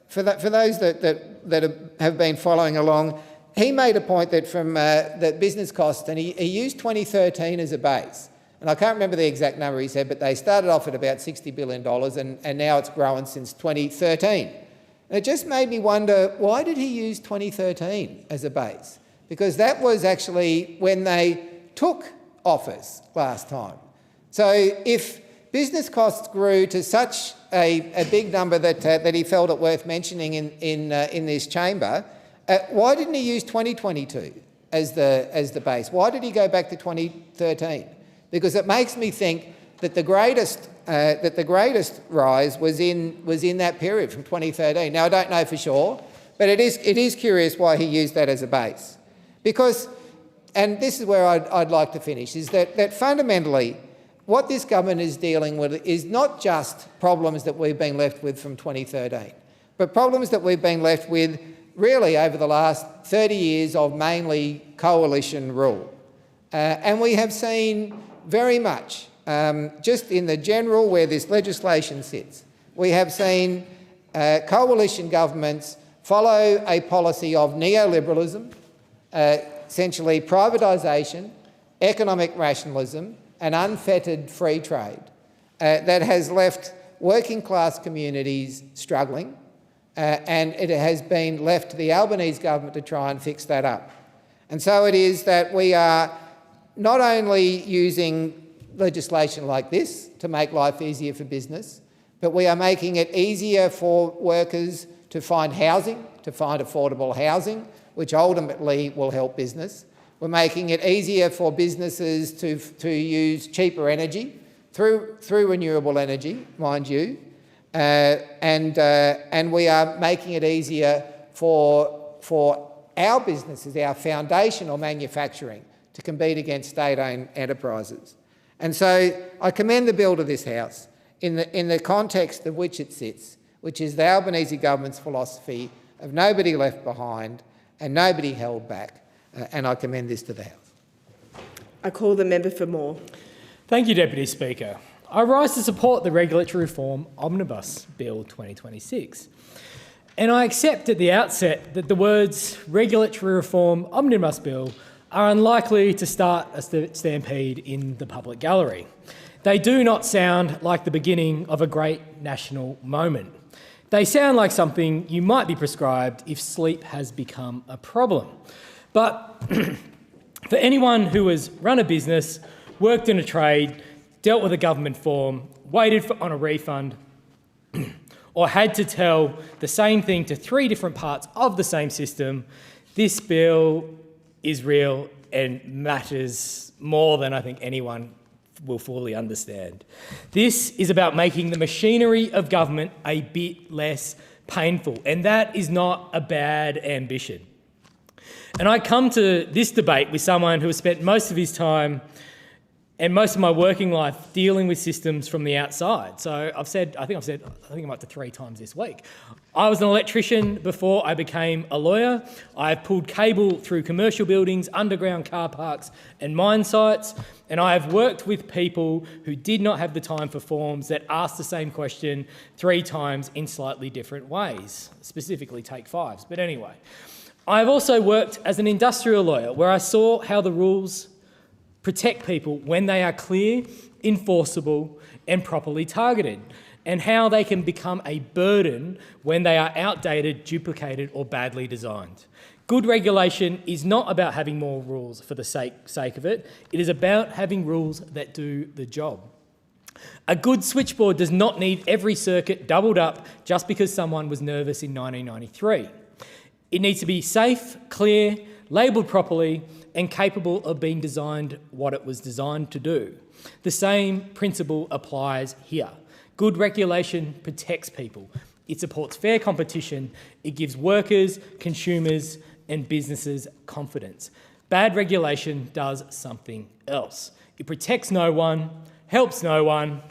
for those that have been following along, he made a point that from that business costs, and he used 2013 as a base. And I can't remember the exact number he said, but they started off at about $60 billion and now it's grown since 2013. And it just made me wonder, why did he use 2013 as a base? Because that was actually when they took office last time. So if business costs grew to such a big number that he felt it worth mentioning in this chamber, why didn't he use 2022 as the base? Why did he go back to 2013? Because it makes me think that the greatest rise was in that period from 2013. Now I don't know for sure, but it is curious why he used that as a base. Because, and this is where I'd like to finish, is that fundamentally what this government is dealing with is not just problems that we've been left with from 2013, but problems that we've been left with really over the last 30 years of mainly coalition rule. And we have seen very much, just in the general where this legislation sits, we have seen coalition governments follow a policy of neoliberalism, essentially privatisation, economic rationalism and unfettered free trade that has left working class communities struggling, and it has been left to the Albanese government to try and fix that up. And so it is that we are not only using legislation like this to make life easier for business, but we are making it easier for workers to find housing, to find affordable housing, which ultimately will help business. We're making it easier for businesses to use cheaper energy through renewable energy, mind you, and we are making it easier for our businesses, our foundational manufacturing, to compete against state-owned enterprises. And so I commend the bill to this House in the context of which it sits, which is the Albanese government's philosophy of nobody left behind and nobody held back, and I commend this to the House. I call the member for Moore. Thank you, Deputy Speaker. I rise to support the Regulatory Reform Omnibus Bill 2026. And I accept at the outset that the words Regulatory Reform Omnibus Bill are unlikely to start a stampede in the public gallery. They do not sound like the beginning of a great national moment. They sound like something you might be prescribed if sleep has become a problem. But for anyone who has run a business, worked in a trade, dealt with a government form, waited on a refund, or had to tell the same thing to 3 different parts of the same system, this bill is real and matters more than I think anyone will fully understand. This is about making the machinery of government a bit less painful, and that is not a bad ambition. And I come to this debate with someone who has spent most of his time and most of my working life dealing with systems from the outside. So I think I'm up to 3 times this week. I was an electrician before I became a lawyer. I've pulled cable through commercial buildings, underground car parks and mine sites, and I have worked with people who did not have the time for forms that asked the same question 3 times in slightly different ways, specifically take 5s. But anyway, I've also worked as an industrial lawyer where I saw how the rules protect people when they are clear, enforceable and properly targeted, and how they can become a burden when they are outdated, duplicated or badly designed. Good regulation is not about having more rules for the sake of it. It is about having rules that do the job. A good switchboard does not need every circuit doubled up just because someone was nervous in 1993. It needs to be safe, clear, labelled properly and capable of being designed what it was designed to do. The same principle applies here. Good regulation protects people. It supports fair competition. It gives workers, consumers and businesses confidence. Bad regulation does something else. It protects no one, helps no one,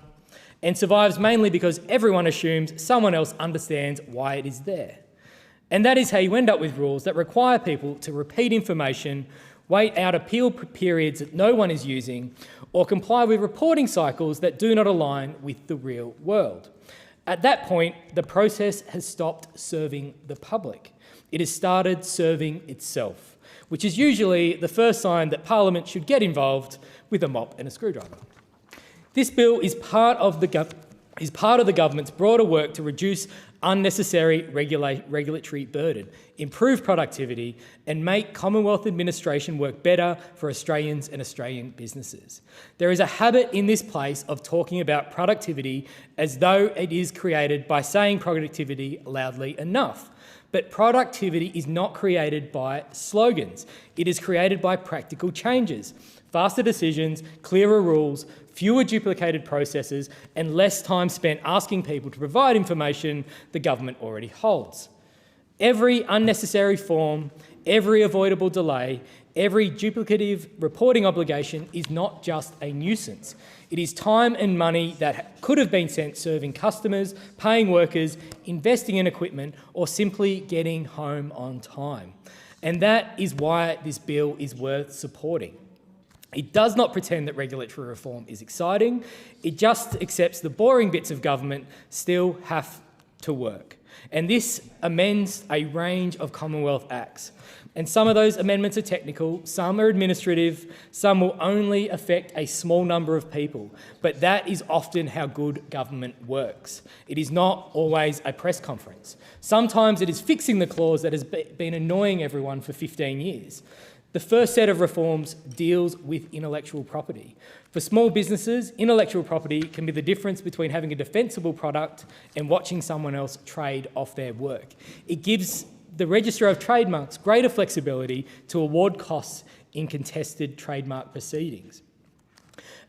and survives mainly because everyone assumes someone else understands why it is there. And that is how you end up with rules that require people to repeat information, wait out appeal periods that no one is using, or comply with reporting cycles that do not align with the real world. At that point, the process has stopped serving the public. It has started serving itself, which is usually the first sign that Parliament should get involved with a mop and a screwdriver. This bill is part of the government's broader work to reduce unnecessary regulatory burden, improve productivity and make Commonwealth administration work better for Australians and Australian businesses. There is a habit in this place of talking about productivity as though it is created by saying productivity loudly enough. But productivity is not created by slogans. It is created by practical changes, faster decisions, clearer rules, fewer duplicated processes and less time spent asking people to provide information the government already holds. Every unnecessary form, every avoidable delay, every duplicative reporting obligation is not just a nuisance. It is time and money that could have been spent serving customers, paying workers, investing in equipment or simply getting home on time. And that is why this bill is worth supporting. It does not pretend that regulatory reform is exciting. It just accepts the boring bits of government still have to work. And this amends a range of Commonwealth Acts. And some of those amendments are technical, some are administrative, some will only affect a small number of people. But that is often how good government works. It is not always a press conference. Sometimes it is fixing the clause that has been annoying everyone for 15 years. The first set of reforms deals with intellectual property. For small businesses, intellectual property can be the difference between having a defensible product and watching someone else trade off their work. It gives the Registrar of Trademarks greater flexibility to award costs in contested trademark proceedings.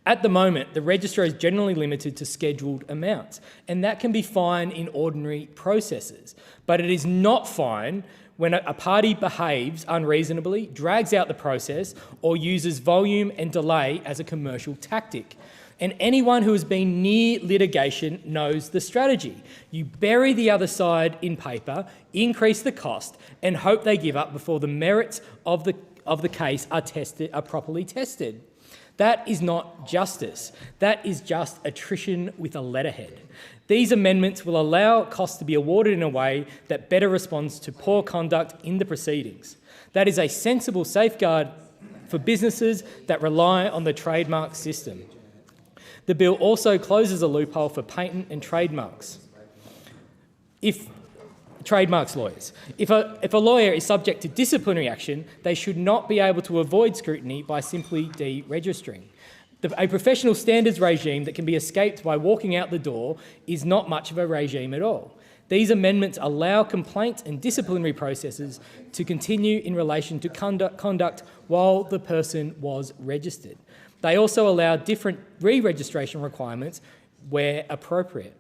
At the moment, the registrar is generally limited to scheduled amounts, and that can be fine in ordinary processes. But it is not fine when a party behaves unreasonably, drags out the process, or uses volume and delay as a commercial tactic. And anyone who has been near litigation knows the strategy. You bury the other side in paper, increase the cost, and hope they give up before the merits of the case are properly tested. That is not justice. That is just attrition with a letterhead. These amendments will allow costs to be awarded in a way that better responds to poor conduct in the proceedings. That is a sensible safeguard for businesses that rely on the trademark system. The bill also closes a loophole for patent and trademarks. Trademarks lawyers. If a lawyer is subject to disciplinary action, they should not be able to avoid scrutiny by simply deregistering. A professional standards regime that can be escaped by walking out the door is not much of a regime at all. These amendments allow complaint and disciplinary processes to continue in relation to conduct while the person was registered. They also allow different re-registration requirements where appropriate.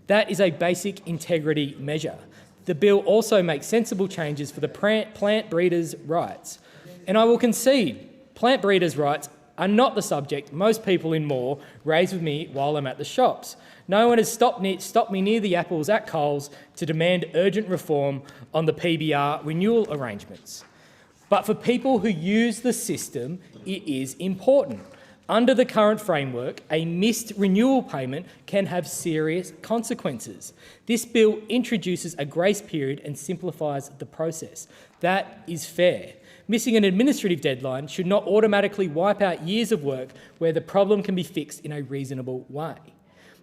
That is a basic integrity measure. The bill also makes sensible changes for the plant breeders' rights. And I will concede, plant breeders' rights are not the subject most people in Moore raise with me while I'm at the shops. No one has stopped me near the apples at Coles to demand urgent reform on the PBR renewal arrangements. But for people who use the system, it is important. Under the current framework, a missed renewal payment can have serious consequences. This bill introduces a grace period and simplifies the process. That is fair. Missing an administrative deadline should not automatically wipe out years of work where the problem can be fixed in a reasonable way.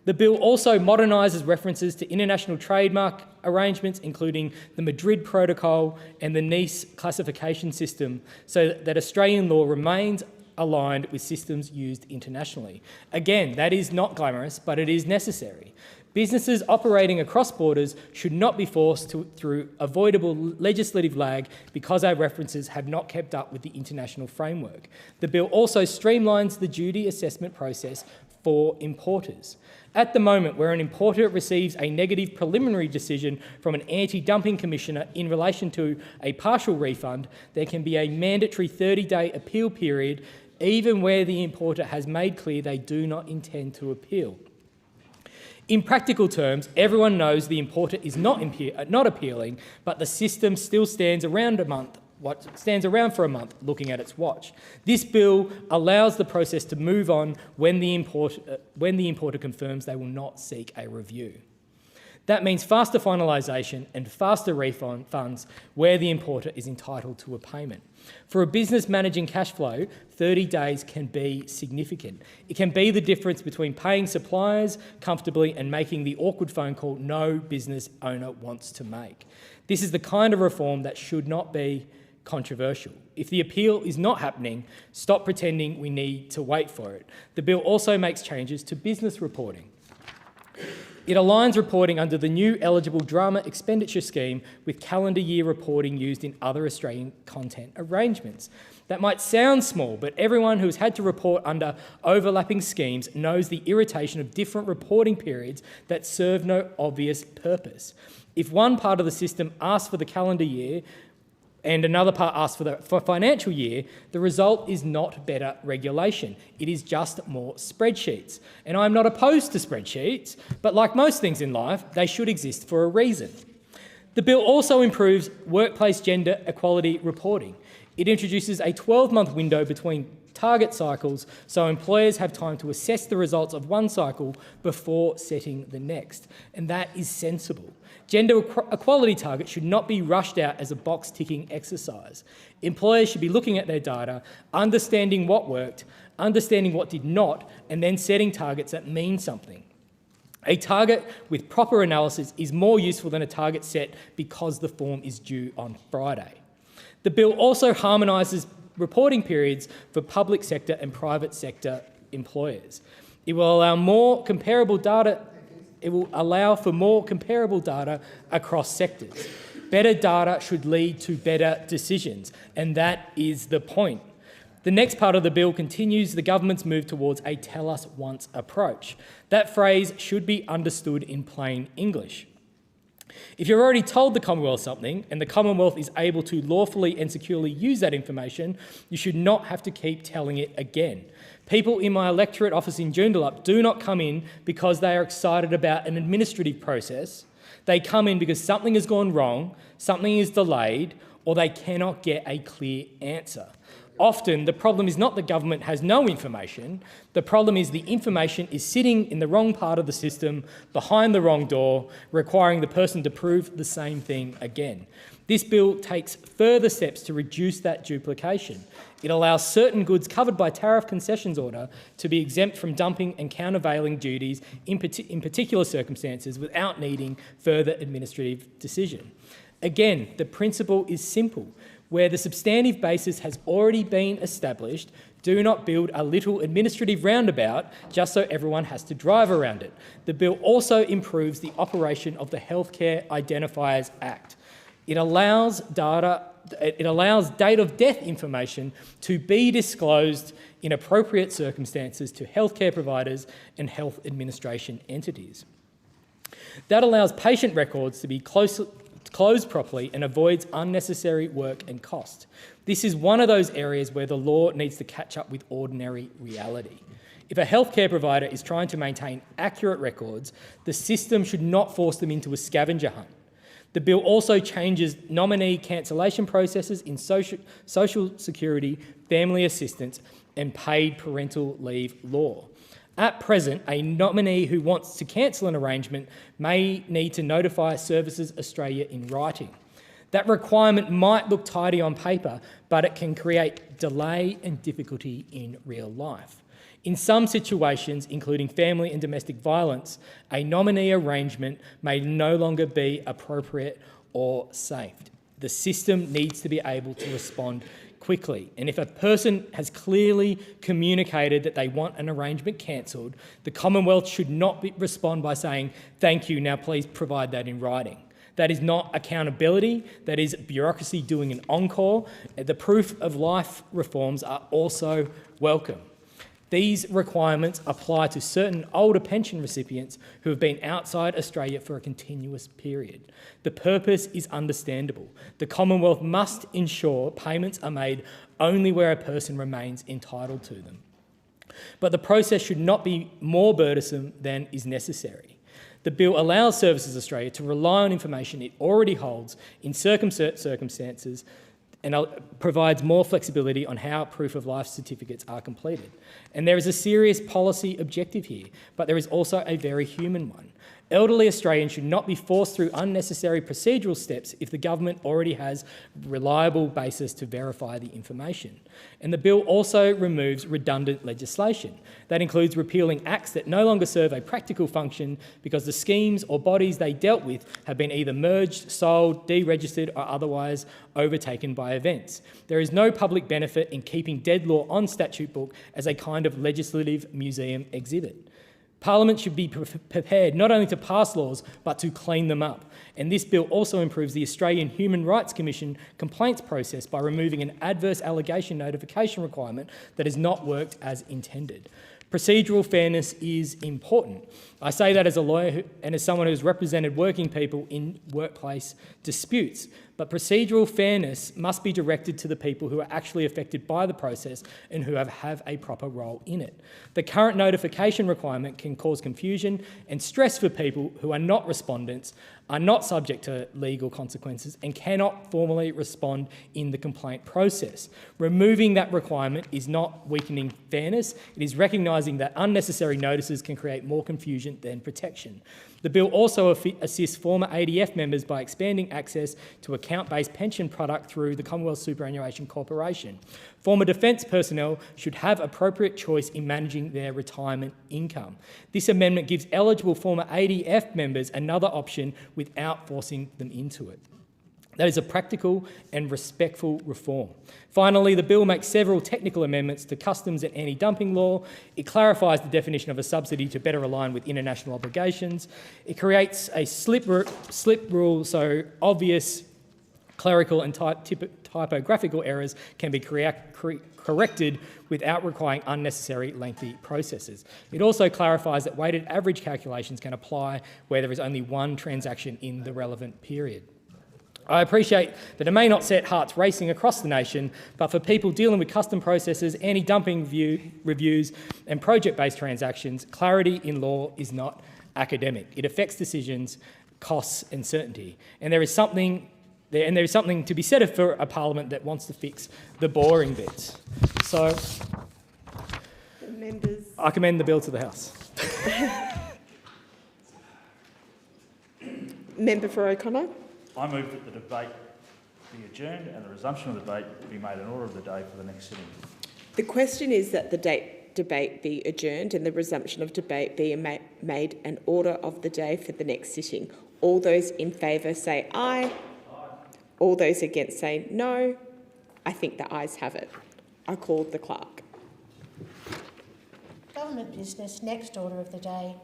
The bill also modernises references to international trademark arrangements, including the Madrid Protocol and the Nice classification system, so that Australian law remains aligned with systems used internationally. Again, that is not glamorous, but it is necessary. Businesses operating across borders should not be forced through avoidable legislative lag because our references have not kept up with the international framework. The bill also streamlines the duty assessment process for importers. At the moment, where an importer receives a negative preliminary decision from an anti-dumping commissioner in relation to a partial refund, there can be a mandatory 30-day appeal period, even where the importer has made clear they do not intend to appeal. In practical terms, everyone knows the importer is not appealing, but the system still stands around for a month looking at its watch. This bill allows the process to move on when the importer confirms they will not seek a review. That means faster finalisation and faster refunds where the importer is entitled to a payment. For a business managing cash flow, 30 days can be significant. It can be the difference between paying suppliers comfortably and making the awkward phone call no business owner wants to make. This is the kind of reform that should not be controversial. If the appeal is not happening, stop pretending we need to wait for it. The bill also makes changes to business reporting. It aligns reporting under the new eligible drama expenditure scheme with calendar year reporting used in other Australian content arrangements. That might sound small, but everyone who's had to report under overlapping schemes knows the irritation of different reporting periods that serve no obvious purpose. If one part of the system asks for the calendar year and another part asks for financial year, the result is not better regulation. It is just more spreadsheets. And I'm not opposed to spreadsheets, but like most things in life, they should exist for a reason. The bill also improves workplace gender equality reporting. It introduces a 12-month window between target cycles so employers have time to assess the results of one cycle before setting the next. And that is sensible. Gender equality targets should not be rushed out as a box-ticking exercise. Employers should be looking at their data, understanding what worked, understanding what did not, and then setting targets that mean something. A target with proper analysis is more useful than a target set because the form is due on Friday. The bill also harmonises reporting periods for public sector and private sector employers. It will allow more comparable data. It will allow for more comparable data across sectors. Better data should lead to better decisions, and that is the point. The next part of the bill continues the government's move towards a tell us once approach. That phrase should be understood in plain English. If you've already told the Commonwealth something and the Commonwealth is able to lawfully and securely use that information, you should not have to keep telling it again. People in my electorate office in Joondalup do not come in because they are excited about an administrative process. They come in because something has gone wrong, something is delayed, or they cannot get a clear answer. Often, the problem is not the government has no information. The problem is the information is sitting in the wrong part of the system, behind the wrong door, requiring the person to prove the same thing again. This bill takes further steps to reduce that duplication. It allows certain goods covered by tariff concessions order to be exempt from dumping and countervailing duties in particular circumstances without needing further administrative decision. Again, the principle is simple. Where the substantive basis has already been established, do not build a little administrative roundabout just so everyone has to drive around it. The bill also improves the operation of the Healthcare Identifiers Act. It allows date of death information to be disclosed in appropriate circumstances to healthcare providers and health administration entities. That allows patient records to be closed properly and avoids unnecessary work and cost. This is one of those areas where the law needs to catch up with ordinary reality. If a healthcare provider is trying to maintain accurate records, the system should not force them into a scavenger hunt. The bill also changes nominee cancellation processes in social security, family assistance, and paid parental leave law. At present, a nominee who wants to cancel an arrangement may need to notify Services Australia in writing. That requirement might look tidy on paper, but it can create delay and difficulty in real life. In some situations, including family and domestic violence, a nominee arrangement may no longer be appropriate or safe. The system needs to be able to respond quickly. And if a person has clearly communicated that they want an arrangement cancelled, the Commonwealth should not respond by saying, "Thank you, now please provide that in writing." That is not accountability, that is bureaucracy doing an encore. The proof of life reforms are also welcome. These requirements apply to certain older pension recipients who have been outside Australia for a continuous period. The purpose is understandable. The Commonwealth must ensure payments are made only where a person remains entitled to them. But the process should not be more burdensome than is necessary. The bill allows Services Australia to rely on information it already holds in circumstances and provides more flexibility on how proof of life certificates are completed. And there is a serious policy objective here, but there is also a very human one. Elderly Australians should not be forced through unnecessary procedural steps if the government already has reliable basis to verify the information. And the bill also removes redundant legislation. That includes repealing acts that no longer serve a practical function because the schemes or bodies they dealt with have been either merged, sold, deregistered or otherwise overtaken by events. There is no public benefit in keeping dead law on statute book as a kind of legislative museum exhibit. Parliament should be prepared not only to pass laws, but to clean them up. And this bill also improves the Australian Human Rights Commission complaints process by removing an adverse allegation notification requirement that has not worked as intended. Procedural fairness is important. I say that as a lawyer and as someone who has represented working people in workplace disputes. but procedural fairness must be directed to the people who are actually affected by the process and who have a proper role in it. The current notification requirement can cause confusion and stress for people who are not respondents, are not subject to legal consequences and cannot formally respond in the complaint process. Removing that requirement is not weakening fairness, it is recognising that unnecessary notices can create more confusion than protection. The bill also assists former ADF members by expanding access to account-based pension product through the Commonwealth Superannuation Corporation. Former defence personnel should have appropriate choice in managing their retirement income. This amendment gives eligible former ADF members another option without forcing them into it. That is a practical and respectful reform. Finally, the bill makes several technical amendments to customs and anti-dumping law. It clarifies the definition of a subsidy to better align with international obligations. It creates a slip rule so obvious clerical and typographical errors can be corrected without requiring unnecessary lengthy processes. It also clarifies that weighted average calculations can apply where there is only one transaction in the relevant period. I appreciate that it may not set hearts racing across the nation, but for people dealing with custom processes, anti-dumping reviews and project-based transactions, clarity in law is not academic. It affects decisions, costs and certainty. And there is something to be said for a parliament that wants to fix the boring bits. So I commend the bill to the House. Member for O'Connor. I move that the debate be adjourned and the resumption of the debate be made an order of the day for the next sitting. The question is that the debate be adjourned and the resumption of debate be made an order of the day for the next sitting. All those in favour say aye. All those against say no. I think the ayes have it. I call the clerk. Government business, next order of the day.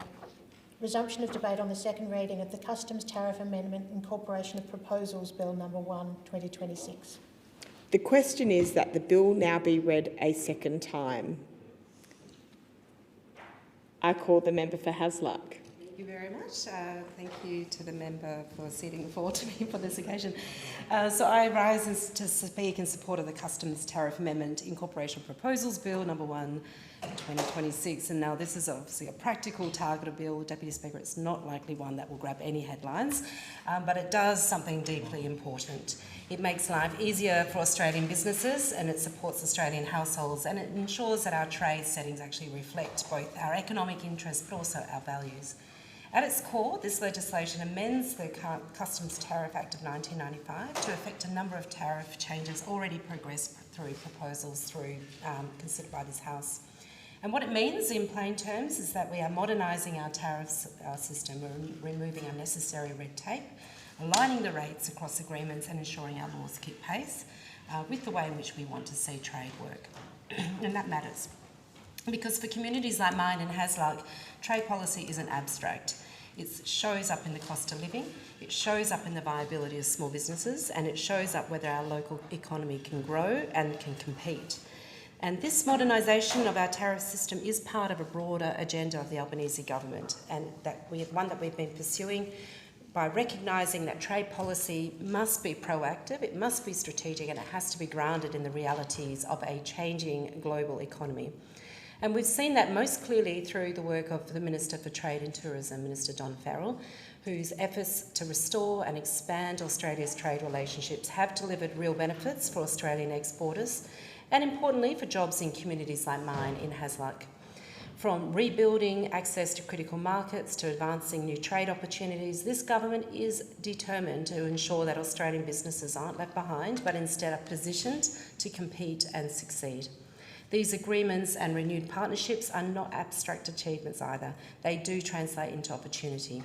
Resumption of debate on the second reading of the Customs Tariff Amendment Incorporation of Proposals Bill Number 1, 2026. The question is that the bill now be read a second time. I call the member for Hasluck. Thank you very much. Thank you to the member for ceding forward to me for this occasion. So I rise to speak in support of the Customs Tariff Amendment Incorporation Proposals Bill Number 1, 2026. And now this is obviously a practical, targeted bill. Deputy Speaker, it's not likely one that will grab any headlines, but it does something deeply important. It makes life easier for Australian businesses and it supports Australian households, and it ensures that our trade settings actually reflect both our economic interests but also our values. At its core, this legislation amends the Customs Tariff Act of 1995 to effect a number of tariff changes already progressed through proposals considered by this House. And what it means in plain terms is that we are modernising our tariff system, removing unnecessary red tape, aligning the rates across agreements and ensuring our laws keep pace with the way in which we want to see trade work. And that matters. Because for communities like mine in Hasluck, trade policy isn't abstract. It shows up in the cost of living, it shows up in the viability of small businesses, and it shows up whether our local economy can grow and can compete. And this modernisation of our tariff system is part of a broader agenda of the Albanese government, and one that we've been pursuing by recognising that trade policy must be proactive, it must be strategic, and it has to be grounded in the realities of a changing global economy. And we've seen that most clearly through the work of the Minister for Trade and Tourism, Minister Don Farrell, whose efforts to restore and expand Australia's trade relationships have delivered real benefits for Australian exporters and, importantly, for jobs in communities like mine in Hasluck. From rebuilding access to critical markets to advancing new trade opportunities, this government is determined to ensure that Australian businesses aren't left behind, but instead are positioned to compete and succeed. These agreements and renewed partnerships are not abstract achievements either. They do translate into opportunity.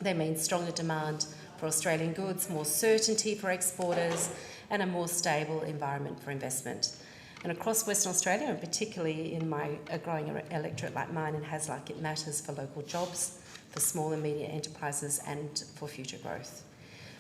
They mean stronger demand for Australian goods, more certainty for exporters, and a more stable environment for investment. And across Western Australia, and particularly in a growing electorate like mine in Hasluck, it matters for local jobs, for small and medium enterprises, and for future growth.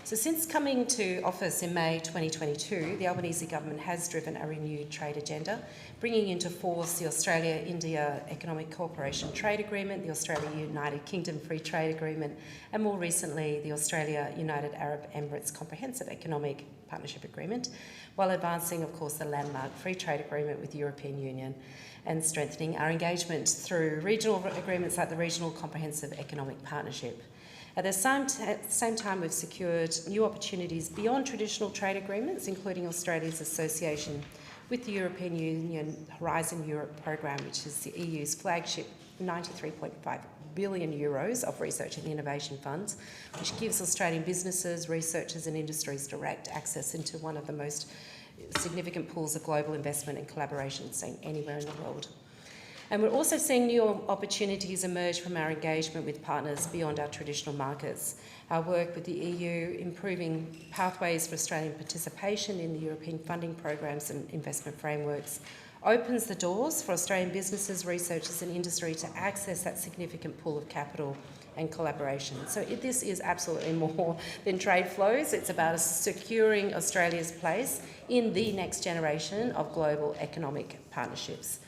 So since coming to office in May 2022, the Albanese government has driven a renewed trade agenda, bringing into force the Australia-India Economic Cooperation Trade Agreement, the Australia-United Kingdom Free Trade Agreement, and more recently the Australia-United Arab Emirates Comprehensive Economic Partnership Agreement, while advancing, of course, the landmark Free Trade Agreement with the European Union and strengthening our engagement through regional agreements like the Regional Comprehensive Economic Partnership. At the same time, we've secured new opportunities beyond traditional trade agreements, including Australia's association with the European Union Horizon Europe program, which is the EU's flagship €93.5 billion of research and innovation funds, which gives Australian businesses, researchers and industries direct access into one of the most significant pools of global investment and collaboration seen anywhere in the world. And we're also seeing new opportunities emerge from our engagement with partners beyond our traditional markets. Our work with the EU, improving pathways for Australian participation in the European funding programs and investment frameworks, opens the doors for Australian businesses, researchers and industry to access that significant pool of capital and collaboration. So this is absolutely more than trade flows. It's about securing Australia's place in the next generation of global economic partnerships.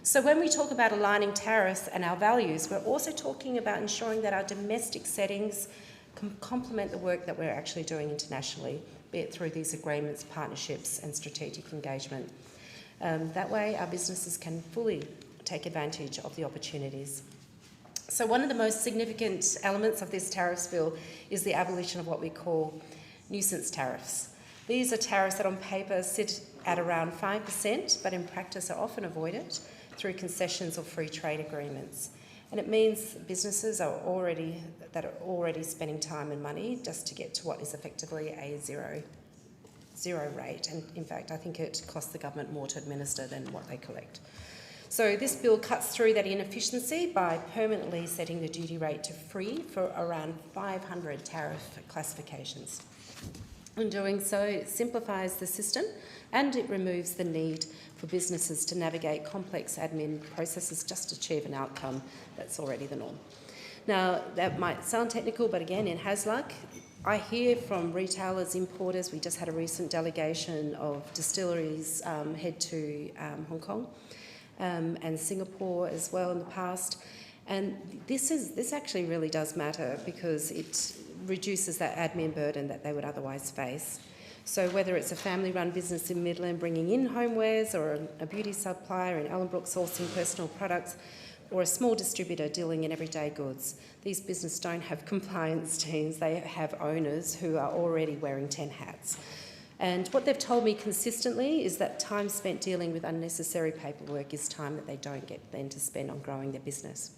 So when we talk about aligning tariffs and our values, we're also talking about ensuring that our domestic settings complement the work that we're actually doing internationally, be it through these agreements, partnerships and strategic engagement. That way our businesses can fully take advantage of the opportunities. So one of the most significant elements of this tariffs bill is the abolition of what we call nuisance tariffs. These are tariffs that on paper sit at around 5%, but in practice are often avoided through concessions or free trade agreements. And it means businesses are already spending time and money just to get to what is effectively a zero rate. And in fact, I think it costs the government more to administer than what they collect. So this bill cuts through that inefficiency by permanently setting the duty rate to free for around 500 tariff classifications. In doing so, it simplifies the system and it removes the need for businesses to navigate complex admin processes just to achieve an outcome that's already the norm. Now, that might sound technical, but again, in HASLUC, I hear from retailers, importers. We just had a recent delegation of distilleries head to Hong Kong and Singapore as well in the past. And this actually really does matter because it reduces that admin burden that they would otherwise face. So whether it's a family-run business in Midland bringing in homewares or a beauty supplier in Ellenbrook sourcing personal products or a small distributor dealing in everyday goods, these businesses don't have compliance teams, they have owners who are already wearing 10 hats. And what they've told me consistently is that time spent dealing with unnecessary paperwork is time that they don't get then to spend on growing their business.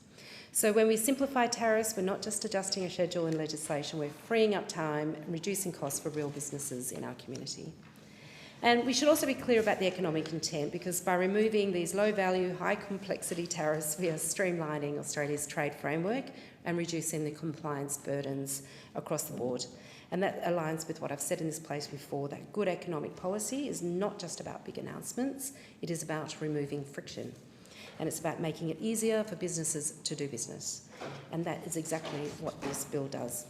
So when we simplify tariffs, we're not just adjusting a schedule in legislation, we're freeing up time and reducing costs for real businesses in our community. And we should also be clear about the economic intent because by removing these low-value, high-complexity tariffs, we are streamlining Australia's trade framework and reducing the compliance burdens across the board. And that aligns with what I've said in this place before, that good economic policy is not just about big announcements, it is about removing friction. And it's about making it easier for businesses to do business. And that is exactly what this bill does.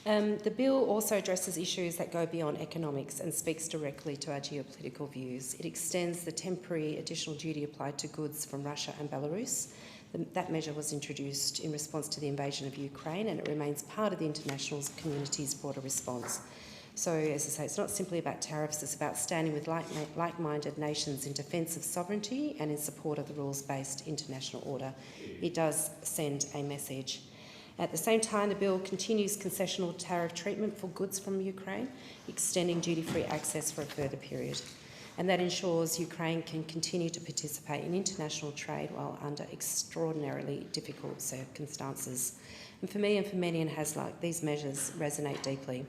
The bill also addresses issues that go beyond economics and speaks directly to our geopolitical views. It extends the temporary additional duty applied to goods from Russia and Belarus. That measure was introduced in response to the invasion of Ukraine and it remains part of the international community's broader response. So, as I say, it's not simply about tariffs, it's about standing with like-minded nations in defence of sovereignty and in support of the rules-based international order. It does send a message. At the same time, the bill continues concessional tariff treatment for goods from Ukraine, extending duty-free access for a further period. And that ensures Ukraine can continue to participate in international trade while under extraordinarily difficult circumstances. And for me and for many in HASLUC, these measures resonate deeply.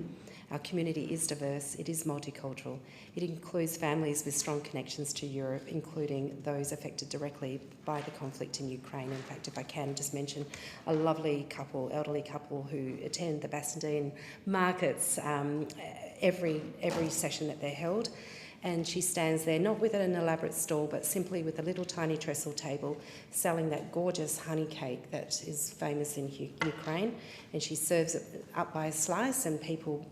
Our community is diverse, it is multicultural. It includes families with strong connections to Europe, including those affected directly by the conflict in Ukraine. In fact, if I can just mention a lovely couple, elderly couple who attend the Bassendean markets every session that they're held. And she stands there, not with an elaborate stall, but simply with a little tiny trestle table, selling that gorgeous honey cake that is famous in Ukraine. And she serves it up by a slice, and people,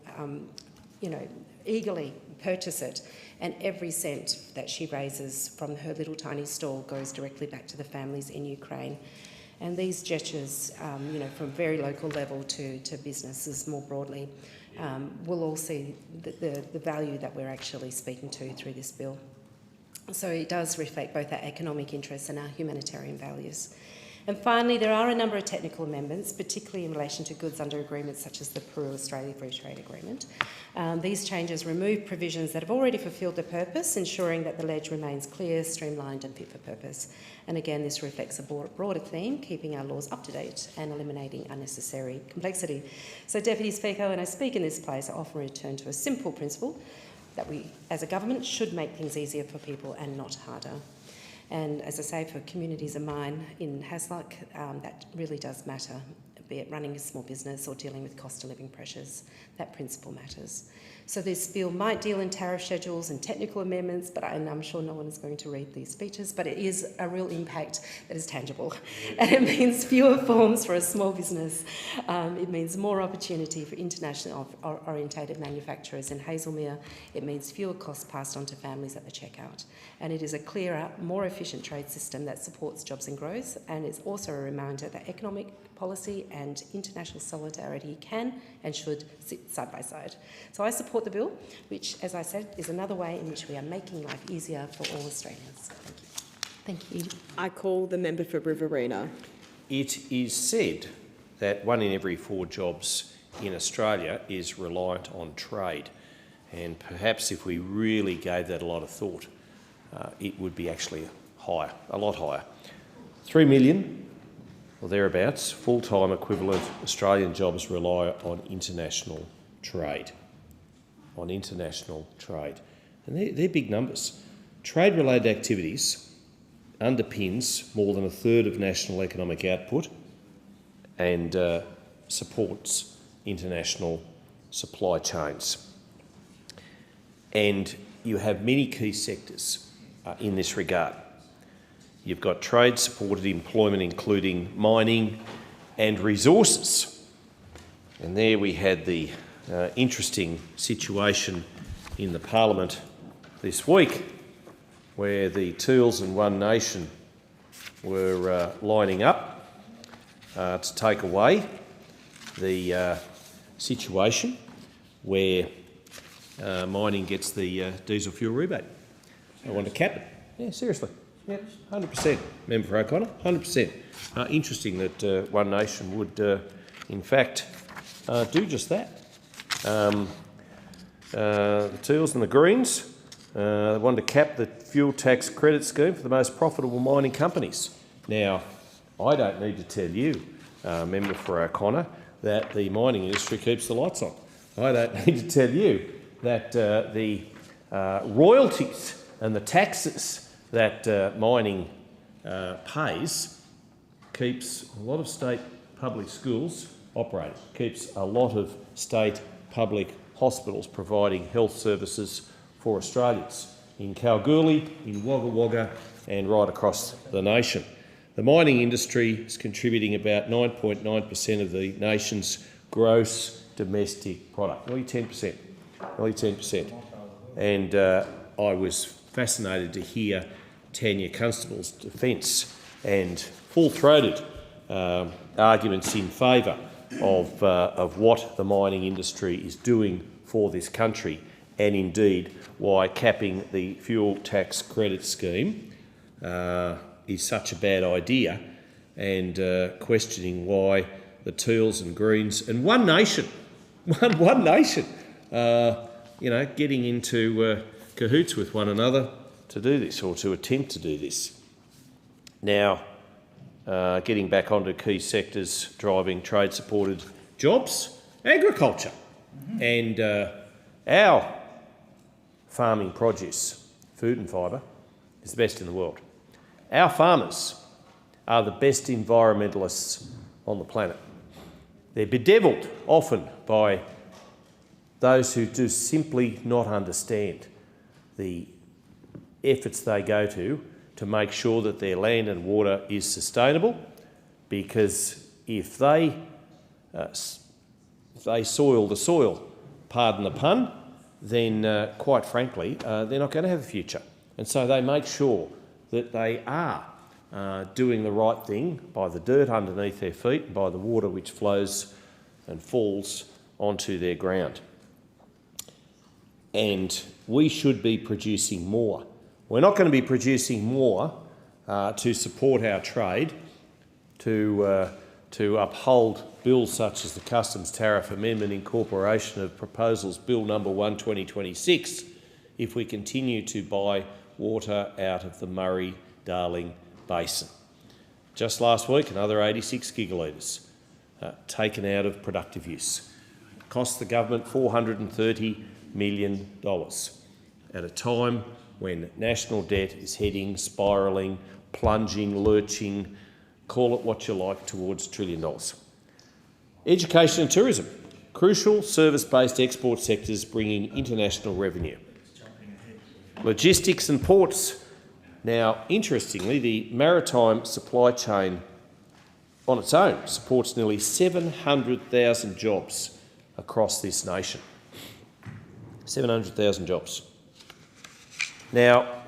eagerly purchase it. And every cent that she raises from her little tiny stall goes directly back to the families in Ukraine. And these gestures, from very local level to businesses more broadly, will all see the value that we're actually speaking to through this bill. So it does reflect both our economic interests and our humanitarian values. And finally, there are a number of technical amendments, particularly in relation to goods under agreements such as the Peru-Australia Free Trade Agreement. These changes remove provisions that have already fulfilled their purpose, ensuring that the ledge remains clear, streamlined and fit for purpose. And again, this reflects a broader theme, keeping our laws up to date and eliminating unnecessary complexity. So, Deputy Speaker, when I speak in this place, I often return to a simple principle that we, as a government, should make things easier for people and not harder. And as I say, for communities of mine in Hasluck, that really does matter, be it running a small business or dealing with cost of living pressures. That principle matters. So this bill might deal in tariff schedules and technical amendments, and I'm sure no one is going to read these features, but it is a real impact that is tangible. And it means fewer forms for a small business. It means more opportunity for international orientated manufacturers in Hazelmere. It means fewer costs passed on to families at the checkout. And it is a clearer, more efficient trade system that supports jobs and growth, and it's also a reminder that economic policy and international solidarity can and should sit side by side. So I support the bill, which, as I said, is another way in which we are making life easier for all Australians. Thank you. I call the member for Riverina. It is said that 1 in every 4 jobs in Australia is reliant on trade. And perhaps if we really gave that a lot of thought, it would be actually higher, a lot higher. 3 million or thereabouts full-time equivalent Australian jobs rely on international trade. And they're big numbers. Trade-related activities underpins more than a third of national economic output and supports international supply chains. And you have many key sectors in this regard. You've got trade-supported employment, including mining and resources. And there we had the interesting situation in the Parliament this week, where the Teals and One Nation were lining up to take away the situation where mining gets the diesel fuel rebate. I want to cap it. Yeah, seriously. Yeah, 100%. Member for O'Connor, 100%. Interesting that One Nation would, in fact, do just that. The Teals and the Greens wanted to cap the fuel tax credit scheme for the most profitable mining companies. Now, I don't need to tell you, Member for O'Connor, that the mining industry keeps the lights on. I don't need to tell you that the royalties and the taxes that mining pays keeps a lot of state public schools operating, keeps a lot of state public hospitals providing health services for Australians in Kalgoorlie, in Wagga Wagga and right across the nation. The mining industry is contributing about 9.9% of the nation's gross domestic product, nearly 10%. And I was fascinated to hear Tanya Constable's defence and full-throated arguments in favour of what the mining industry is doing for this country, and indeed why capping the fuel tax credit scheme is such a bad idea, and questioning why the Teals and Greens and One Nation, getting into cahoots with one another to do this, or to attempt to do this. Now, getting back onto key sectors driving trade-supported jobs, agriculture, and our farming produce, food and fibre, is the best in the world. Our farmers are the best environmentalists on the planet. They're bedevilled often by those who do simply not understand the efforts they go to make sure that their land and water is sustainable, because if they soil the soil, pardon the pun, then quite frankly, they're not going to have a future. And so they make sure that they are doing the right thing by the dirt underneath their feet and by the water which flows and falls onto their ground. And we should be producing more. We're not going to be producing more to support our trade, to uphold bills such as the Customs Tariff Amendment Incorporation of Proposals Bill number 1, 2026, if we continue to buy water out of the Murray-Darling Basin. Just last week, another 86 gigalitres taken out of productive use. It cost the government $430 million at a time when national debt is heading, spiralling, plunging, lurching, call it what you like, towards $1 trillion. Education and tourism, crucial service-based export sectors bringing international revenue. Logistics and ports. Now, interestingly, the maritime supply chain on its own supports nearly 700,000 jobs across this nation. 700,000 jobs. Now,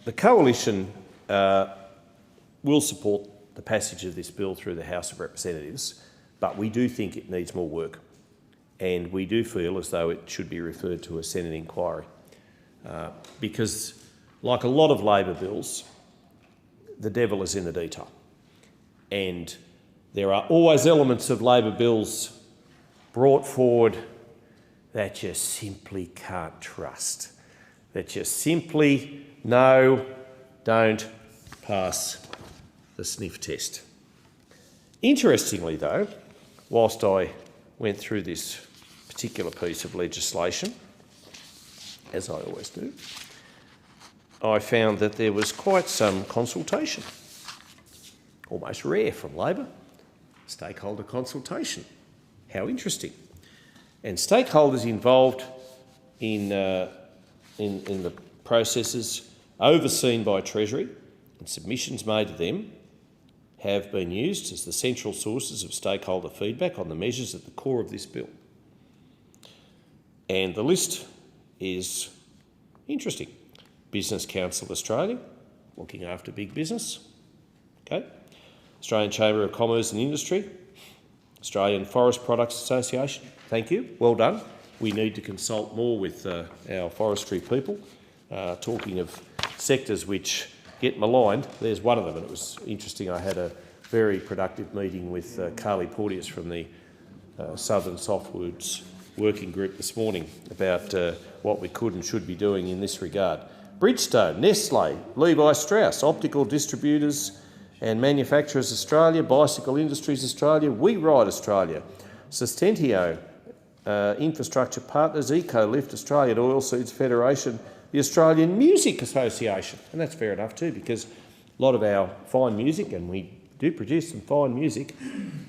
the Coalition will support the passage of this bill through the House of Representatives, but we do think it needs more work, and we do feel as though it should be referred to a Senate inquiry. Because, like a lot of Labor bills, the devil is in the detail. And there are always elements of Labor bills brought forward that you simply can't trust, that you simply don't pass the sniff test. Interestingly, though, whilst I went through this particular piece of legislation, as I always do, I found that there was quite some consultation, almost rare from Labor, stakeholder consultation. How interesting. And stakeholders involved in the processes overseen by Treasury and submissions made to them have been used as the central sources of stakeholder feedback on the measures at the core of this bill. And the list is interesting. Business Council Australia, looking after big business. Okay. Australian Chamber of Commerce and Industry, Australian Forest Products Association. Thank you, well done. We need to consult more with our forestry people. Talking of sectors which get maligned, there's one of them, and it was interesting. I had a very productive meeting with Carly Porteous from the Southern Softwoods Working Group this morning about what we could and should be doing in this regard. Bridgestone, Nestle, Levi Strauss, Optical Distributors and Manufacturers Australia, Bicycle Industries Australia, We Ride Australia, Sustentio, Infrastructure Partners, Ecolift, Australian Oilseeds Federation, the Australian Music Association. And that's fair enough too, because a lot of our fine music, and we do produce some fine music,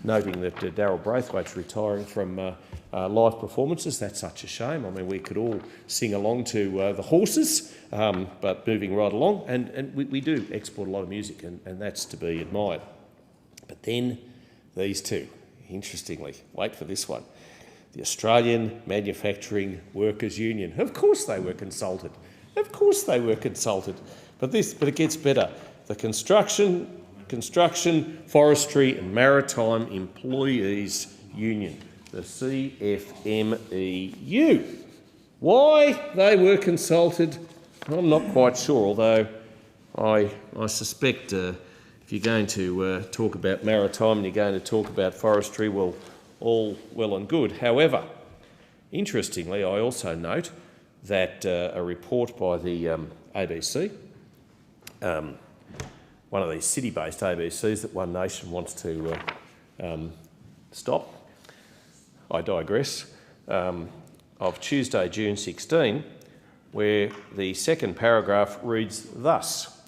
noting that Darryl Braithwaite's retiring from live performances. That's such a shame. I mean, we could all sing along to the Horses, but moving right along. And we do export a lot of music, and that's to be admired. But then these two, interestingly, wait for this one, the Australian Manufacturing Workers Union. Of course they were consulted. Of course they were consulted. But it gets better. The Construction, Forestry and Maritime Employees Union, the CFMEU. Why they were consulted, I'm not quite sure, although I suspect if you're going to talk about maritime and you're going to talk about forestry, well, all well and good. However, interestingly, I also note that a report by the ABC, one of these city-based ABCs that One Nation wants to stop, I digress, of Tuesday, June 16, where the second paragraph reads thus: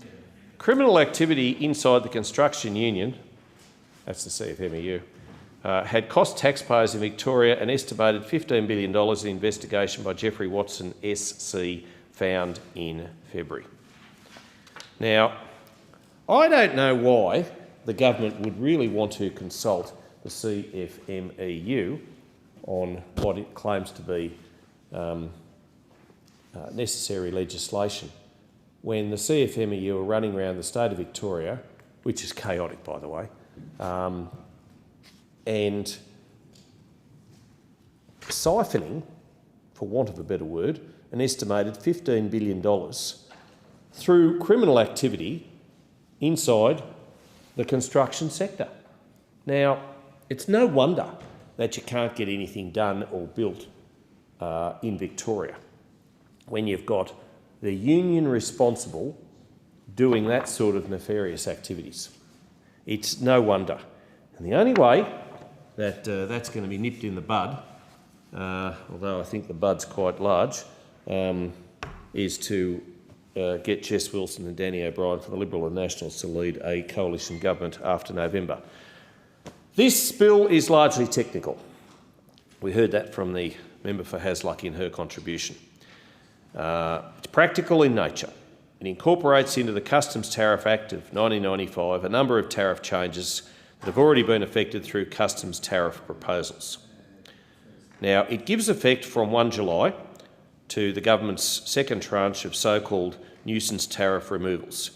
criminal activity inside the construction union, that's the CFMEU, had cost taxpayers in Victoria an estimated $15 billion in investigation by Jeffrey Watson SC found in February. Now, I don't know why the government would really want to consult the CFMEU on what it claims to be necessary legislation when the CFMEU are running around the state of Victoria, which is chaotic, by the way, and siphoning, for want of a better word, an estimated $15 billion through criminal activity inside the construction sector. Now, it's no wonder that you can't get anything done or built in Victoria when you've got the union responsible doing that sort of nefarious activities. It's no wonder. And the only way that that's going to be nipped in the bud, although I think the bud's quite large, is to get Jess Wilson and Danny O'Brien from the Liberal and Nationals to lead a coalition government after November. This bill is largely technical. We heard that from the member for Hasluck in her contribution. It's practical in nature. It incorporates into the Customs Tariff Act of 1995 a number of tariff changes that have already been effected through customs tariff proposals. Now, it gives effect from 1 July to the government's second tranche of so-called nuisance tariff removals,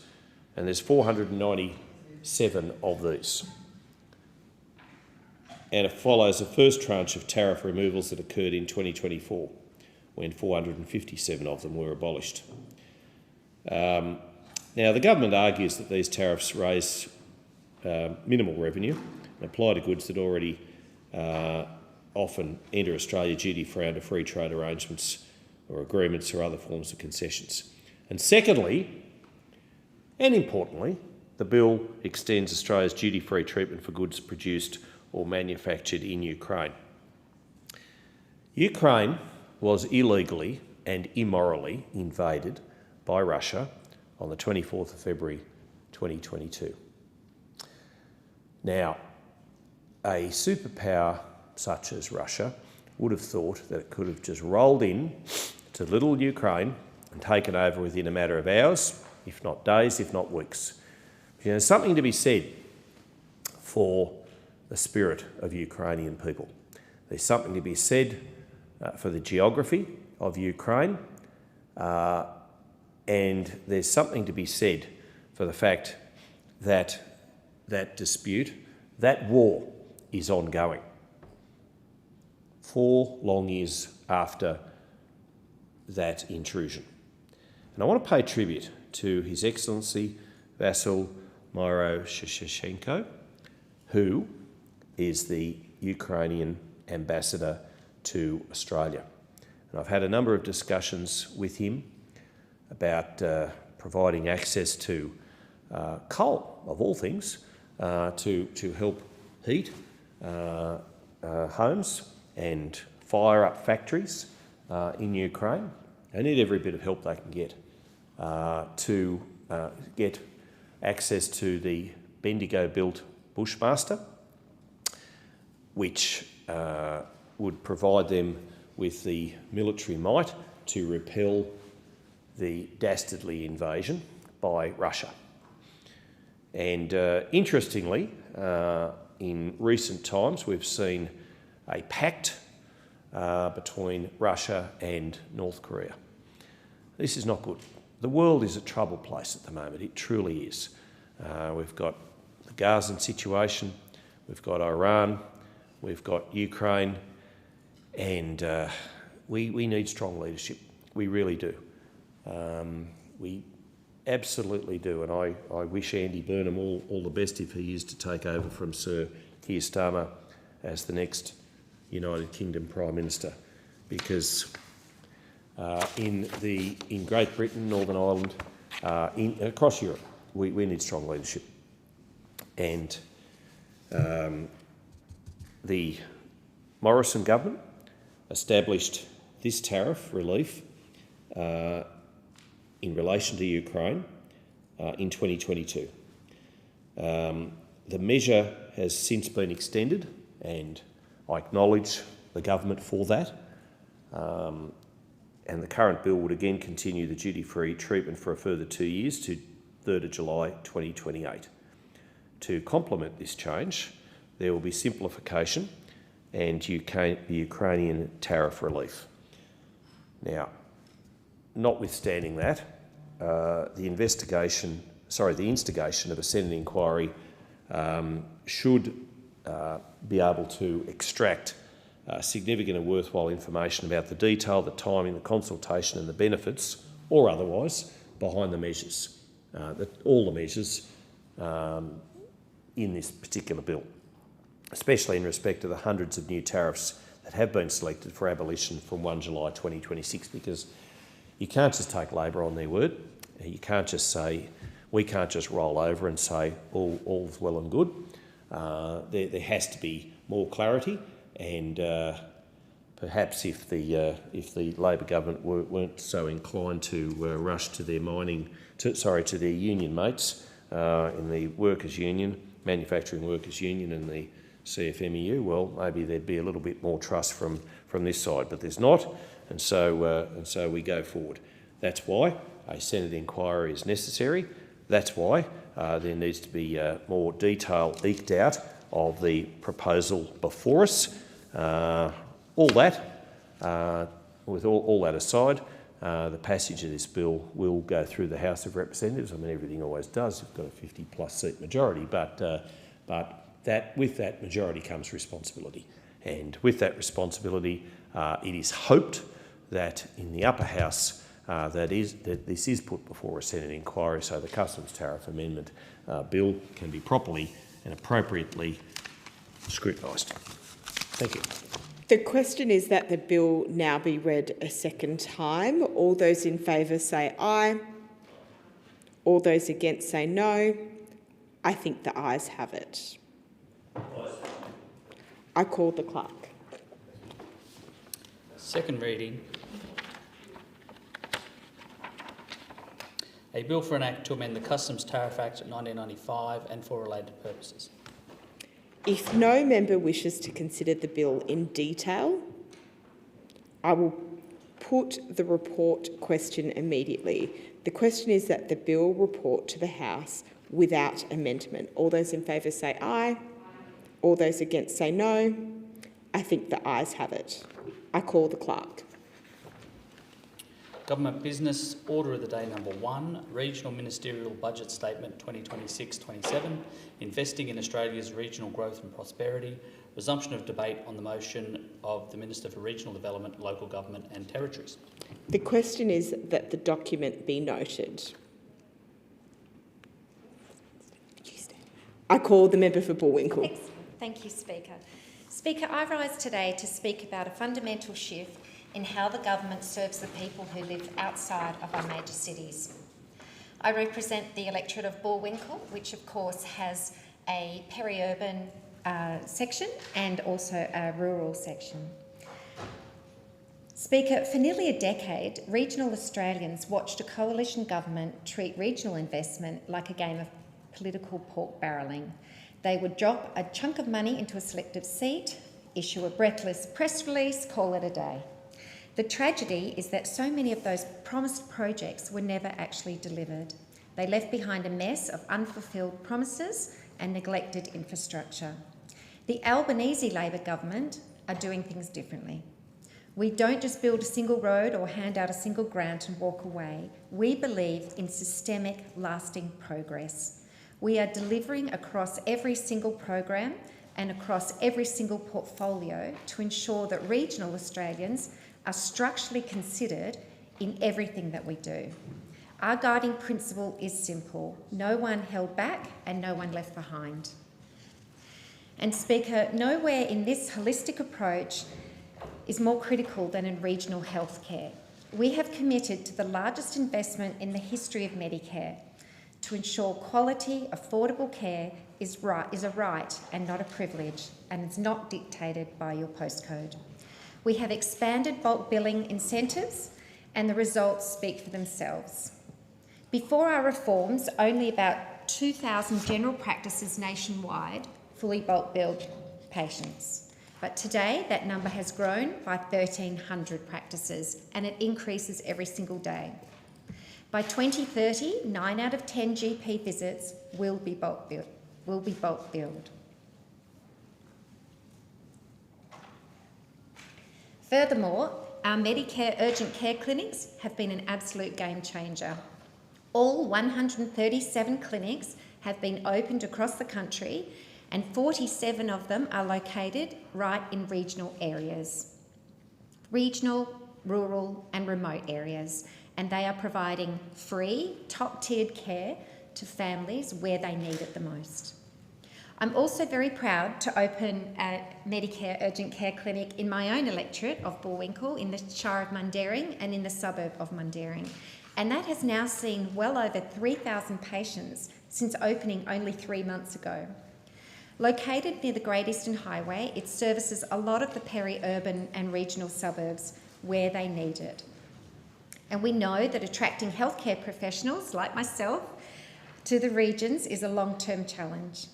and there's 497 of these. And it follows the first tranche of tariff removals that occurred in 2024, when 457 of them were abolished. Now, the government argues that these tariffs raise minimal revenue and apply to goods that already often enter Australia duty-free under free trade arrangements or agreements or other forms of concessions. And secondly, and importantly, the bill extends Australia's duty-free treatment for goods produced or manufactured in Ukraine. Ukraine was illegally and immorally invaded by Russia on the 24th of February 2022. Now, a superpower such as Russia would have thought that it could have just rolled in to little Ukraine and taken over within a matter of hours, if not days, if not weeks. You know, there's something to be said for the spirit of Ukrainian people. There's something to be said for the geography of Ukraine, and there's something to be said for the fact that that dispute, that war, is ongoing 4 long years after that intrusion. And I want to pay tribute to His Excellency Vasyl Myroshichenko, who is the Ukrainian ambassador to Australia. And I've had a number of discussions with him about providing access to coal, of all things, to help heat homes and fire up factories in Ukraine. They need every bit of help they can get to get access to the Bendigo-built Bushmaster, which would provide them with the military might to repel the dastardly invasion by Russia. And interestingly, in recent times, we've seen a pact between Russia and North Korea. This is not good. The world is a troubled place at the moment. It truly is. We've got the Gazan situation, we've got Iran, we've got Ukraine, and we need strong leadership. We really do. We absolutely do, and I wish Andy Burnham all the best if he is to take over from Sir Keir Starmer as the next United Kingdom Prime Minister, because in Great Britain, Northern Ireland, across Europe, we need strong leadership. And the Morrison government established this tariff relief in relation to Ukraine in 2022. The measure has since been extended, and I acknowledge the government for that. and the current bill would again continue the duty-free treatment for a further 2 years to 3rd of July 2028. To complement this change, there will be simplification and the Ukrainian tariff relief. Now, notwithstanding that, the instigation of a Senate inquiry should be able to extract significant and worthwhile information about the detail, the timing, the consultation and the benefits, or otherwise, behind the measures, all the measures in this particular bill, especially in respect to the hundreds of new tariffs that have been selected for abolition from 1 July 2026, because you can't just take Labor on their word. You can't just say, we can't just roll over and say all's well and good. There has to be more clarity, and perhaps if the Labor government weren't so inclined to rush to their to their union mates in the workers' union, manufacturing workers' union, and the CFMEU, well, maybe there'd be a little bit more trust from this side, but there's not, and so we go forward. That's why a Senate inquiry is necessary. That's why there needs to be more detail eked out of the proposal before us. With all that aside, the passage of this bill will go through the House of Representatives. I mean, everything always does. You've got a 50+ seat majority, but with that majority comes responsibility. And with that responsibility, it is hoped that in the upper house that this is put before a Senate inquiry, so the Customs Tariff Amendment Bill can be properly and appropriately scrutinised. Thank you. The question is that the bill now be read a second time. All those in favour say aye. All those against say no. I think the ayes have it. I call the clerk. Second reading. A bill for an act to amend the Customs Tariff Act of 1995 and for related purposes. If no member wishes to consider the bill in detail, I will put the report question immediately. The question is that the bill report to the House without amendment. All those in favour say aye. All those against say no. I think the ayes have it. I call the clerk. Government Business, Order of the Day number 1, Regional Ministerial Budget Statement 2026-27, Investing in Australia's Regional Growth and Prosperity, resumption of debate on the motion of the Minister for Regional Development, Local Government and Territories. The question is that the document be noted. I call the member for Bullwinkle. Thank you, Speaker. Speaker, I rise today to speak about a fundamental shift in how the government serves the people who live outside of our major cities. I represent the electorate of Bullwinkle, which of course has a peri-urban section and also a rural section. Speaker, for nearly a decade, regional Australians watched a coalition government treat regional investment like a game of political pork barrelling. They would drop a chunk of money into a selective seat, issue a breathless press release, call it a day. The tragedy is that so many of those promised projects were never actually delivered. They left behind a mess of unfulfilled promises and neglected infrastructure. The Albanese Labor government are doing things differently. We don't just build a single road or hand out a single grant and walk away. We believe in systemic, lasting progress. We are delivering across every single program and across every single portfolio to ensure that regional Australians are structurally considered in everything that we do. Our guiding principle is simple: no one held back and no one left behind. And Speaker, nowhere in this holistic approach is more critical than in regional healthcare. We have committed to the largest investment in the history of Medicare to ensure quality, affordable care is a right and not a privilege, and it's not dictated by your postcode. We have expanded bulk billing incentives, and the results speak for themselves. Before our reforms, only about 2,000 general practices nationwide fully bulk billed patients. But today, that number has grown by 1,300 practices, and it increases every single day. By 2030, 9 out of 10 GP visits will be bulk billed. Furthermore, our Medicare urgent care clinics have been an absolute game changer. All 137 clinics have been opened across the country, and 47 of them are located right in regional areas. Regional, rural and remote areas, and they are providing free, top-tiered care to families where they need it the most. I'm also very proud to open a Medicare urgent care clinic in my own electorate of Bullwinkle in the Shire of Mundaring and in the suburb of Mundaring. And that has now seen well over 3,000 patients since opening only 3 months ago. Located near the Great Eastern Highway, it services a lot of the peri-urban and regional suburbs where they need it. And we know that attracting healthcare professionals like myself to the regions is a long-term challenge.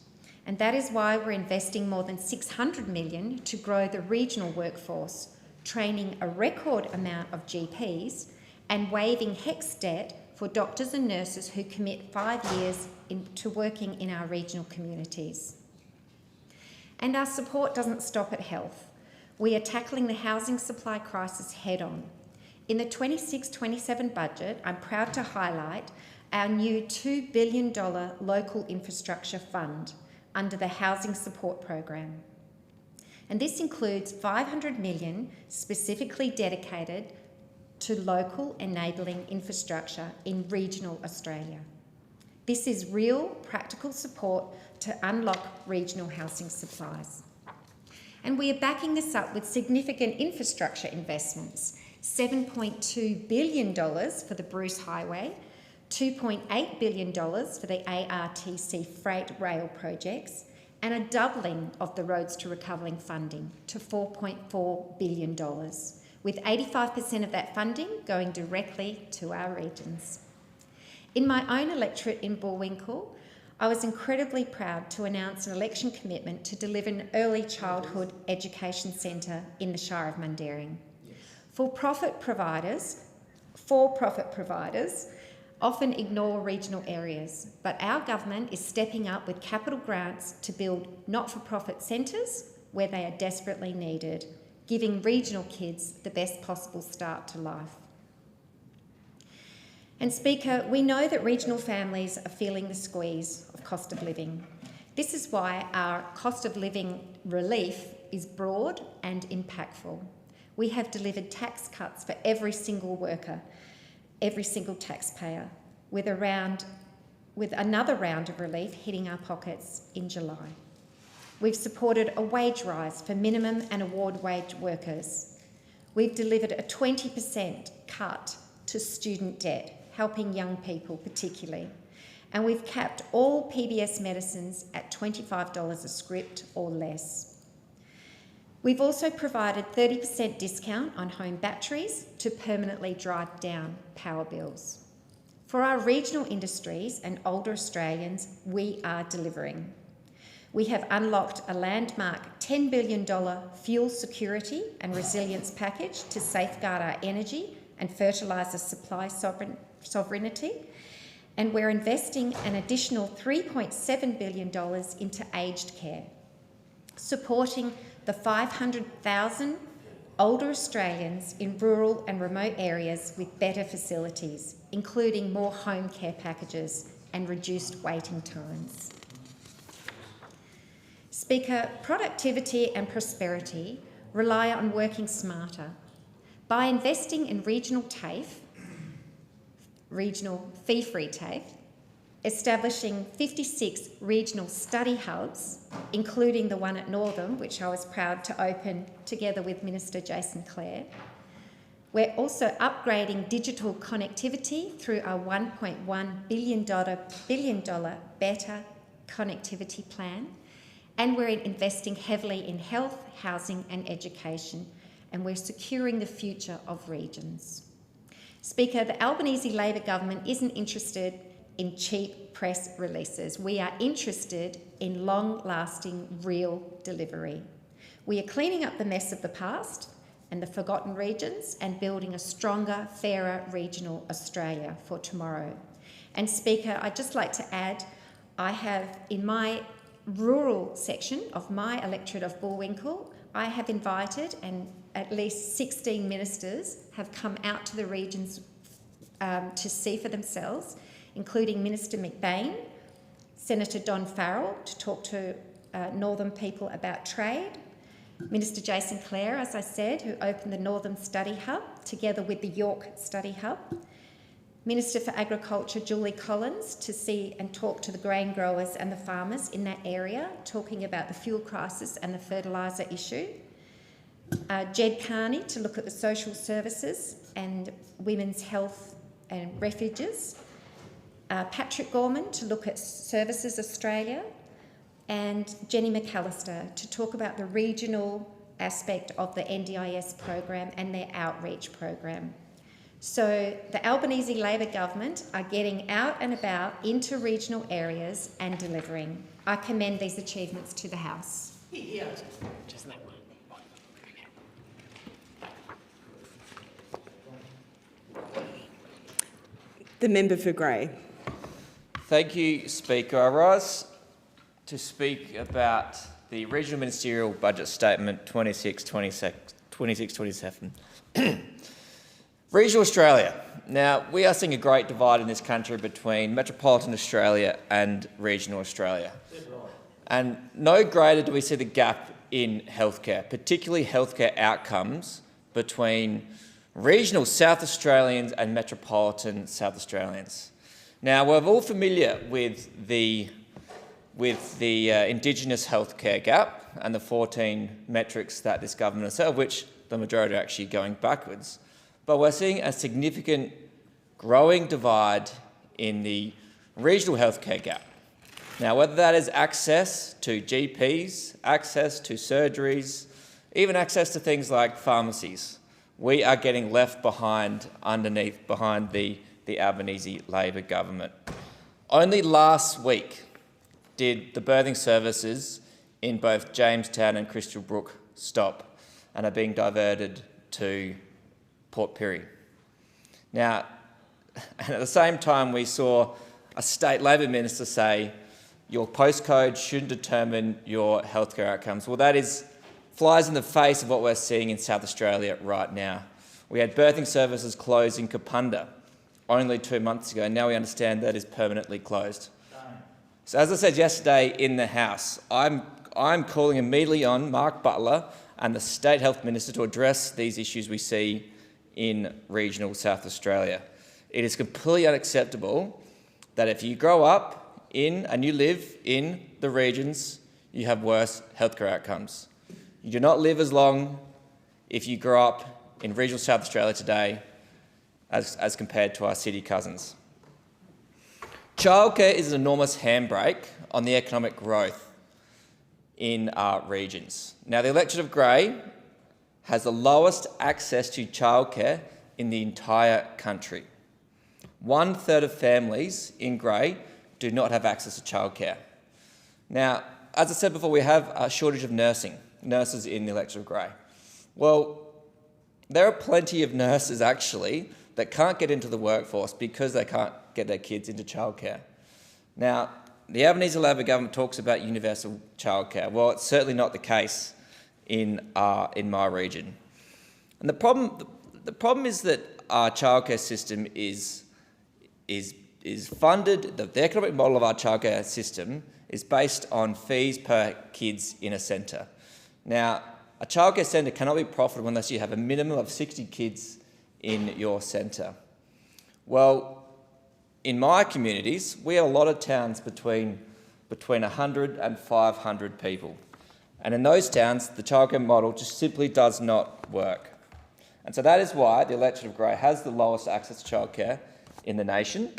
And that is why we're investing more than $600 million to grow the regional workforce, training a record amount of GPs and waiving HECS debt for doctors and nurses who commit 5 years to working in our regional communities. And our support doesn't stop at health. We are tackling the housing supply crisis head-on. In the 26-27 budget, I'm proud to highlight our new $2 billion local infrastructure fund under the Housing Support Program. And this includes $500 million specifically dedicated to local enabling infrastructure in regional Australia. This is real, practical support to unlock regional housing supplies. And we are backing this up with significant infrastructure investments, $7.2 billion for the Bruce Highway, $2.8 billion for the ARTC freight rail projects, and a doubling of the Roads to Recovery funding to $4.4 billion, with 85% of that funding going directly to our regions. In my own electorate in Bullwinkle, I was incredibly proud to announce an election commitment to deliver an early childhood education centre in the Shire of Mundaring. For-profit providers often ignore regional areas, but our government is stepping up with capital grants to build not-for-profit centres where they are desperately needed, giving regional kids the best possible start to life. And Speaker, we know that regional families are feeling the squeeze of cost of living. This is why our cost of living relief is broad and impactful. We have delivered tax cuts for every single worker, every single taxpayer, with another round of relief hitting our pockets in July. We've supported a wage rise for minimum and award wage workers. We've delivered a 20% cut to student debt, helping young people particularly. And we've capped all PBS medicines at $25 a script or less. We've also provided 30% discount on home batteries to permanently drive down power bills. For our regional industries and older Australians, we are delivering. We have unlocked a landmark $10 billion fuel security and resilience package to safeguard our energy and fertiliser supply sovereignty, and we're investing an additional $3.7 billion into aged care, supporting the 500,000 older Australians in rural and remote areas with better facilities, including more home care packages and reduced waiting times. Speaker, productivity and prosperity rely on working smarter. By investing in regional TAFE, regional fee-free TAFE, establishing 56 regional study hubs, including the one at Northam, which I was proud to open together with Minister Jason Clare. We're also upgrading digital connectivity through our $1.1 billion Better Connectivity Plan, and we're investing heavily in health, housing and education, and we're securing the future of regions. Speaker, the Albanese Labor government isn't interested in cheap press releases. We are interested in long-lasting, real delivery. We are cleaning up the mess of the past and the forgotten regions and building a stronger, fairer regional Australia for tomorrow. And Speaker, I'd just like to add, I have in my rural section of my electorate of Bullwinkle, I have invited, and at least 16 ministers have come out to the regions to see for themselves, including Minister McBain, Senator Don Farrell to talk to northern people about trade, Minister Jason Clare, as I said, who opened the Northern Study Hub together with the York Study Hub, Minister for Agriculture Julie Collins to see and talk to the grain growers and the farmers in that area, talking about the fuel crisis and the fertiliser issue, Jed Carney to look at the social services and women's health and refuges, Patrick Gorman to look at Services Australia, and Jenny McAllister to talk about the regional aspect of the NDIS program and their outreach program. So the Albanese Labor government are getting out and about into regional areas and delivering. I commend these achievements to the House. Yeah, just that one. The member for Grey. Thank you, Speaker. I rise to speak about the Regional Ministerial Budget Statement 26-27. Regional Australia. Now, we are seeing a great divide in this country between metropolitan Australia and regional Australia. And no greater do we see the gap in healthcare, particularly healthcare outcomes between regional South Australians and metropolitan South Australians. Now, we're all familiar with the Indigenous healthcare gap and the 14 metrics that this government has set, of which the majority are actually going backwards. But we're seeing a significant growing divide in the regional healthcare gap. Now, whether that is access to GPs, access to surgeries, even access to things like pharmacies, we are getting left behind behind the Albanese Labor government. Only last week did the birthing services in both Jamestown and Crystal Brook stop and are being diverted to Port Pirie. Now, and at the same time, we saw a state Labor minister say your postcode shouldn't determine your healthcare outcomes. Well, that flies in the face of what we're seeing in South Australia right now. We had birthing services closed in Kapunda only 2 months ago, and now we understand that is permanently closed. So as I said yesterday in the House, I'm calling immediately on Mark Butler and the State Health Minister to address these issues we see in regional South Australia. It is completely unacceptable that if you grow up in and you live in the regions, you have worse healthcare outcomes. You do not live as long if you grow up in regional South Australia today as compared to our city cousins. Childcare is an enormous handbrake on the economic growth in our regions. Now, the electorate of Grey has the lowest access to childcare in the entire country. 1/3 of families in Grey do not have access to childcare. Now, as I said before, we have a shortage of nurses in the electorate of Grey. Well, there are plenty of nurses actually that can't get into the workforce because they can't get their kids into childcare. Now, the Albanese Labor government talks about universal childcare. Well, it's certainly not the case in my region. And the problem is that our childcare system is funded. The economic model of our childcare system is based on fees per kids in a centre. Now, a childcare centre cannot be profitable unless you have a minimum of 60 kids in your centre. Well, in my communities, we have a lot of towns between 100 and 500 people. And in those towns, the childcare model just simply does not work. And so that is why the electorate of Grey has the lowest access to childcare in the nation,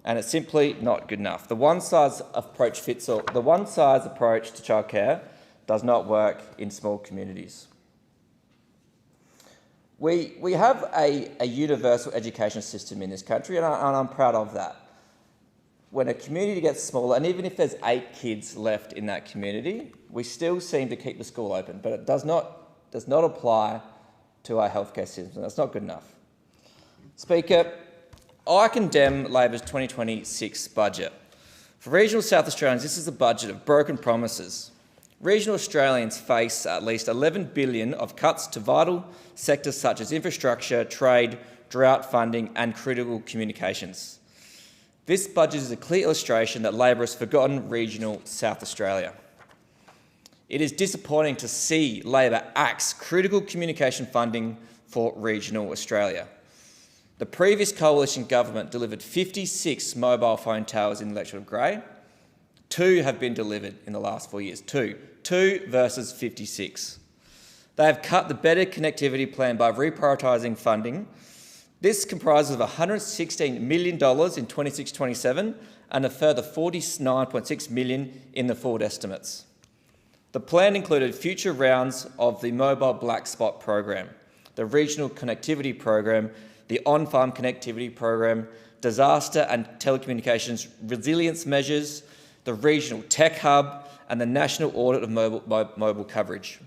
and it's simply not good enough. The one-size approach fits all. The one-size approach to childcare does not work in small communities. We have a universal education system in this country, and I'm proud of that. when a community gets smaller, and even if there's 8 kids left in that community, we still seem to keep the school open, but it does not apply to our healthcare system. That's not good enough. Speaker, I condemn Labor's 2026 budget. For regional South Australians, this is a budget of broken promises. Regional Australians face at least $11 billion of cuts to vital sectors such as infrastructure, trade, drought funding and critical communications. This budget is a clear illustration that Labor has forgotten regional South Australia. It is disappointing to see Labor axe critical communication funding for regional Australia. The previous coalition government delivered 56 mobile phone towers in the electorate of Grey. 2 have been delivered in the last 4 years. 2 versus 56. They have cut the Better Connectivity Plan by reprioritising funding. This comprises of $116 million in 26-27 and a further $49.6 million in the forward estimates. The plan included future rounds of the Mobile Black Spot program, the Regional Connectivity Program, the On-Farm Connectivity Program, Disaster and Telecommunications Resilience Measures, the Regional Tech Hub and the National Audit of Mobile Coverage.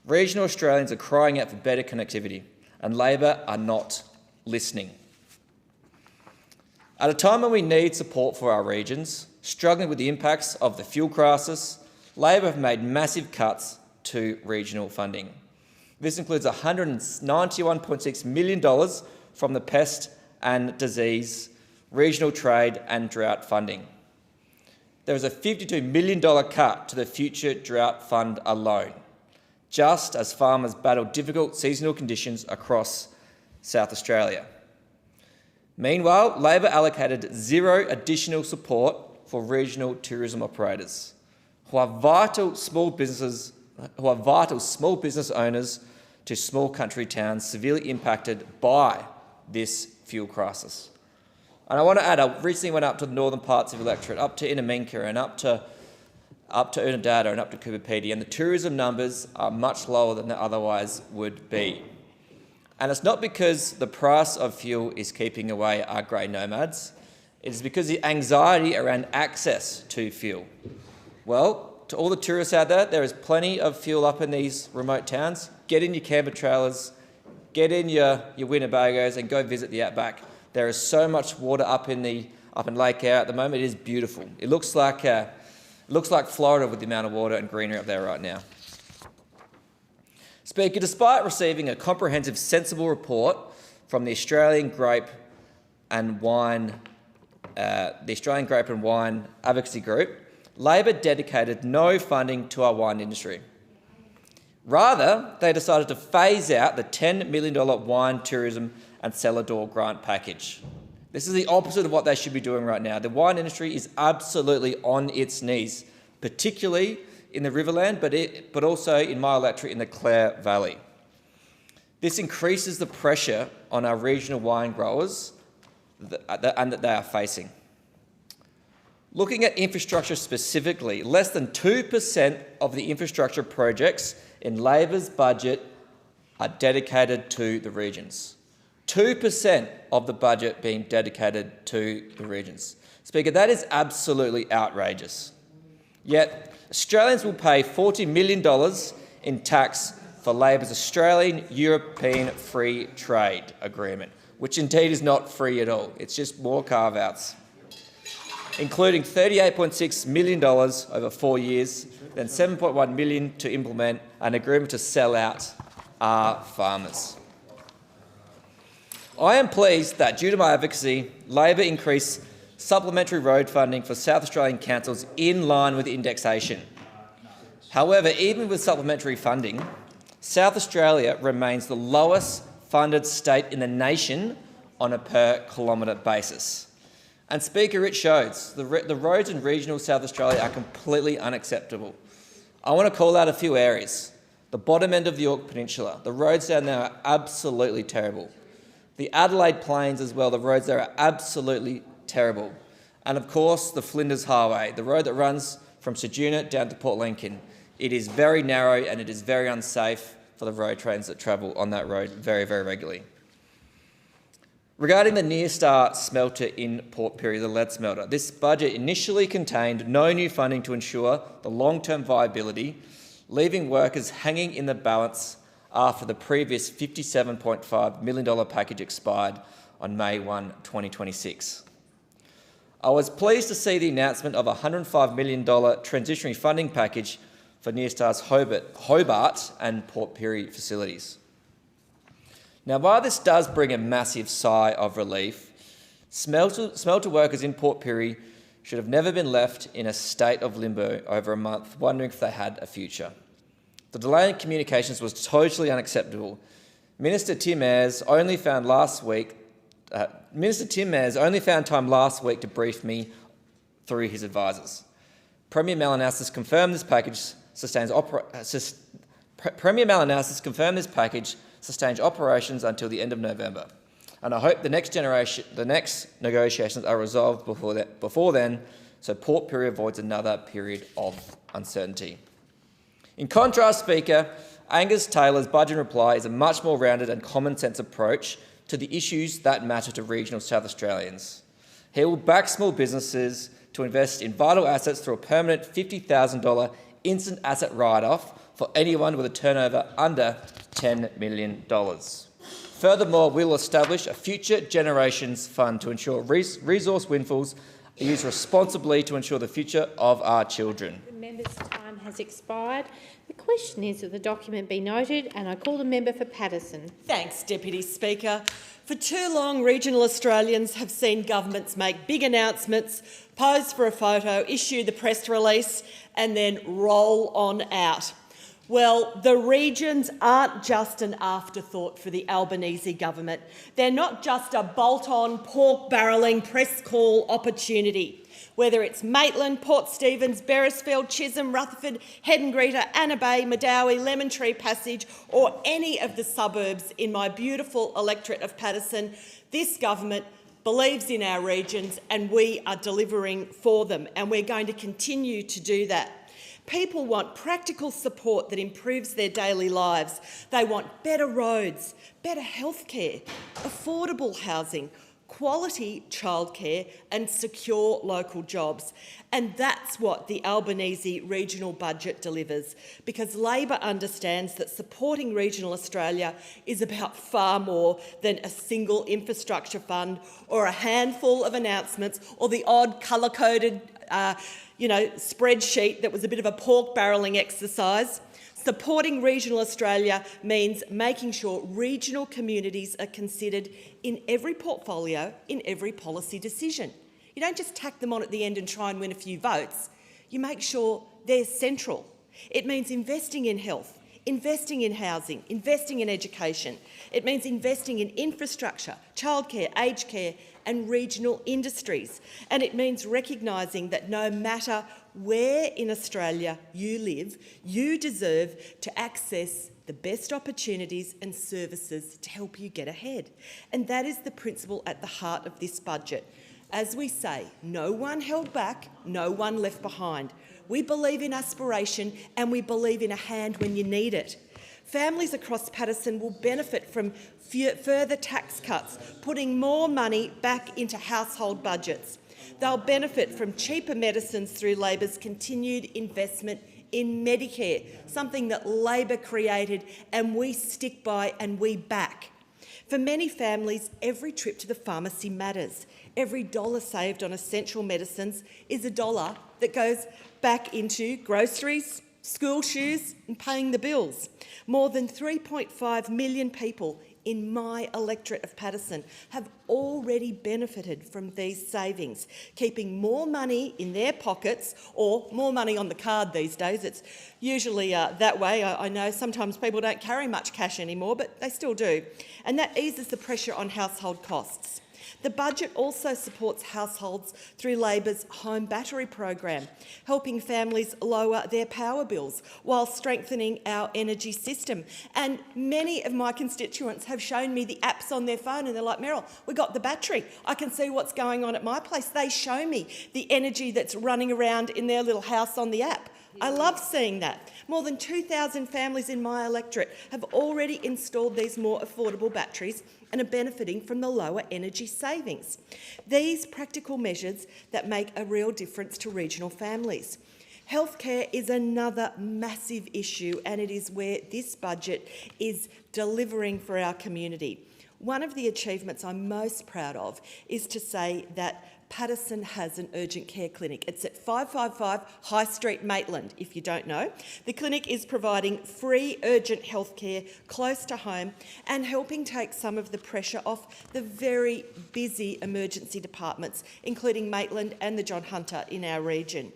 Regional Australians are crying out for better connectivity, and Labor are not listening. At a time when we need support for our regions, struggling with the impacts of the fuel crisis, Labor have made massive cuts to regional funding. This includes $191.6 million from the Pest and Disease, Regional Trade and Drought funding. There is a $52 million cut to the Future Drought Fund alone, just as farmers battle difficult seasonal conditions across South Australia. Meanwhile, Labor allocated 0 additional support for regional tourism operators, who are vital small business owners to small country towns severely impacted by this fuel crisis. And I want to add, I recently went up to the northern parts of the electorate, up to Inaminka and up to Unadada and up to Coober Pedy, and the tourism numbers are much lower than they otherwise would be. And it's not because the price of fuel is keeping away our grey nomads, it is because the anxiety around access to fuel. Well, to all the tourists out there is plenty of fuel up in these remote towns. Get in your camper trailers, get in your Winnebagos and go visit the outback. There is so much water up in Lake Eyre at the moment. It is beautiful. It looks like Florida with the amount of water and greenery up there right now. Speaker, despite receiving a comprehensive, sensible report from the Australian Grape and Wine Advocacy Group, Labor dedicated no funding to our wine industry. Rather, they decided to phase out the $10 million wine tourism and cellar door grant package. This is the opposite of what they should be doing right now. The wine industry is absolutely on its knees, particularly in the Riverland, but also in my electorate in the Clare Valley. This increases the pressure on our regional wine growers that they are facing. Looking at infrastructure specifically, less than 2% of the infrastructure projects in Labor's budget are dedicated to the regions. 2% of the budget being dedicated to the regions. Speaker, that is absolutely outrageous. Yet, Australians will pay $40 million in tax for Labor's Australian-European Free Trade Agreement, which indeed is not free at all. It's just more carve-outs, including $38.6 million over 4 years, then $7.1 million to implement an agreement to sell out our farmers. I am pleased that, due to my advocacy, Labor increased supplementary road funding for South Australian councils in line with indexation. However, even with supplementary funding, South Australia remains the lowest funded state in the nation on a per kilometre basis. And Speaker, it shows. The roads in regional South Australia are completely unacceptable. I want to call out a few areas. The bottom end of the Yorke Peninsula, the roads down there are absolutely terrible. The Adelaide Plains as well, the roads there are absolutely terrible. And of course, the Flinders Highway, the road that runs from Ceduna down to Port Lincoln. It is very narrow and it is very unsafe for the road trains that travel on that road very, very regularly. Regarding the Near Star smelter in Port Pirie, the lead smelter, this budget initially contained no new funding to ensure the long-term viability, leaving workers hanging in the balance after the previous $57.5 million package expired on May 1, 2026. I was pleased to see the announcement of a $105 million transitionary funding package for Near Star's Hobart and Port Pirie facilities. Now, while this does bring a massive sigh of relief, smelter workers in Port Pirie should have never been left in a state of limbo over a month, wondering if they had a future. The delay in communications was totally unacceptable. Minister Tim Ayres only found time last week to brief me through his advisors. Premier Malinowskis confirmed this package sustains operations until the end of November, and I hope the next negotiations are resolved before then, so Port Pirie avoids another period of uncertainty. In contrast, Speaker, Angus Taylor's budget reply is a much more rounded and common sense approach to the issues that matter to regional South Australians. He will back small businesses to invest in vital assets through a permanent $50,000 instant asset write-off for anyone with a turnover under $10 million. Furthermore, we will establish a Future Generations Fund to ensure resource windfalls are used responsibly to ensure the future of our children. The member's time has expired. The question is that the document be noted, and I call the member for Patterson. Thanks, Deputy Speaker. For too long, regional Australians have seen governments make big announcements, pose for a photo, issue the press release, and then roll on out. Well, the regions aren't just an afterthought for the Albanese government. They're not just a bolt-on, pork-barrelling press call opportunity. Whether it's Maitland, Port Stephens, Beresfield, Chisholm, Rutherford, Head and Greeter, Anna Bay, Madawi, Lemon Tree Passage, or any of the suburbs in my beautiful electorate of Patterson, this government believes in our regions and we are delivering for them, and we're going to continue to do that. People want practical support that improves their daily lives. They want better roads, better healthcare, affordable housing, quality childcare and secure local jobs. And that's what the Albanese regional budget delivers, because Labor understands that supporting regional Australia is about far more than a single infrastructure fund or a handful of announcements or the odd colour-coded spreadsheet that was a bit of a pork-barrelling exercise. Supporting regional Australia means making sure regional communities are considered in every portfolio, in every policy decision. You don't just tack them on at the end and try and win a few votes. You make sure they're central. It means investing in health, investing in housing, investing in education. It means investing in infrastructure, childcare, aged care and regional industries. And it means recognising that no matter where in Australia you live, you deserve to access the best opportunities and services to help you get ahead. And that is the principle at the heart of this budget. As we say, no one held back, no one left behind. We believe in aspiration and we believe in a hand when you need it. Families across Patterson will benefit from further tax cuts, putting more money back into household budgets. They'll benefit from cheaper medicines through Labor's continued investment in Medicare, something that Labor created and we stick by and we back. For many families, every trip to the pharmacy matters. Every dollar saved on essential medicines is a dollar that goes back into groceries, school shoes and paying the bills. More than 3.5 million people in my electorate of Patterson have already benefited from these savings, keeping more money in their pockets or more money on the card these days. It's usually that way. I know sometimes people don't carry much cash anymore, but they still do. And that eases the pressure on household costs. The budget also supports households through Labor's home battery program, helping families lower their power bills while strengthening our energy system. And many of my constituents have shown me the apps on their phone and they're like, Meryl, we got the battery. I can see what's going on at my place. They show me the energy that's running around in their little house on the app. I love seeing that. More than 2,000 families in my electorate have already installed these more affordable batteries and are benefiting from the lower energy savings. These practical measures that make a real difference to regional families. Healthcare is another massive issue, and it is where this budget is delivering for our community. One of the achievements I'm most proud of is to say that Paterson has an urgent care clinic. It's at 555 High Street, Maitland, if you don't know. The clinic is providing free urgent health care close to home and helping take some of the pressure off the very busy emergency departments, including Maitland and the John Hunter in our region.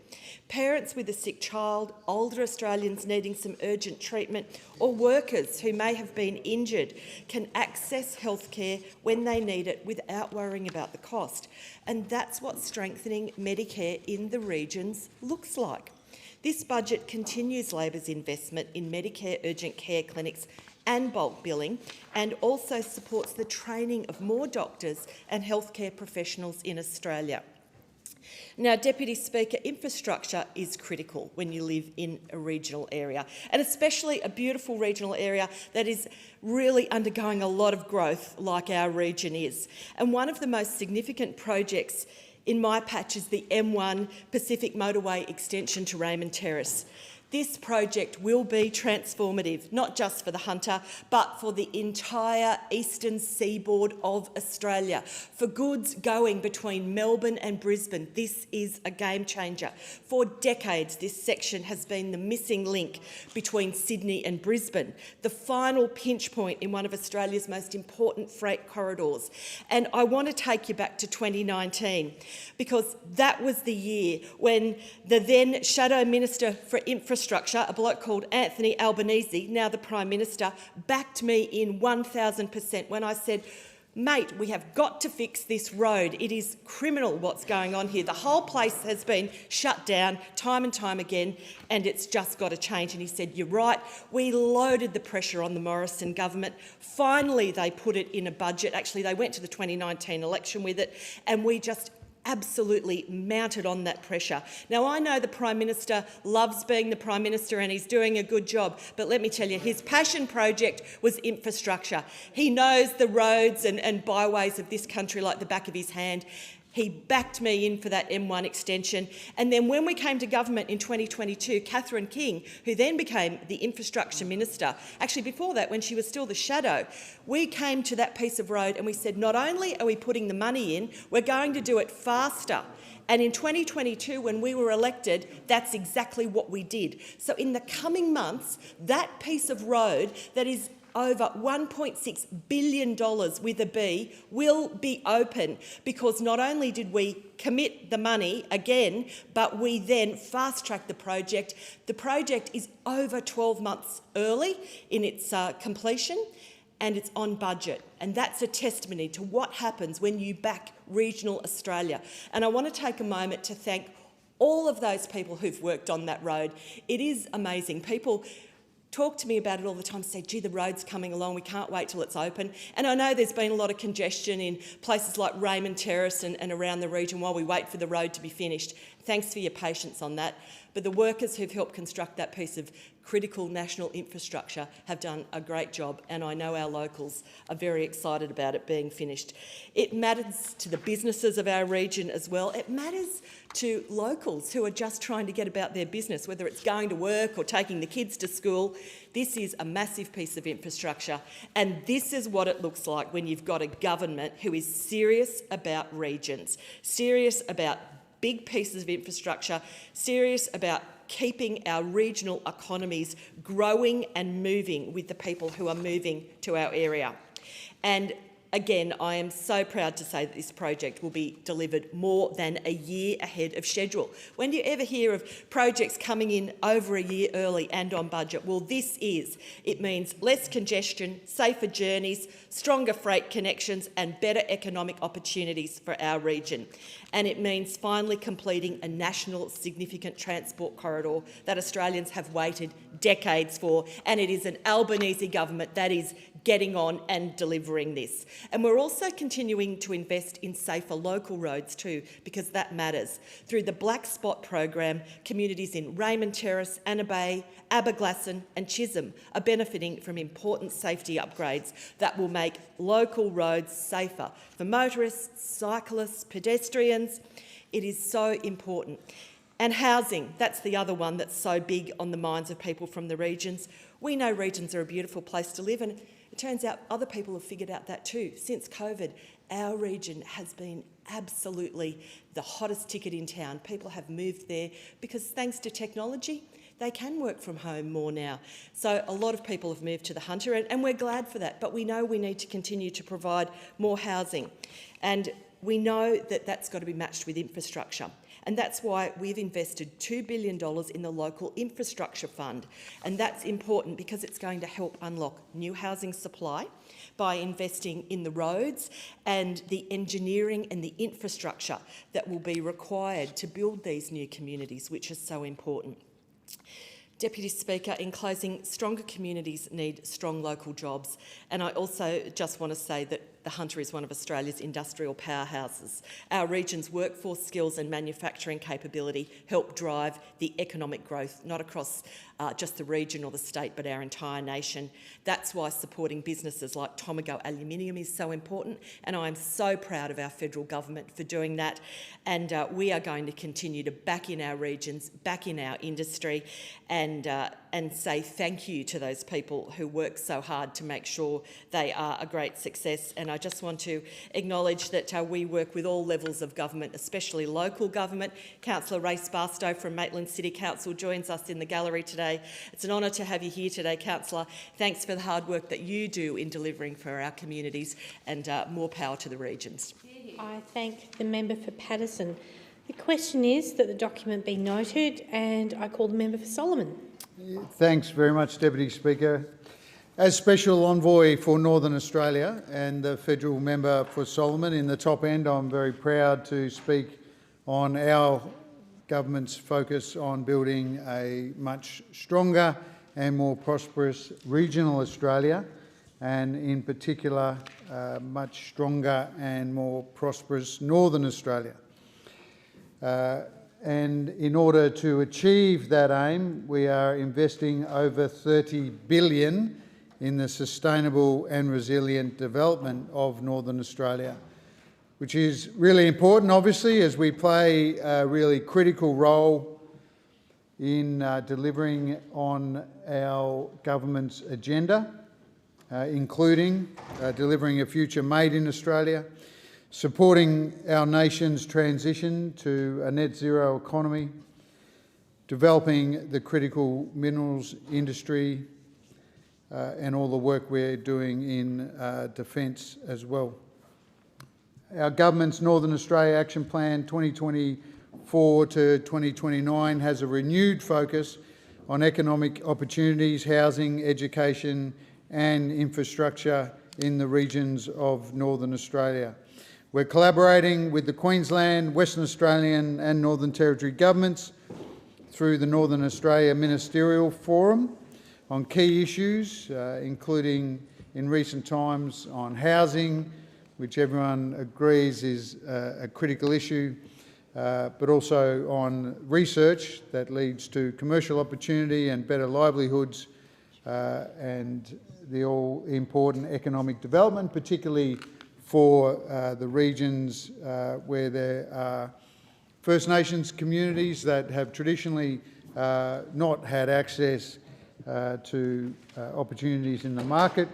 Parents with a sick child, older Australians needing some urgent treatment, or workers who may have been injured can access health care when they need it without worrying about the cost. And that's what strengthening Medicare in the regions looks like. This budget continues Labor's investment in Medicare urgent care clinics and bulk billing, and also supports the training of more doctors and healthcare professionals in Australia. Now, Deputy Speaker, infrastructure is critical when you live in a regional area, and especially a beautiful regional area that is really undergoing a lot of growth like our region is. And one of the most significant projects in my patch is the M1 Pacific Motorway extension to Raymond Terrace. This project will be transformative, not just for the Hunter, but for the entire eastern seaboard of Australia. For goods going between Melbourne and Brisbane, this is a game changer. For decades, this section has been the missing link between Sydney and Brisbane, the final pinch point in one of Australia's most important freight corridors. And I want to take you back to 2019, because that was the year when the then Shadow Minister for Infrastructure, a bloke called Anthony Albanese, now the Prime Minister, backed me in 1,000% when I said, mate, we have got to fix this road. It is criminal what's going on here. The whole place has been shut down time and time again, and it's just got to change. And he said, you're right. We loaded the pressure on the Morrison government. Finally, they put it in a budget. Actually, they went to the 2019 election with it, and we just absolutely mounted on that pressure. Now, I know the Prime Minister loves being the Prime Minister and he's doing a good job, but let me tell you, his passion project was infrastructure. He knows the roads and byways of this country like the back of his hand. He backed me in for that M1 extension. And then when we came to government in 2022, Catherine King, who then became the Infrastructure Minister, actually before that, when she was still the Shadow, we came to that piece of road and we said, not only are we putting the money in, we're going to do it faster. And in 2022, when we were elected, that's exactly what we did. So in the coming months, that piece of road that is over $1.6 billion with a B will be open, because not only did we commit the money again, but we then fast-tracked the project. The project is over 12 months early in its completion, and it's on budget. And that's a testimony to what happens when you back regional Australia. And I want to take a moment to thank all of those people who've worked on that road. It is amazing. People talk to me about it all the time, say, gee, the road's coming along, we can't wait till it's open. And I know there's been a lot of congestion in places like Raymond Terrace and around the region while we wait for the road to be finished. Thanks for your patience on that. But the workers who've helped construct that piece of critical national infrastructure have done a great job, and I know our locals are very excited about it being finished. It matters to the businesses of our region as well. It matters to locals who are just trying to get about their business, whether it's going to work or taking the kids to school. This is a massive piece of infrastructure, and this is what it looks like when you've got a government who is serious about regions, serious about big pieces of infrastructure, serious about keeping our regional economies growing and moving with the people who are moving to our area. And again, I am so proud to say that this project will be delivered more than a year ahead of schedule. When do you ever hear of projects coming in over a year early and on budget? Well, this is. It means less congestion, safer journeys, stronger freight connections and better economic opportunities for our region. And it means finally completing a national significant transport corridor that Australians have waited decades for. And it is an Albanese government that is getting on and delivering this. And we're also continuing to invest in safer local roads too, because that matters. Through the Black Spot program, communities in Raymond Terrace, Anna Bay, Aberglasslyn and Chisholm are benefiting from important safety upgrades that will make local roads safer for motorists, cyclists, pedestrians. It is so important. And housing, that's the other one that's so big on the minds of people from the regions. We know regions are a beautiful place to live, and it turns out other people have figured out that too. Since COVID, our region has been absolutely the hottest ticket in town. People have moved there because thanks to technology, they can work from home more now. So a lot of people have moved to the Hunter, and we're glad for that, but we know we need to continue to provide more housing. And we know that that's got to be matched with infrastructure. And that's why we've invested $2 billion in the local infrastructure fund. And that's important because it's going to help unlock new housing supply by investing in the roads and the engineering and the infrastructure that will be required to build these new communities, which is so important. Deputy Speaker, in closing, stronger communities need strong local jobs. And I also just want to say that the Hunter is one of Australia's industrial powerhouses. Our region's workforce skills and manufacturing capability help drive the economic growth, not across just the region or the state, but our entire nation. That's why supporting businesses like Tomago Aluminium is so important, and I'm so proud of our federal government for doing that. And we are going to continue to back in our regions, back in our industry, and say thank you to those people who work so hard to make sure they are a great success. And I just want to acknowledge that we work with all levels of government, especially local government. Councillor Race Barstow from Maitland City Council joins us in the gallery today. It's an honour to have you here today, Councillor. Thanks for the hard work that you do in delivering for our communities, and more power to the regions. I thank the member for Paterson. The question is that the document be noted, and I call the member for Solomon. Thanks very much, Deputy Speaker. As Special Envoy for Northern Australia and the Federal Member for Solomon in the top end, I'm very proud to speak on our government's focus on building a much stronger and more prosperous regional Australia, and in particular, much stronger and more prosperous Northern Australia. And in order to achieve that aim, we are investing over $30 billion in the sustainable and resilient development of Northern Australia, which is really important, obviously, as we play a really critical role in delivering on our government's agenda, including delivering a future made in Australia, supporting our nation's transition to a net zero economy, developing the critical minerals industry, and all the work we're doing in defence as well. Our government's Northern Australia Action Plan 2024 to 2029 has a renewed focus on economic opportunities, housing, education and infrastructure in the regions of Northern Australia. We're collaborating with the Queensland, Western Australian and Northern Territory governments through the Northern Australia Ministerial Forum on key issues, including in recent times on housing, which everyone agrees is a critical issue, but also on research that leads to commercial opportunity and better livelihoods, and the all-important economic development, particularly for the regions where there are First Nations communities that have traditionally not had access to opportunities in the market.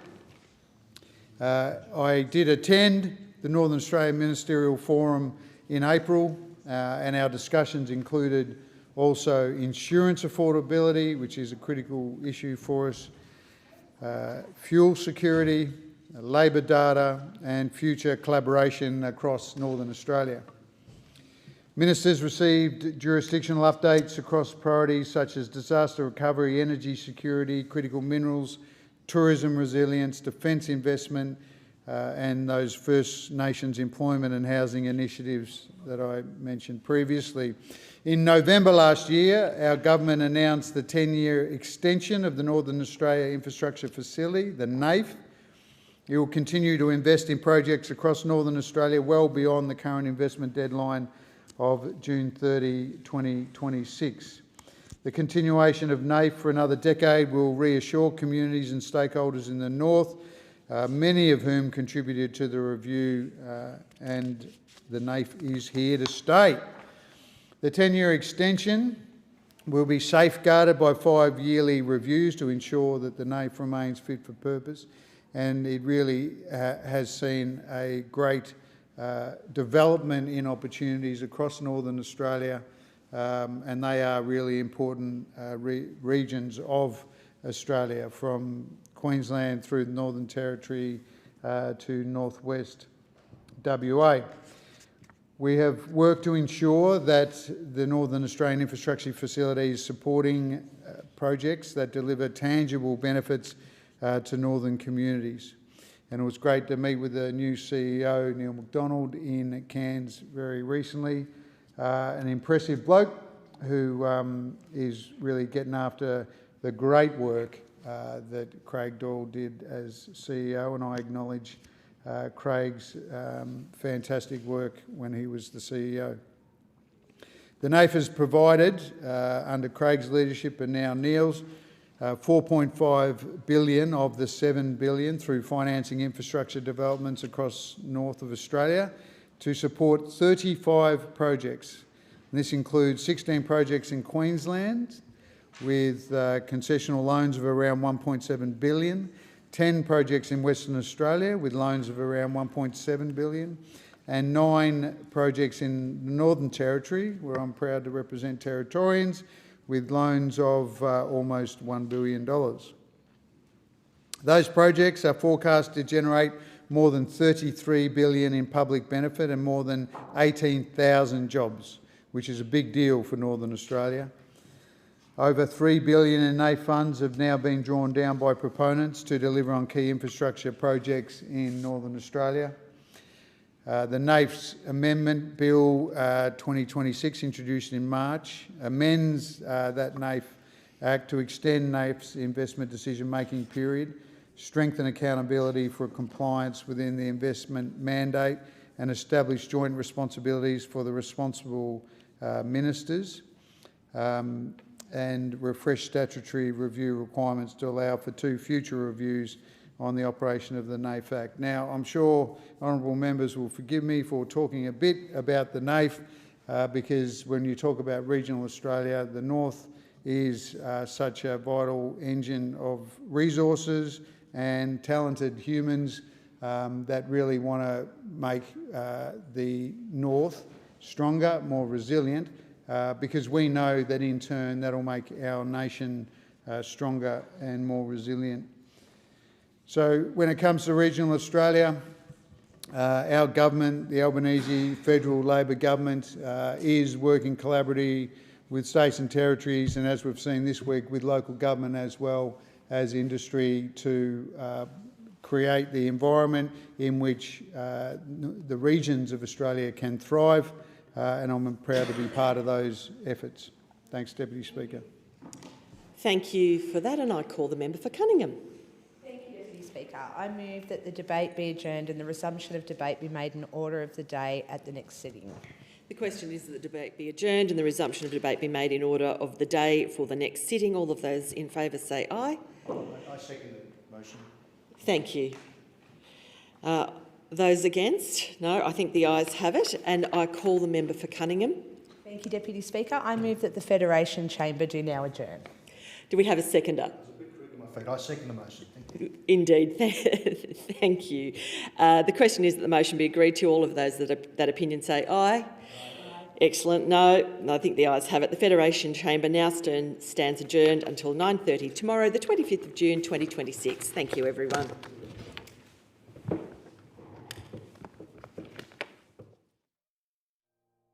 I did attend the Northern Australia Ministerial Forum in April, and our discussions included also insurance affordability, which is a critical issue for us, fuel security, labour data and future collaboration across Northern Australia. Ministers received jurisdictional updates across priorities such as disaster recovery, energy security, critical minerals, tourism resilience, defence investment, and those First Nations employment and housing initiatives that I mentioned previously. In November last year, our government announced the 10-year extension of the Northern Australia Infrastructure Facility, the NAIF, It will continue to invest in projects across Northern Australia well beyond the current investment deadline of June 30, 2026. The continuation of NAIF for another decade will reassure communities and stakeholders in the north, many of whom contributed to the review, and the NAIF is here to stay. The 10-year extension will be safeguarded by 5 yearly reviews to ensure that the NAIF remains fit for purpose, and it really has seen a great development in opportunities across Northern Australia, and they are really important regions of Australia, from Queensland through the Northern Territory to northwest WA. We have worked to ensure that the Northern Australian Infrastructure Facility is supporting projects that deliver tangible benefits to northern communities. And it was great to meet with the new CEO, Neil McDonald, in Cairns very recently. An impressive bloke who is really getting after the great work that Craig Doyle did as CEO, and I acknowledge Craig's fantastic work when he was the CEO. The NAIF has provided, under Craig's leadership and now Neil's, 4.5 billion of the 7 billion through financing infrastructure developments across north of Australia to support 35 projects. And this includes 16 projects in Queensland with concessional loans of around 1.7 billion, 10 projects in Western Australia with loans of around 1.7 billion, and 9 projects in the Northern Territory, where I'm proud to represent Territorians, with loans of almost $1 billion. Those projects are forecast to generate more than 33 billion in public benefit and more than 18,000 jobs, which is a big deal for Northern Australia. Over 3 billion in NAIF funds have now been drawn down by proponents to deliver on key infrastructure projects in Northern Australia. The NAIF's Amendment Bill 2026, introduced in March, amends that NAIF Act to extend NAIF's investment decision-making period, strengthen accountability for compliance within the investment mandate, and establish joint responsibilities for the responsible ministers, and refresh statutory review requirements to allow for 2 future reviews on the operation of the NAIF Act. Now, I'm sure honourable members will forgive me for talking a bit about the NAIF, because when you talk about regional Australia, the north is such a vital engine of resources and talented humans that really want to make the north stronger, more resilient, because we know that in turn that'll make our nation stronger and more resilient. So when it comes to regional Australia, our government, the Albanese Federal Labor Government, is working collaboratively with states and territories, and as we've seen this week, with local government as well as industry, to create the environment in which the regions of Australia can thrive, and I'm proud to be part of those efforts. Thanks, Deputy Speaker. Thank you for that, and I call the member for Cunningham. Speaker, I move that the debate be adjourned and the resumption of debate be made in order of the day at the next sitting. The question is that the debate be adjourned and the resumption of debate be made in order of the day for the next sitting. All of those in favour say aye. I second the motion. Thank you. Those against? No, I think the ayes have it, and I call the member for Cunningham. Thank you, Deputy Speaker. I move that the Federation Chamber do now adjourn. Do we have a seconder? I second the motion. Thank you. Indeed. Thank you. The question is that the motion be agreed to. All of those that opinion say aye. Aye. Excellent. No, I think the ayes have it. The Federation Chamber now stands adjourned until 9:30 tomorrow, the 25th of June 2026. Thank you, everyone.